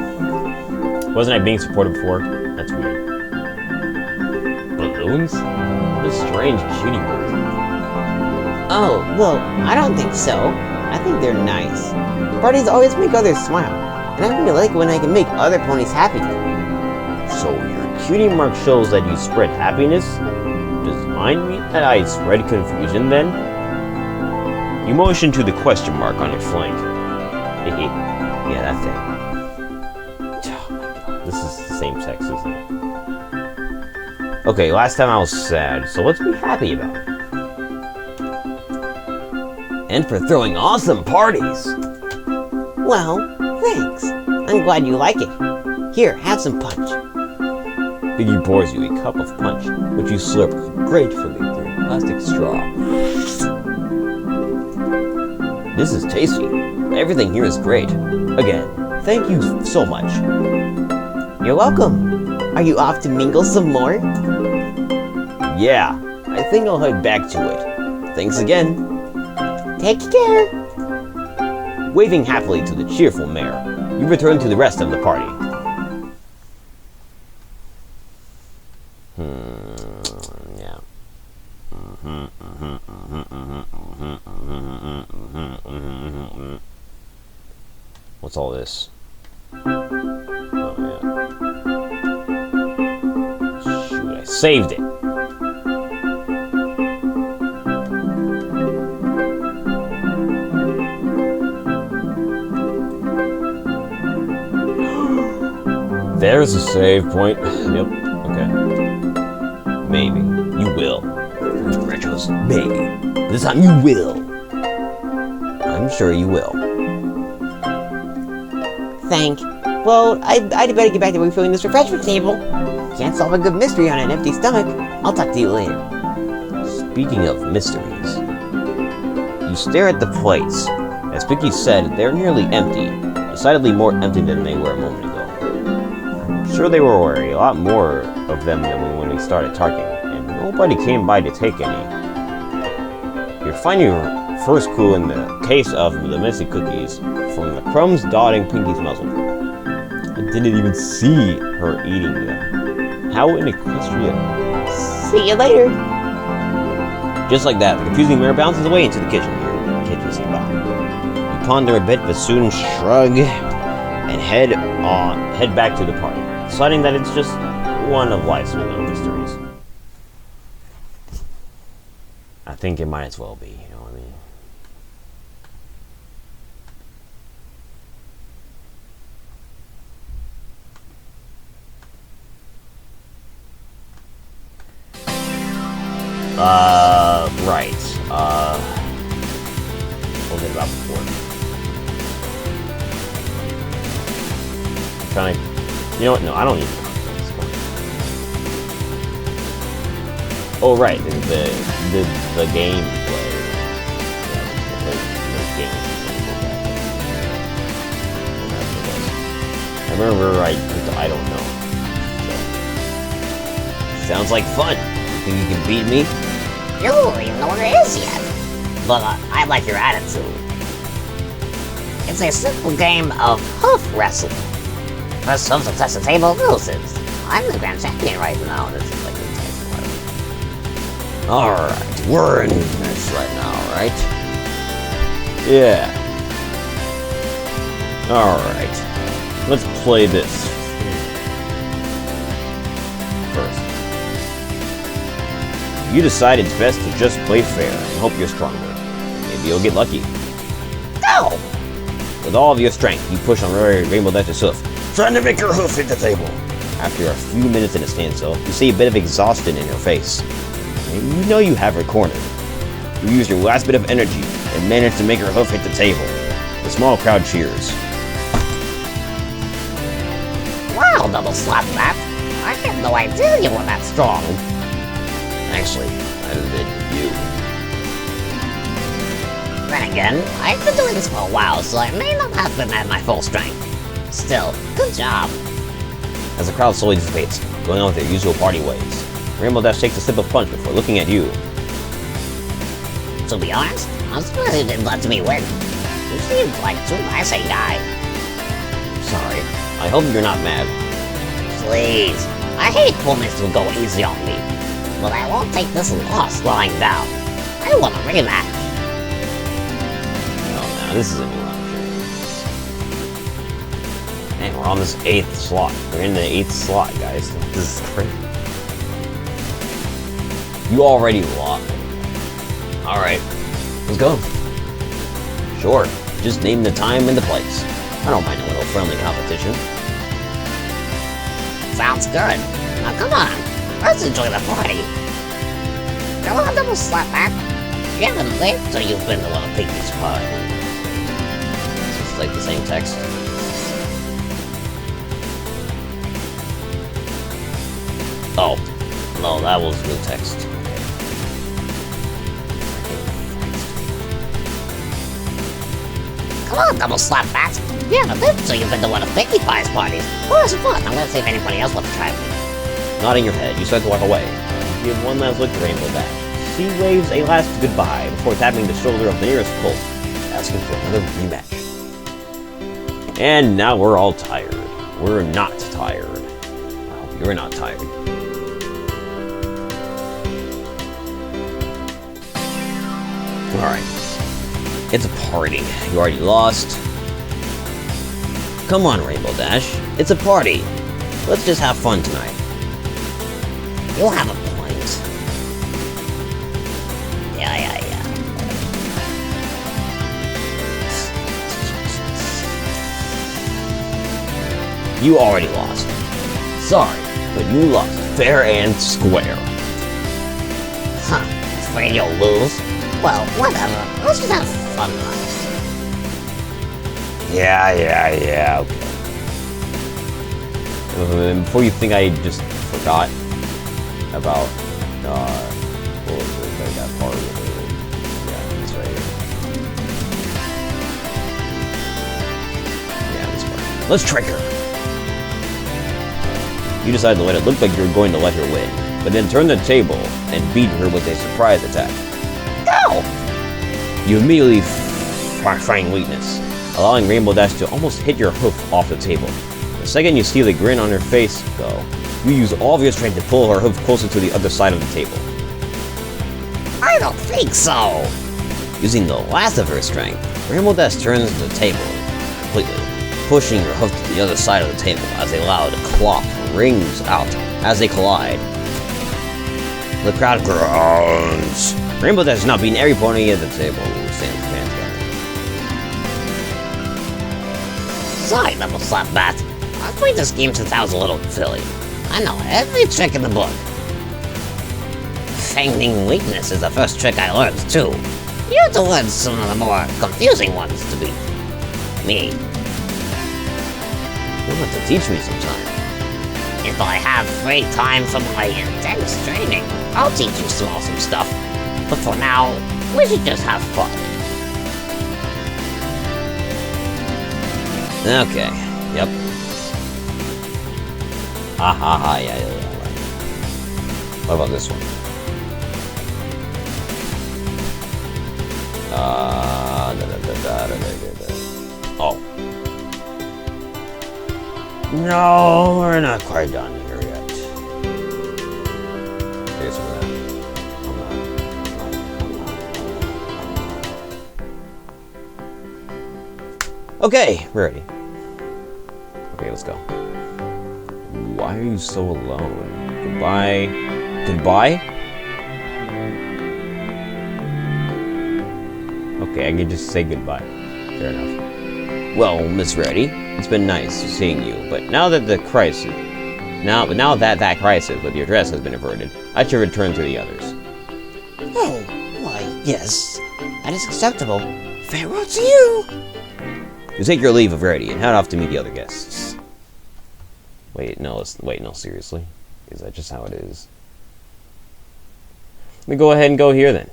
Wasn't I being supportive before? That's weird. Balloons? What a strange cutie word. Oh, well, I don't think so. I think they're nice. Parties always make others smile, and I really like when I can make other ponies happy. So your cutie mark shows that you spread happiness? Does mine mean that I spread confusion then? You motion to the question mark on your flank. Yeah, that thing. Oh my god, this is the same text, isn't it? Okay, last time I was sad, so let's be happy about it. And for throwing awesome parties! Well, thanks. I'm glad you like it. Here, have some punch. Piggy pours you a cup of punch, which you slurp gratefully through a plastic straw. This is tasty. Everything here is great. Again, thank you so much. You're welcome. Are you off to mingle some more? Yeah, I think I'll head back to it. Thanks again. Take care. Waving happily to the cheerful mare, you return to the rest of the party. Yeah. What's all this? Oh, yeah. Shoot, I saved it. There's a save point. Yep. Okay. Maybe. You will. Retros. Maybe. This time you will. I'm sure you will. Well, I'd better get back to refilling this refreshment table. Can't solve a good mystery on an empty stomach. I'll talk to you later. Speaking of mysteries, you stare at the plates. As Vicky said, they're nearly empty. Decidedly more empty than they were a moment ago. I'm sure they were a lot more of them than when we started talking, and nobody came by to take any. You're finding your first clue in the case of the messy cookies from the crumbs dotting Pinky's muzzle. I didn't even see her eating them. How in Equestria? See you later. Just like that, the confusing mirror bounces away into the kitchen spot. You ponder a bit, but soon shrug and head back to the party, deciding that it's just one of life's little mysteries. I think it might as well be, you know what I mean? Right. What was it about before? Trying to, you know what? No, I don't need to. Oh, right. The game play. Yeah, the game. I remember I don't know. So. Sounds like fun. You think you can beat me? You don't even know what it is yet. But I like your attitude. It's a simple game of hoof wrestling. First hoof to touch the table loses. I'm the grand champion right now. This is like intense. Alright, we're in this right now, right? Yeah. Alright. Let's play this first. You decide it's best to just play fair and hope you're stronger. Maybe you'll get lucky. Go! With all of your strength, you push on Rainbow Dash's hoof, trying to make your hoof hit the table. After a few minutes in a standstill, you see a bit of exhaustion in her face. You know you have her cornered. You use your last bit of energy and manage to make her hoof hit the table. The small crowd cheers. Wow, double slap that. I had no idea you were that strong. Actually, I did you. Then again, I've been doing this for a while, so I may not have been at my full strength. Still, good job. As the crowd slowly dissipates, going on with their usual party ways, Rainbow Dash takes a sip of punch before looking at you. To be honest, I'm surprised you didn't let me win. You seemed like too nice a guy. Sorry, I hope you're not mad. Please, I hate opponents who go easy on me. But I won't take this loss lying down. I want a rematch. Oh, no, this is a new round. Man, we're on this 8th slot. We're in the 8th slot, guys. This is crazy. You already lost. Alright, let's go. Sure, just name the time and the place. I don't mind a little friendly competition. Sounds good. Now come on, let's enjoy the party. Come on, double slap back. You haven't lived till you've been to one of Pinky's party. It's just like the same text. Oh, no, that was new text. Come on, double slap back. You haven't lived till you've been to one of Pinkie Pie's parties. Well, it's fun. I'm gonna see if anybody else wants to try with me. Nodding your head, you start to walk away. You give one last look to Rainbow Dash. She waves a last goodbye before tapping the shoulder of the nearest colt, asking for another rematch. And now we're all tired. We're not tired. I hope you're not tired. Alright. It's a party. You already lost. Come on, Rainbow Dash. It's a party. Let's just have fun tonight. You'll have a point. Yeah. You already lost. Sorry, but you lost fair and square. Huh, afraid you'll lose? Well, whatever. Let's just have fun tonight. Yeah, okay. Before you think I just forgot about, what was it, that part of it. Yeah, it's right here. Yeah, this part. Let's trick her. You decide to let it look like you're going to let her win, but then turn the table and beat her with a surprise attack. Go! You immediately find weakness, allowing Rainbow Dash to almost hit your hoof off the table. The second you see the grin on her face, though, you use all of your strength to pull her hoof closer to the other side of the table. I don't think so. Using the last of her strength, Rainbow Dash turns the table completely, pushing her hoof to the other side of the table as a loud clop rings out as they collide. The crowd groans. Rainbow Dash is now beating every pony at the table. Sorry, Double Slap Bat. I've played this game since I was a little silly. I know every trick in the book. Feigning weakness is the first trick I learned, too. You have to learn some of the more confusing ones to beat me. You'll have to teach me sometime. If I have free time from my intense training, I'll teach you some awesome stuff. But for now, we should just have fun. Okay, yep. Yeah. What about this one? Oh. No, we're not quite done here yet. Here's that. Okay, we're ready. Okay, let's go. Why are you so alone? Goodbye. Goodbye? Okay, I can just say goodbye. Fair enough. Well, Miss Reddy, it's been nice seeing you, but now that that crisis with your dress has been averted, I should return to the others. Oh, why, yes. That is acceptable. Farewell to you. You take your leave of Reddy and head off to meet the other guests. Wait, no, seriously? Is that just how it is? Let me go ahead and go here then.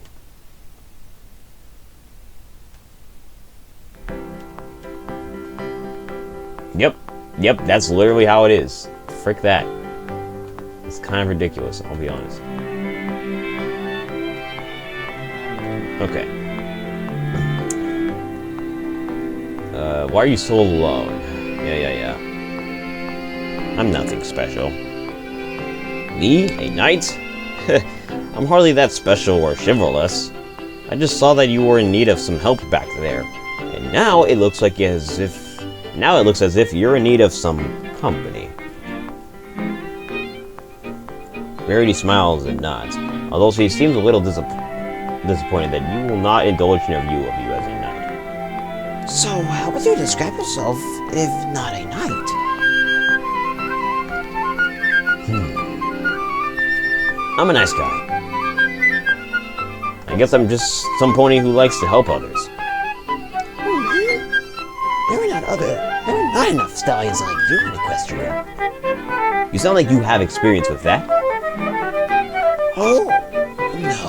Yep, that's literally how it is. Frick that. It's kind of ridiculous, I'll be honest. Okay. Why are you so alone? Yeah. I'm nothing special. Me? A knight? I'm hardly that special or chivalrous. I just saw that you were in need of some help back there. And now it looks as if you're in need of some company. Rarity smiles and nods, although she seems a little disappointed that you will not indulge in a view of you as a knight. So, how would you describe yourself if not a knight? I'm a nice guy. I guess I'm just some pony who likes to help others. There are not enough stallions like you in Equestria. You sound like you have experience with that. Oh, no.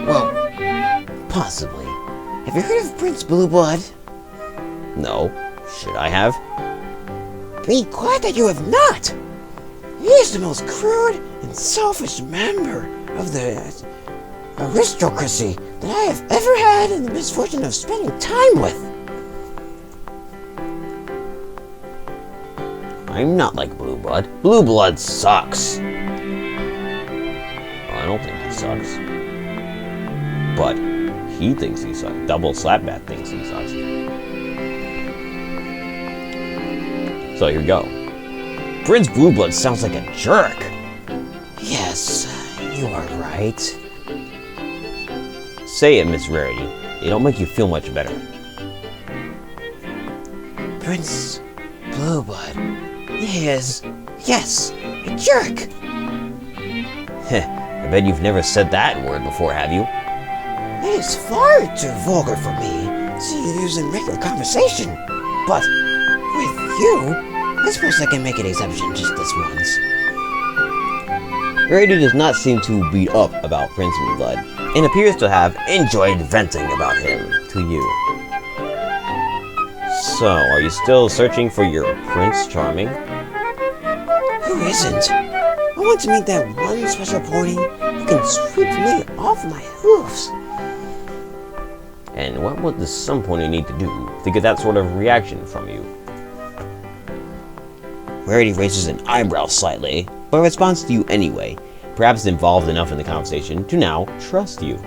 Well, possibly. Have you heard of Prince Blueblood? No. Should I have? Be glad that you have not. He is the most crude and selfish member of the aristocracy that I have ever had the misfortune of spending time with. I'm not like Blueblood. Blueblood sucks. Well, I don't think he sucks. But he thinks he sucks. Double Slapbat thinks he sucks. So here we go. Prince Blueblood sounds like a jerk. Yes, you are right. Say it, Miss Rarity. It'll make you feel much better. Prince Blueblood. He is Yes, a jerk. I bet you've never said that word before, have you? It is far too vulgar for me to use in regular conversation. But with you, I suppose I can make an exception just this once. Rarity does not seem to beat up about Prince Blueblood, and appears to have enjoyed venting about him to you. So, are you still searching for your Prince Charming? Who isn't? I want to meet that one special pony who can sweep me off my hoofs. And what would the some pony need to do to get that sort of reaction from you? Rarity raises an eyebrow slightly, but responds to you anyway, perhaps involved enough in the conversation to now trust you.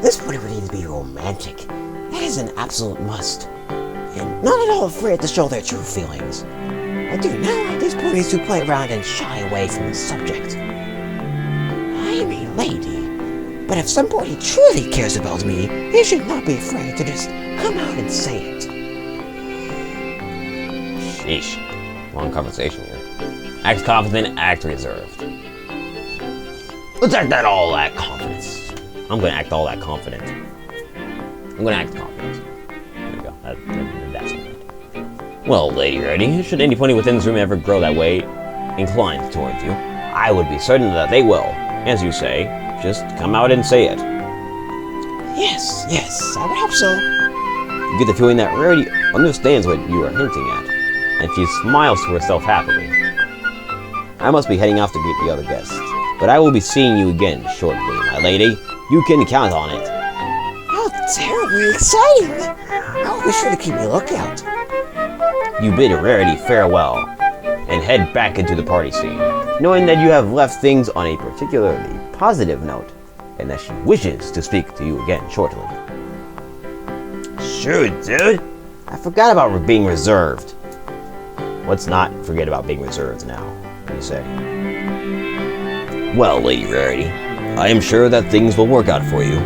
This pony would need to be romantic. That is an absolute must. And not at all afraid to show their true feelings. I do not like these ponies who play around and shy away from the subject. I am a lady, but if some pony truly cares about me, they should not be afraid to just come out and say it. Sheesh. Long conversation here. Act confident, act reserved. Let's act all that confidence. I'm gonna act all that confident. I'm gonna act confident. There you go. That's it. Well, Lady Rarity, should any pony within this room ever grow that way, inclined towards you, I would be certain that they will, as you say, just come out and say it. Yes, I would hope so. You get the feeling that Rarity understands what you are hinting at, and she smiles to herself happily. I must be heading off to meet the other guests, but I will be seeing you again shortly, my lady. You can count on it. How terribly exciting! I'll be sure to keep a lookout. You bid Rarity farewell, and head back into the party scene, knowing that you have left things on a particularly positive note, and that she wishes to speak to you again shortly. Shoot, dude! I forgot about being reserved. Let's not forget about being reserved now, you say. Well, Lady Rarity, I am sure that things will work out for you.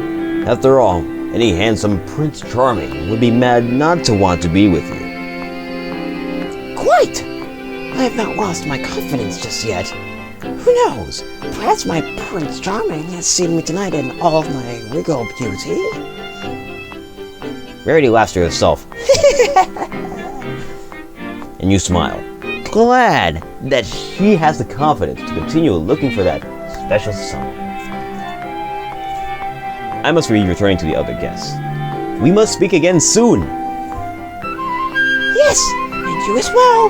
After all, any handsome Prince Charming would be mad not to want to be with you. Quite! I have not lost my confidence just yet. Who knows? Perhaps my Prince Charming has seen me tonight in all of my regal beauty. Rarity laughs to herself. And you smile, glad that she has the confidence to continue looking for that special someone. I must be returning to the other guests. We must speak again soon. Yes, and you as well.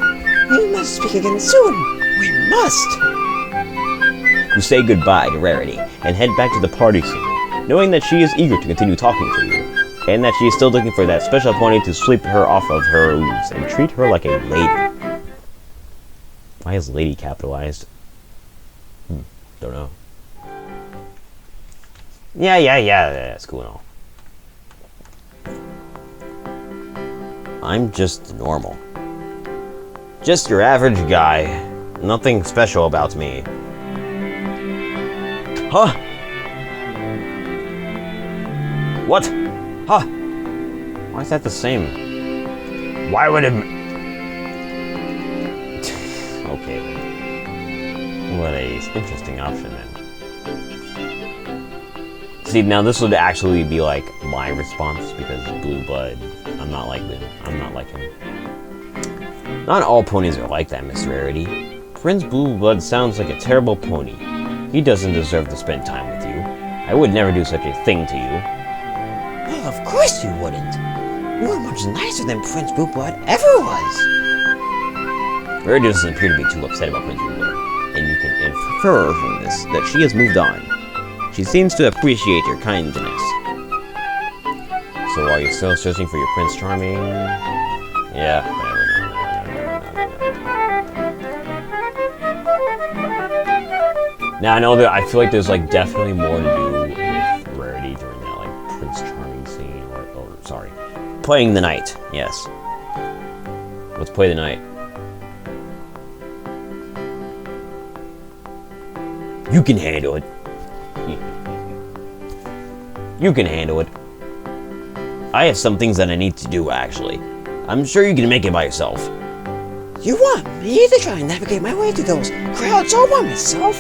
We must speak again soon. We must. You say goodbye to Rarity and head back to the party scene, knowing that she is eager to continue talking to you, and that she is still looking for that special pony to sweep her off of her roofs and treat her like a lady. Why is lady capitalized? Don't know. Yeah, that's cool and all. I'm just normal. Just your average guy. Nothing special about me. Huh? What? Huh? Why is that the same? Why would it... Okay, then. What a interesting option, then. See, now this would actually be like my response, because Blue Blood, I'm not like him. Not all ponies are like that, Miss Rarity. Prince Blue Blood sounds like a terrible pony. He doesn't deserve to spend time with you. I would never do such a thing to you. Well, of course you wouldn't. You are much nicer than Prince Blue Blood ever was. Rarity doesn't appear to be too upset about Prince Blue Blood, and you can infer from this that she has moved on. She seems to appreciate your kindness. So are you still searching for your Prince Charming? Yeah, whatever. Now I know that I feel like there's like definitely more to do with Rarity during that like Prince Charming scene, or sorry, playing the night. Yes. Let's play the night. You can handle it. You can handle it. I have some things that I need to do, actually. I'm sure you can make it by yourself. You want me to try and navigate my way through those crowds all by myself?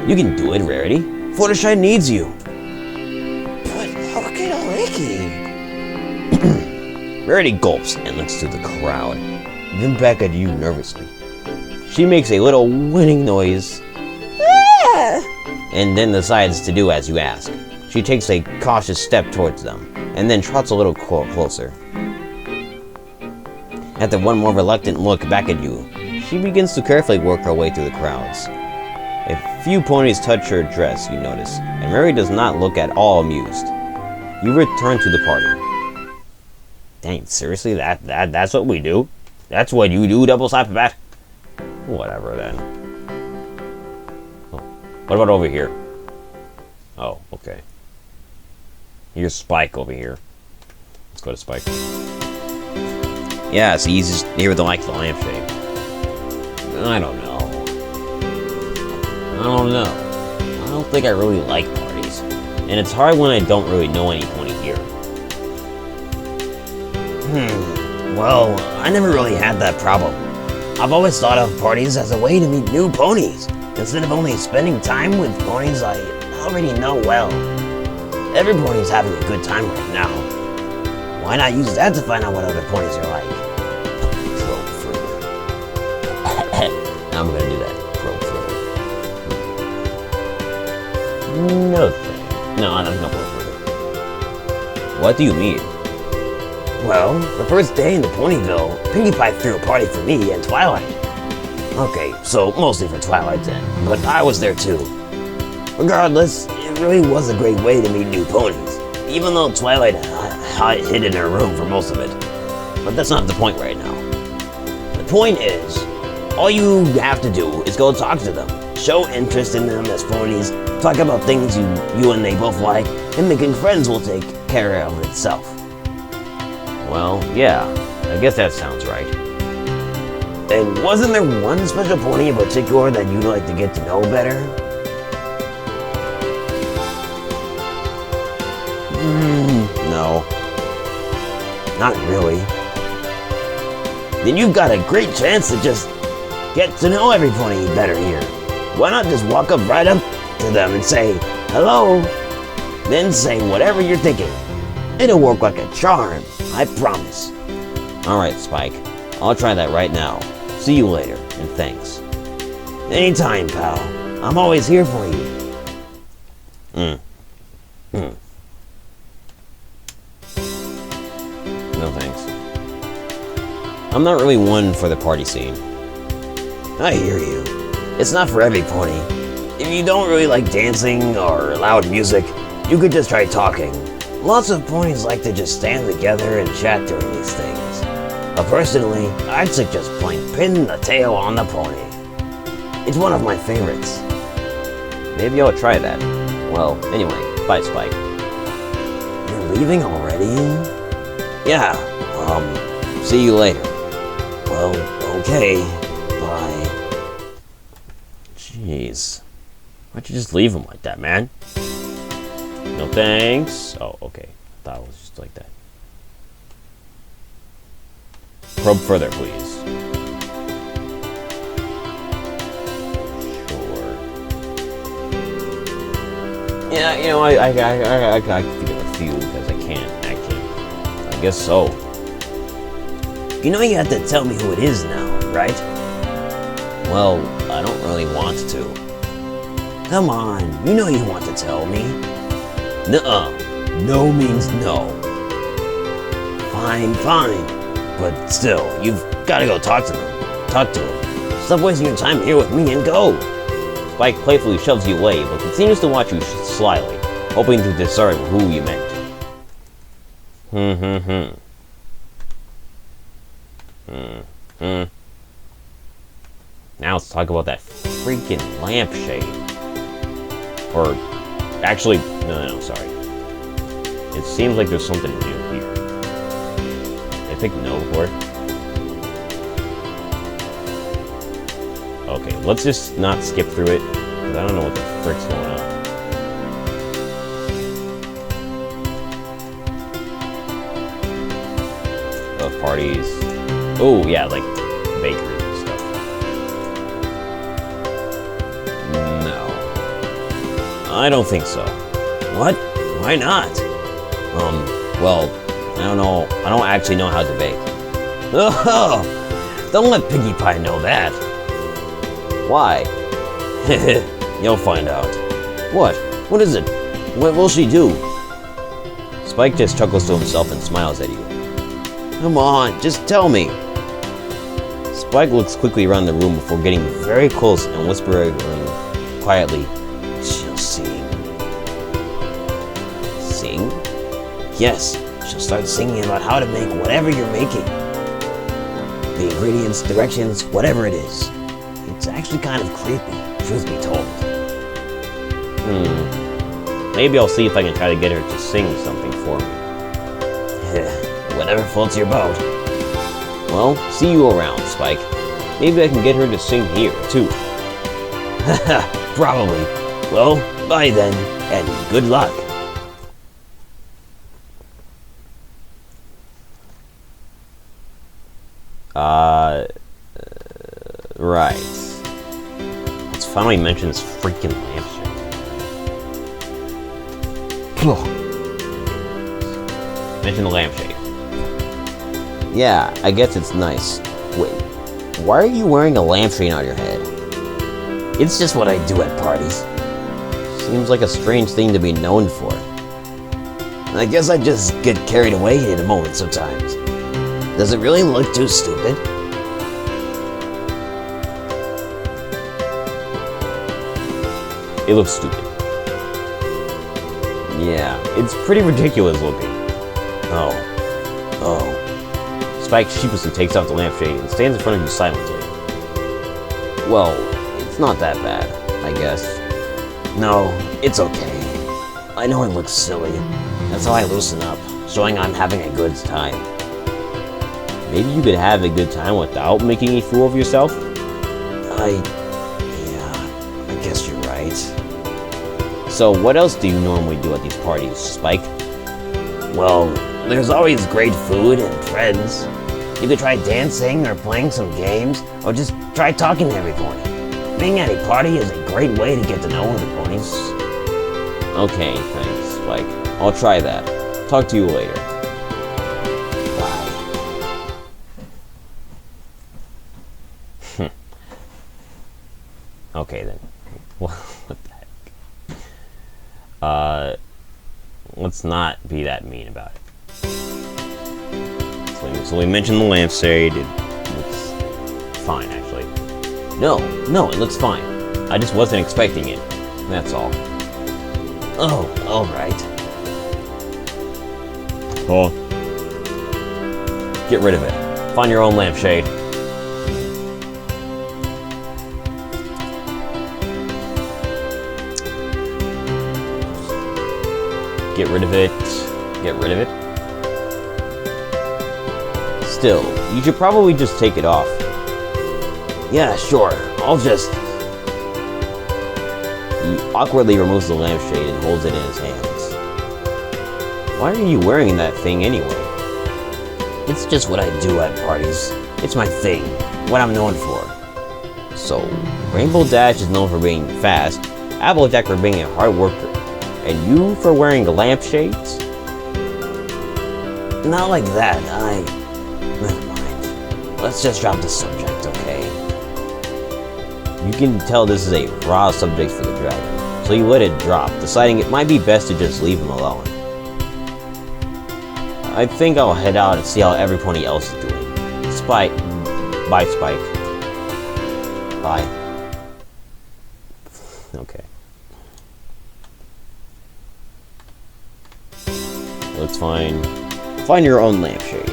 You can do it, Rarity. Fluttershy needs you. But okey-dokey. Rarity gulps and looks to the crowd, then back at you nervously. She makes a little whining noise and then decides to do as you ask. She takes a cautious step towards them and then trots a little closer. After one more reluctant look back at you, she begins to carefully work her way through the crowds. A few ponies touch her dress, you notice, and Rarity does not look at all amused. You return to the party. Dang, seriously? That's what we do? That's what you do, Double Slap Bat? Whatever, then. Oh, what about over here? Oh, okay. Here's Spike over here. Let's go to Spike. Yeah, see, he's just here with the lampshade. I don't know. I don't think I really like parties. And it's hard when I don't really know any pony here. Well, I never really had that problem. I've always thought of parties as a way to meet new ponies, instead of only spending time with ponies I already know well. Every pony's having a good time right now. Why not use that to find out what other ponies are like? Probe further. I'm gonna do that. Probe further. No thing. No, there's no probe further. What do you mean? Well, the first day in the Ponyville, Pinkie Pie threw a party for me and Twilight. Okay, so mostly for Twilight then, but I was there too. Regardless, it really was a great way to meet new ponies, even though Twilight hid in her room for most of it. But that's not the point right now. The point is, all you have to do is go talk to them, show interest in them as ponies, talk about things you and they both like, and making friends will take care of itself. Well, yeah, I guess that sounds right. And wasn't there one special pony in particular that you'd like to get to know better? No. Not really. Then you've got a great chance to just get to know every pony better here. Why not just walk right up to them and say, hello? Then say whatever you're thinking. It'll work like a charm, I promise. Alright, Spike. I'll try that right now. See you later, and thanks. Anytime, pal. I'm always here for you. No thanks. I'm not really one for the party scene. I hear you. It's not for every pony. If you don't really like dancing or loud music, you could just try talking. Lots of ponies like to just stand together and chat during these things. But personally, I'd suggest playing Pin the Tail on the Pony. It's one of my favorites. Maybe I'll try that. Well, anyway, bye, Spike. You're leaving already? Yeah, see you later. Well, okay. Bye. Jeez. Why'd you just leave him like that, man? No thanks. Oh, okay. Thought it was just like that. Probe further, please. Sure. Yeah, you know, I can think of a few because I can't actually. I guess so. You know you have to tell me who it is now, right? Well, I don't really want to. Come on, you know you want to tell me. Nuh-uh. No means no. Fine. But still, you've got to go talk to them. Talk to them. Stop wasting your time here with me and go. Spike playfully shoves you away, but continues to watch you slyly, hoping to discern who you meant. Now let's talk about that freaking lampshade. Or, actually, no, sorry. It seems like there's something new here. I picked no for it. Okay, let's just not skip through it, because I don't know what the frick's going on. parties. Oh, yeah, like bakeries and stuff. No. I don't think so. What? Why not? Well, I don't know. I don't actually know how to bake. Oh, don't let Piggy Pie know that. Why? You'll find out. What? What is it? What will she do? Spike just chuckles to himself and smiles at you. Come on, just tell me. Spike looks quickly around the room before getting very close and whispering quietly, She'll sing. "Sing?" Yes, she'll start singing about how to make whatever you're making. The ingredients, directions, whatever it is. It's actually kind of creepy, truth be told. Maybe I'll see if I can try to get her to sing something for me. Whatever floats your boat. Well, see you around, Spike. Maybe I can get her to sing here, too. Probably. Well, bye then, and good luck. Right. Let's finally mention this freaking lampshade. Mention the lampshade. Yeah, I guess it's nice. Wait, why are you wearing a lampshade on your head? It's just what I do at parties. Seems like a strange thing to be known for. I guess I just get carried away in a moment sometimes. Does it really look too stupid? It looks stupid. Yeah, it's pretty ridiculous looking. Oh. Spike sheepishly takes off the lampshade and stands in front of you silently. Well, it's not that bad, I guess. No, it's okay. I know it looks silly. That's how I loosen up, showing I'm having a good time. Maybe you could have a good time without making a fool of yourself? I guess you're right. So what else do you normally do at these parties, Spike? Well, there's always great food and friends. You could try dancing or playing some games, or just try talking to everyone. Being at a party is a great way to get to know the ponies. Okay, thanks, Spike. I'll try that. Talk to you later. Bye. Okay then. What the heck? Let's not be that mean about it. So we mentioned the lampshade. It looks fine, actually. No, it looks fine. I just wasn't expecting it. That's all. Oh, alright. Oh. Get rid of it. Find your own lampshade. Get rid of it. Get rid of it. Still, you should probably just take it off. Yeah, sure. I'll just... He awkwardly removes the lampshade and holds it in his hands. Why are you wearing that thing anyway? It's just what I do at parties. It's my thing. What I'm known for. So, Rainbow Dash is known for being fast, Applejack for being a hard worker, and you for wearing lampshades? Not like that. Never mind. Let's just drop the subject, okay? You can tell this is a raw subject for the dragon, so you let it drop, deciding it might be best to just leave him alone. I think I'll head out and see how every pony else is doing. Spike. Bye, Spike. Bye. Okay. Looks fine. Find your own lampshade.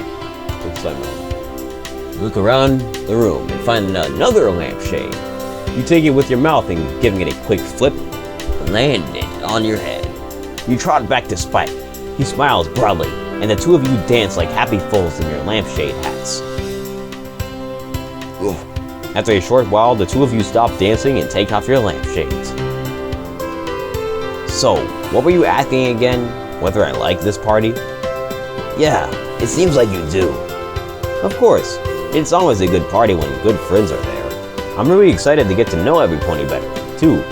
Look around the room and find another lampshade. You take it with your mouth and giving it a quick flip, land it on your head. You trot back to Spike. He smiles broadly, and the two of you dance like happy fools in your lampshade hats. After a short while, the two of you stop dancing and take off your lampshades. So, what were you asking again? Whether I like this party? Yeah, it seems like you do. Of course, it's always a good party when good friends are there. I'm really excited to get to know every pony better, too.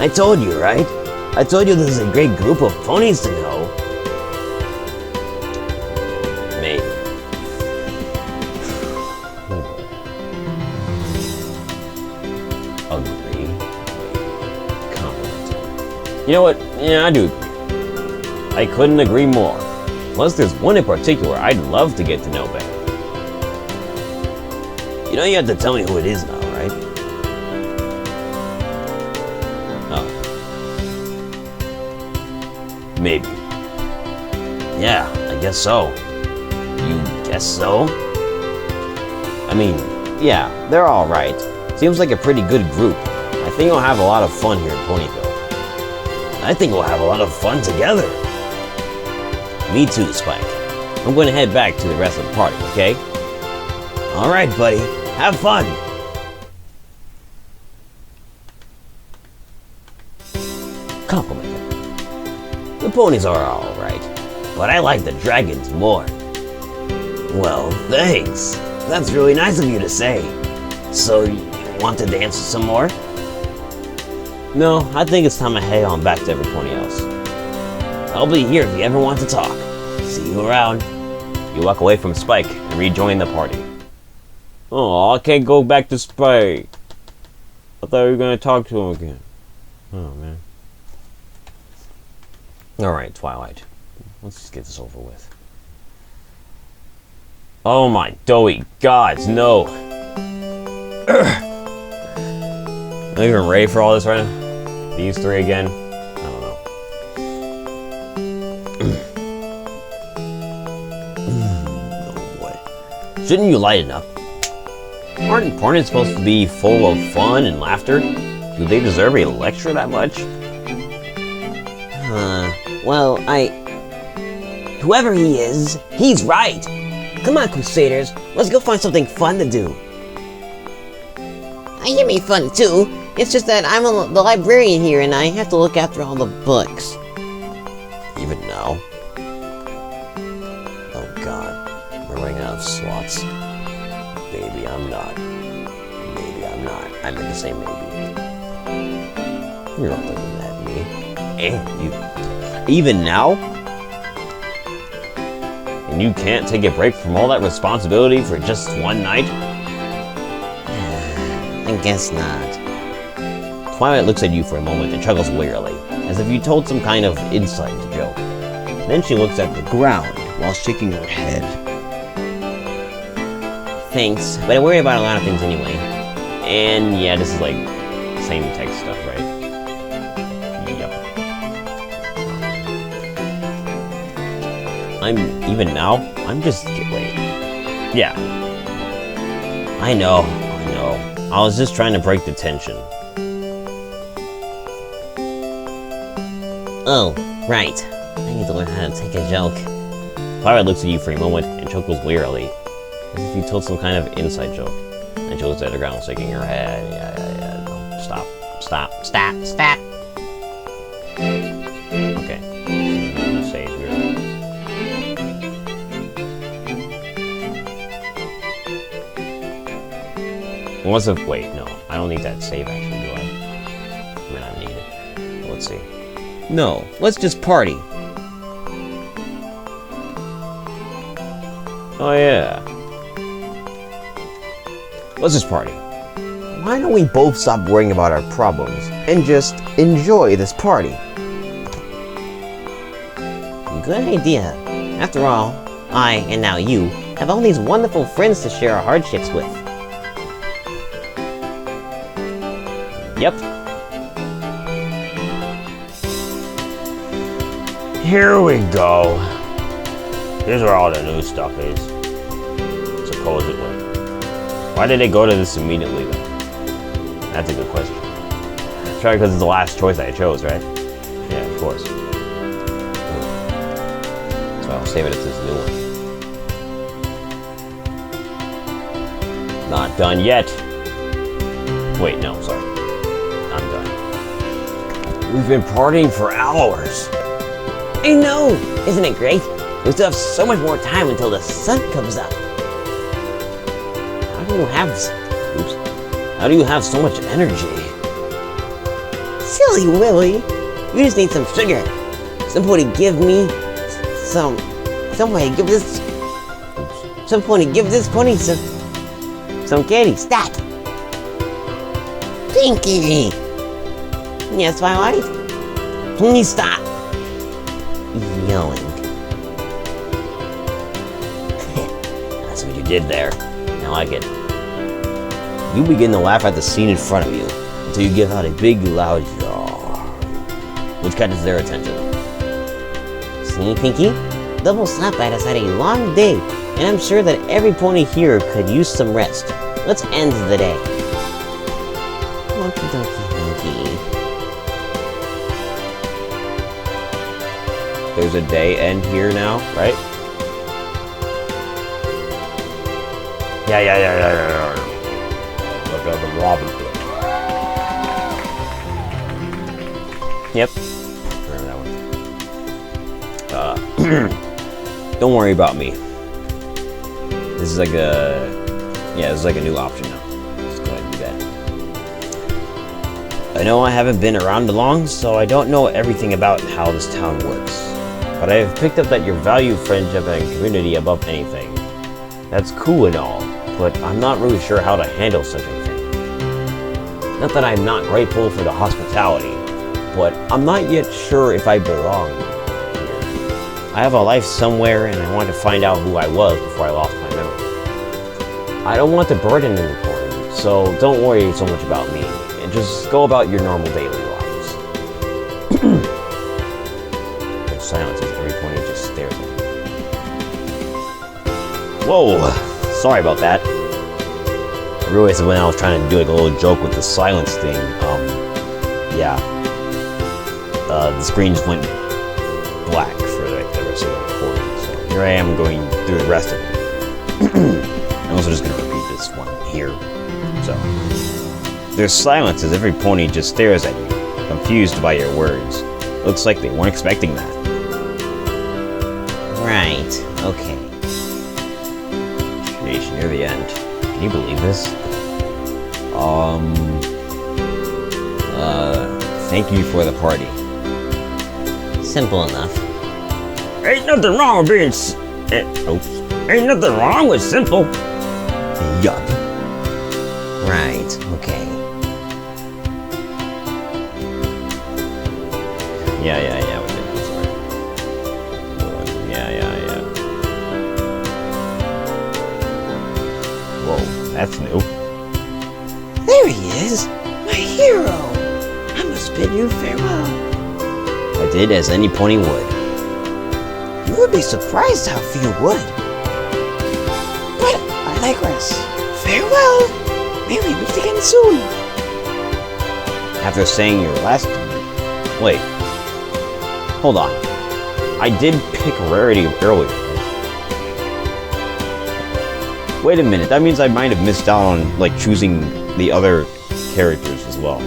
I told you, right? I told you this is a great group of ponies to know. Maybe. Agree. Compliment. You know what? Yeah, I do agree. I couldn't agree more. Plus, there's one in particular I'd love to get to know better. You know you have to tell me who it is now, right? Oh. Maybe. Yeah, I guess so. You guess so? I mean, yeah, they're all right. Seems like a pretty good group. I think we'll have a lot of fun here in Ponyville. I think we'll have a lot of fun together. Me too, Spike. I'm going to head back to the rest of the party, okay? All right, buddy. Have fun. Compliment. The ponies are all right, but I like the dragons more. Well, thanks. That's really nice of you to say. So, you want to dance some more? No, I think it's time to head on back to every pony else. I'll be here if you ever want to talk. See you around. You walk away from Spike and rejoin the party. Oh, I can't go back to Spike. I thought we were going to talk to him again. Oh, man. Alright, Twilight. Let's just get this over with. Oh my doughy gods, no. I'm not even ready for all this right now. These three again. I don't know. Oh boy. Shouldn't you lighten up? Aren't ponies supposed to be full of fun and laughter? Do they deserve a lecture that much? Well, whoever he is, he's right. Come on, Crusaders. Let's go find something fun to do. I give me fun too. It's just that I'm the librarian here and I have to look after all the books. Even now? Oh god, we're running out of slots. Maybe I'm not. Maybe I'm not. I meant to say maybe. You're older than that, me. And you. Even now? And you can't take a break from all that responsibility for just one night? I guess not. Twilight looks at you for a moment and chuckles wearily, as if you told some kind of inside joke. Then she looks at the ground while shaking her head. Thanks, but I worry about a lot of things anyway. And yeah, this is like same text stuff, right? Yep. I'm just wait. Yeah. I know. I was just trying to break the tension. Oh, right. I need to learn how to take a joke. Twilight looks at you for a moment and chuckles wearily, as if you told some kind of inside joke. And she looks at the ground, shaking her head. Yeah. No, stop. Okay. Save here. Wait, no. I don't need that save actually, do I? I mean, I need it. Let's see. No, let's just party. Oh yeah. Let's just party. Why don't we both stop worrying about our problems and just enjoy this party? Good idea. After all, I, and now you, have all these wonderful friends to share our hardships with. Yep. Here we go. Here's where all the new stuff is. Supposedly. Why did they go to this immediately, though? That's a good question. Try because it's the last choice I chose, right? Yeah, of course. So I'll save it as this new one. Not done yet. Wait, no, sorry. I'm done. We've been partying for hours. I know! Isn't it great? We still have so much more time until the sun comes up. How do you have so much energy? Silly Willy, you just need some sugar. Somebody give me some. Somebody give this. Somebody give this pony some candy. Stop. Pinky. Yes, my wife. Please stop yelling. That's what you did there. I like it. You begin to laugh at the scene in front of you until you give out a big, loud yaw, which catches their attention. See, Pinky? Double Slapbat has had a long day, and I'm sure that every pony here could use some rest. Let's end the day. Monkey donkey monkey. There's a day end here now, right? Yeah. Look at the Robin Hood. Yep. Remember that one. Don't worry about me. This is like a... Yeah, this is like a new option now. Let's go ahead and do that. I know I haven't been around long, so I don't know everything about how this town works. But I have picked up that you value friendship and community above anything. That's cool and all, but I'm not really sure how to handle such a thing. Not that I'm not grateful for the hospitality, but I'm not yet sure if I belong here. I have a life somewhere and I want to find out who I was before I lost my memory. I don't want to burden anyone, so don't worry so much about me, and just go about your normal daily lives. There's silence as every pony just stares at me. Whoa! Sorry about that. I realized when I was trying to do like a little joke with the silence thing, yeah. The screen just went black for like the rest of the recording, so here I am going through the rest of it. I'm also just going to repeat this one here. So, there's silence as every pony just stares at you, confused by your words. Looks like they weren't expecting that. Right, okay. Creation near the end. Can you believe this? Thank you for the party. Simple enough. Ain't nothing wrong with being. Ain't nothing wrong with simple. Yup. Right, okay. Yeah, we did. I'm sorry. Yeah. Whoa, that's new. There he is! My hero! I must bid you farewell. I did as any pony would. You would be surprised how few would. But I digress. Farewell! May we meet again soon. After saying your last... Wait. Hold on. I did pick rarity earlier. Wait a minute, that means I might have missed out on, like, choosing the other characters as well.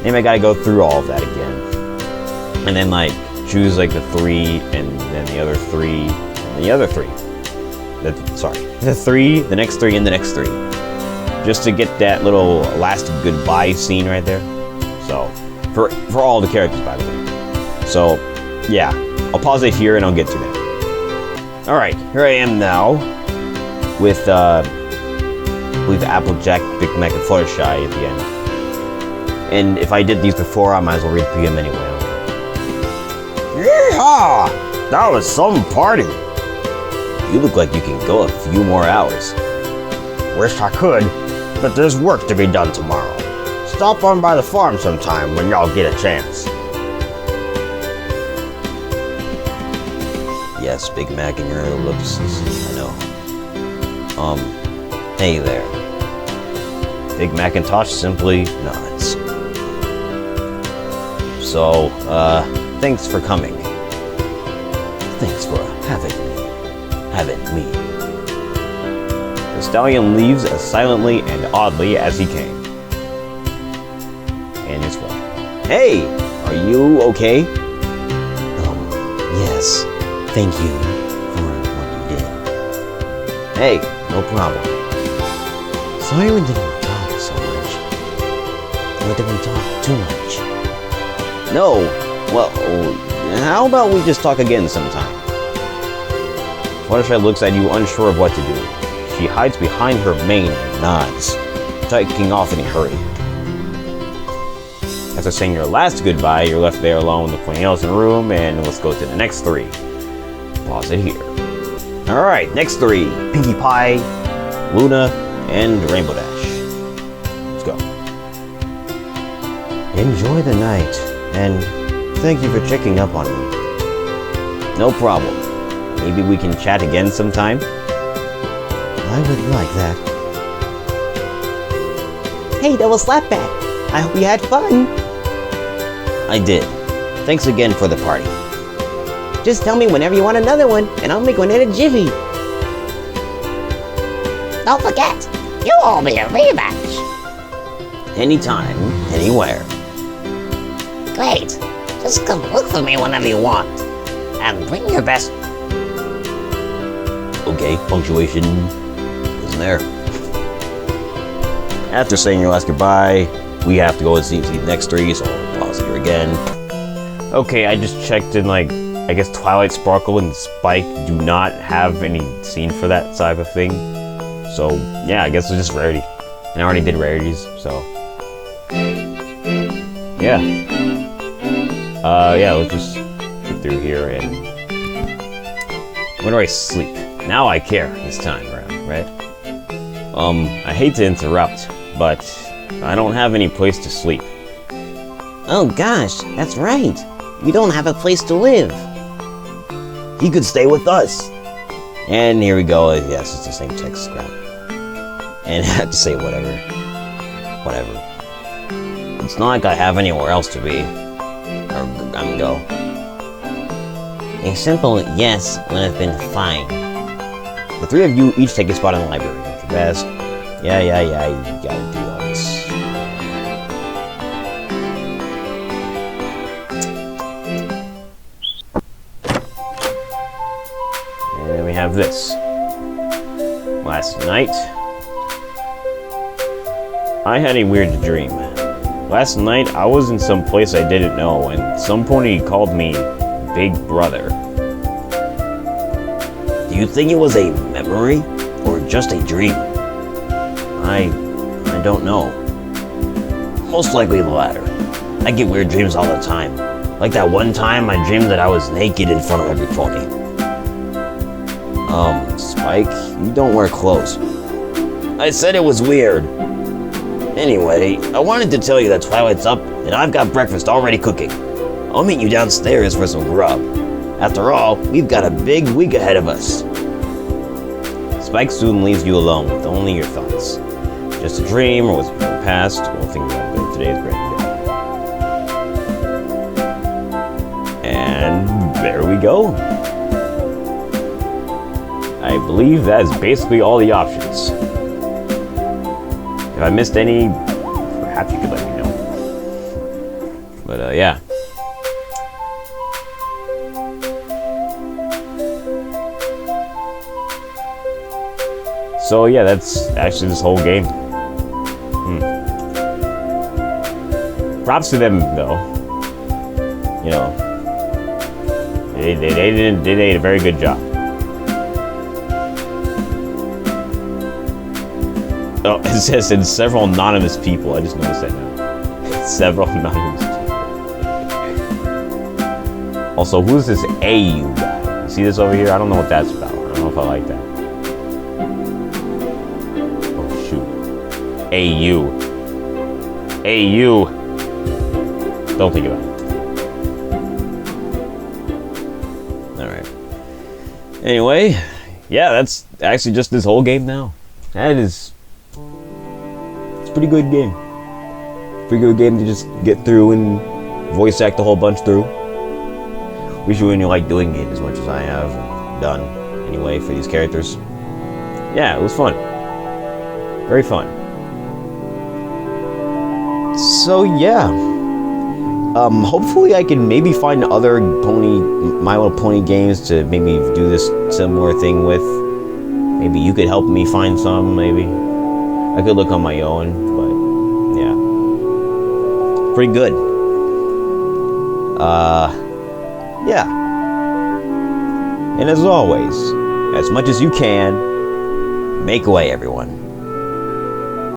Maybe I gotta go through all of that again. And then, like, choose, like, the 3, and then the other 3, and the other 3. The 3, the next 3, and the next 3. Just to get that little last goodbye scene right there. So, for all the characters, by the way. So, yeah. I'll pause it here and I'll get to that. Alright, here I am now with Applejack, Big Mac, and Fluttershy at the end. And if I did these before, I might as well repeat them anyway. Yeehaw! That was some party. You look like you can go a few more hours. Wish I could, but there's work to be done tomorrow. Stop on by the farm sometime when y'all get a chance. Yes, Big Mac and your ellipses, I know. Hey there. Big Macintosh simply nods. So, thanks for coming. Thanks for having me. The stallion leaves as silently and oddly as he came. And his way. Hey, are you okay? Yes. Thank you for Hey, no problem. Sorry we didn't talk so much. Or did we talk too much? No, well, how about we just talk again sometime? Fluttershy looks at you, unsure of what to do. She hides behind her mane and nods, taking off in a hurry. After saying your last goodbye, you're left there alone with everyone else in the room, and let's go to the next three. Pause it here. Alright, next three. Pinkie Pie, Luna, and Rainbow Dash. Let's go. Enjoy the night, and thank you for checking up on me. No problem. Maybe we can chat again sometime? I would like that. Hey, Double Slapback. I hope you had fun. I did. Thanks again for the party. Just tell me whenever you want another one, and I'll make one in a jiffy. Don't forget, you owe me a rematch. Anytime, anywhere. Great. Just come look for me whenever you want. And bring your best. Okay, punctuation isn't there. After saying your last goodbye, we have to go and see the next three, so I'll pause here again. Okay, I just checked in, like, I guess Twilight Sparkle and Spike do not have any scene for that type of thing. So, yeah, I guess it's just rarity. And I already did rarities, so. Yeah. Yeah, let's just get through here and. When do I sleep? Now I care this time around, right? I hate to interrupt, but I don't have any place to sleep. Oh gosh, that's right. You don't have a place to live. He could stay with us. And here we go. Yes, it's the same text scrap. And I have to say whatever. Whatever. It's not like I have anywhere else to be. Or go. A simple yes would have been fine. The three of you each take a spot in the library. At your best. Yeah, you gotta do all this. And we have this. Last night, I had a weird dream. Last night, I was in some place I didn't know, and some pony called me Big Brother. Do you think it was a memory, or just a dream? I don't know. Most likely the latter. I get weird dreams all the time. Like that one time I dreamed that I was naked in front of every pony. Spike, you don't wear clothes. I said it was weird. Anyway, I wanted to tell you that Twilight's up and I've got breakfast already cooking. I'll meet you downstairs for some grub. After all, we've got a big week ahead of us. Spike soon leaves you alone with only your thoughts. Just a dream, or was it from the past? Well, think about it. Today is brand new day. And there we go. I believe that is basically all the options. If I missed any, perhaps you could let me know. But yeah. So yeah, that's actually this whole game. Props to them though. You know, they did a very good job. Oh, it says in several anonymous people. I just noticed that now. Several anonymous people. Also, who's this AU guy? You see this over here? I don't know what that's about. I don't know if I like that. Oh, shoot. AU. AU. Don't think about it. Alright. Anyway, yeah, that's actually just this whole game now. That is... It's a pretty good game. Pretty good game to just get through and voice act a whole bunch through. Wish you really like doing it as much as I have done anyway for these characters. Yeah, it was fun. Very fun. So yeah. Hopefully I can maybe find other My Little Pony games to maybe do this similar thing with. Maybe you could help me find some, maybe. I could look on my own, but yeah. Pretty good. Yeah. And as always, as much as you can, make way, everyone.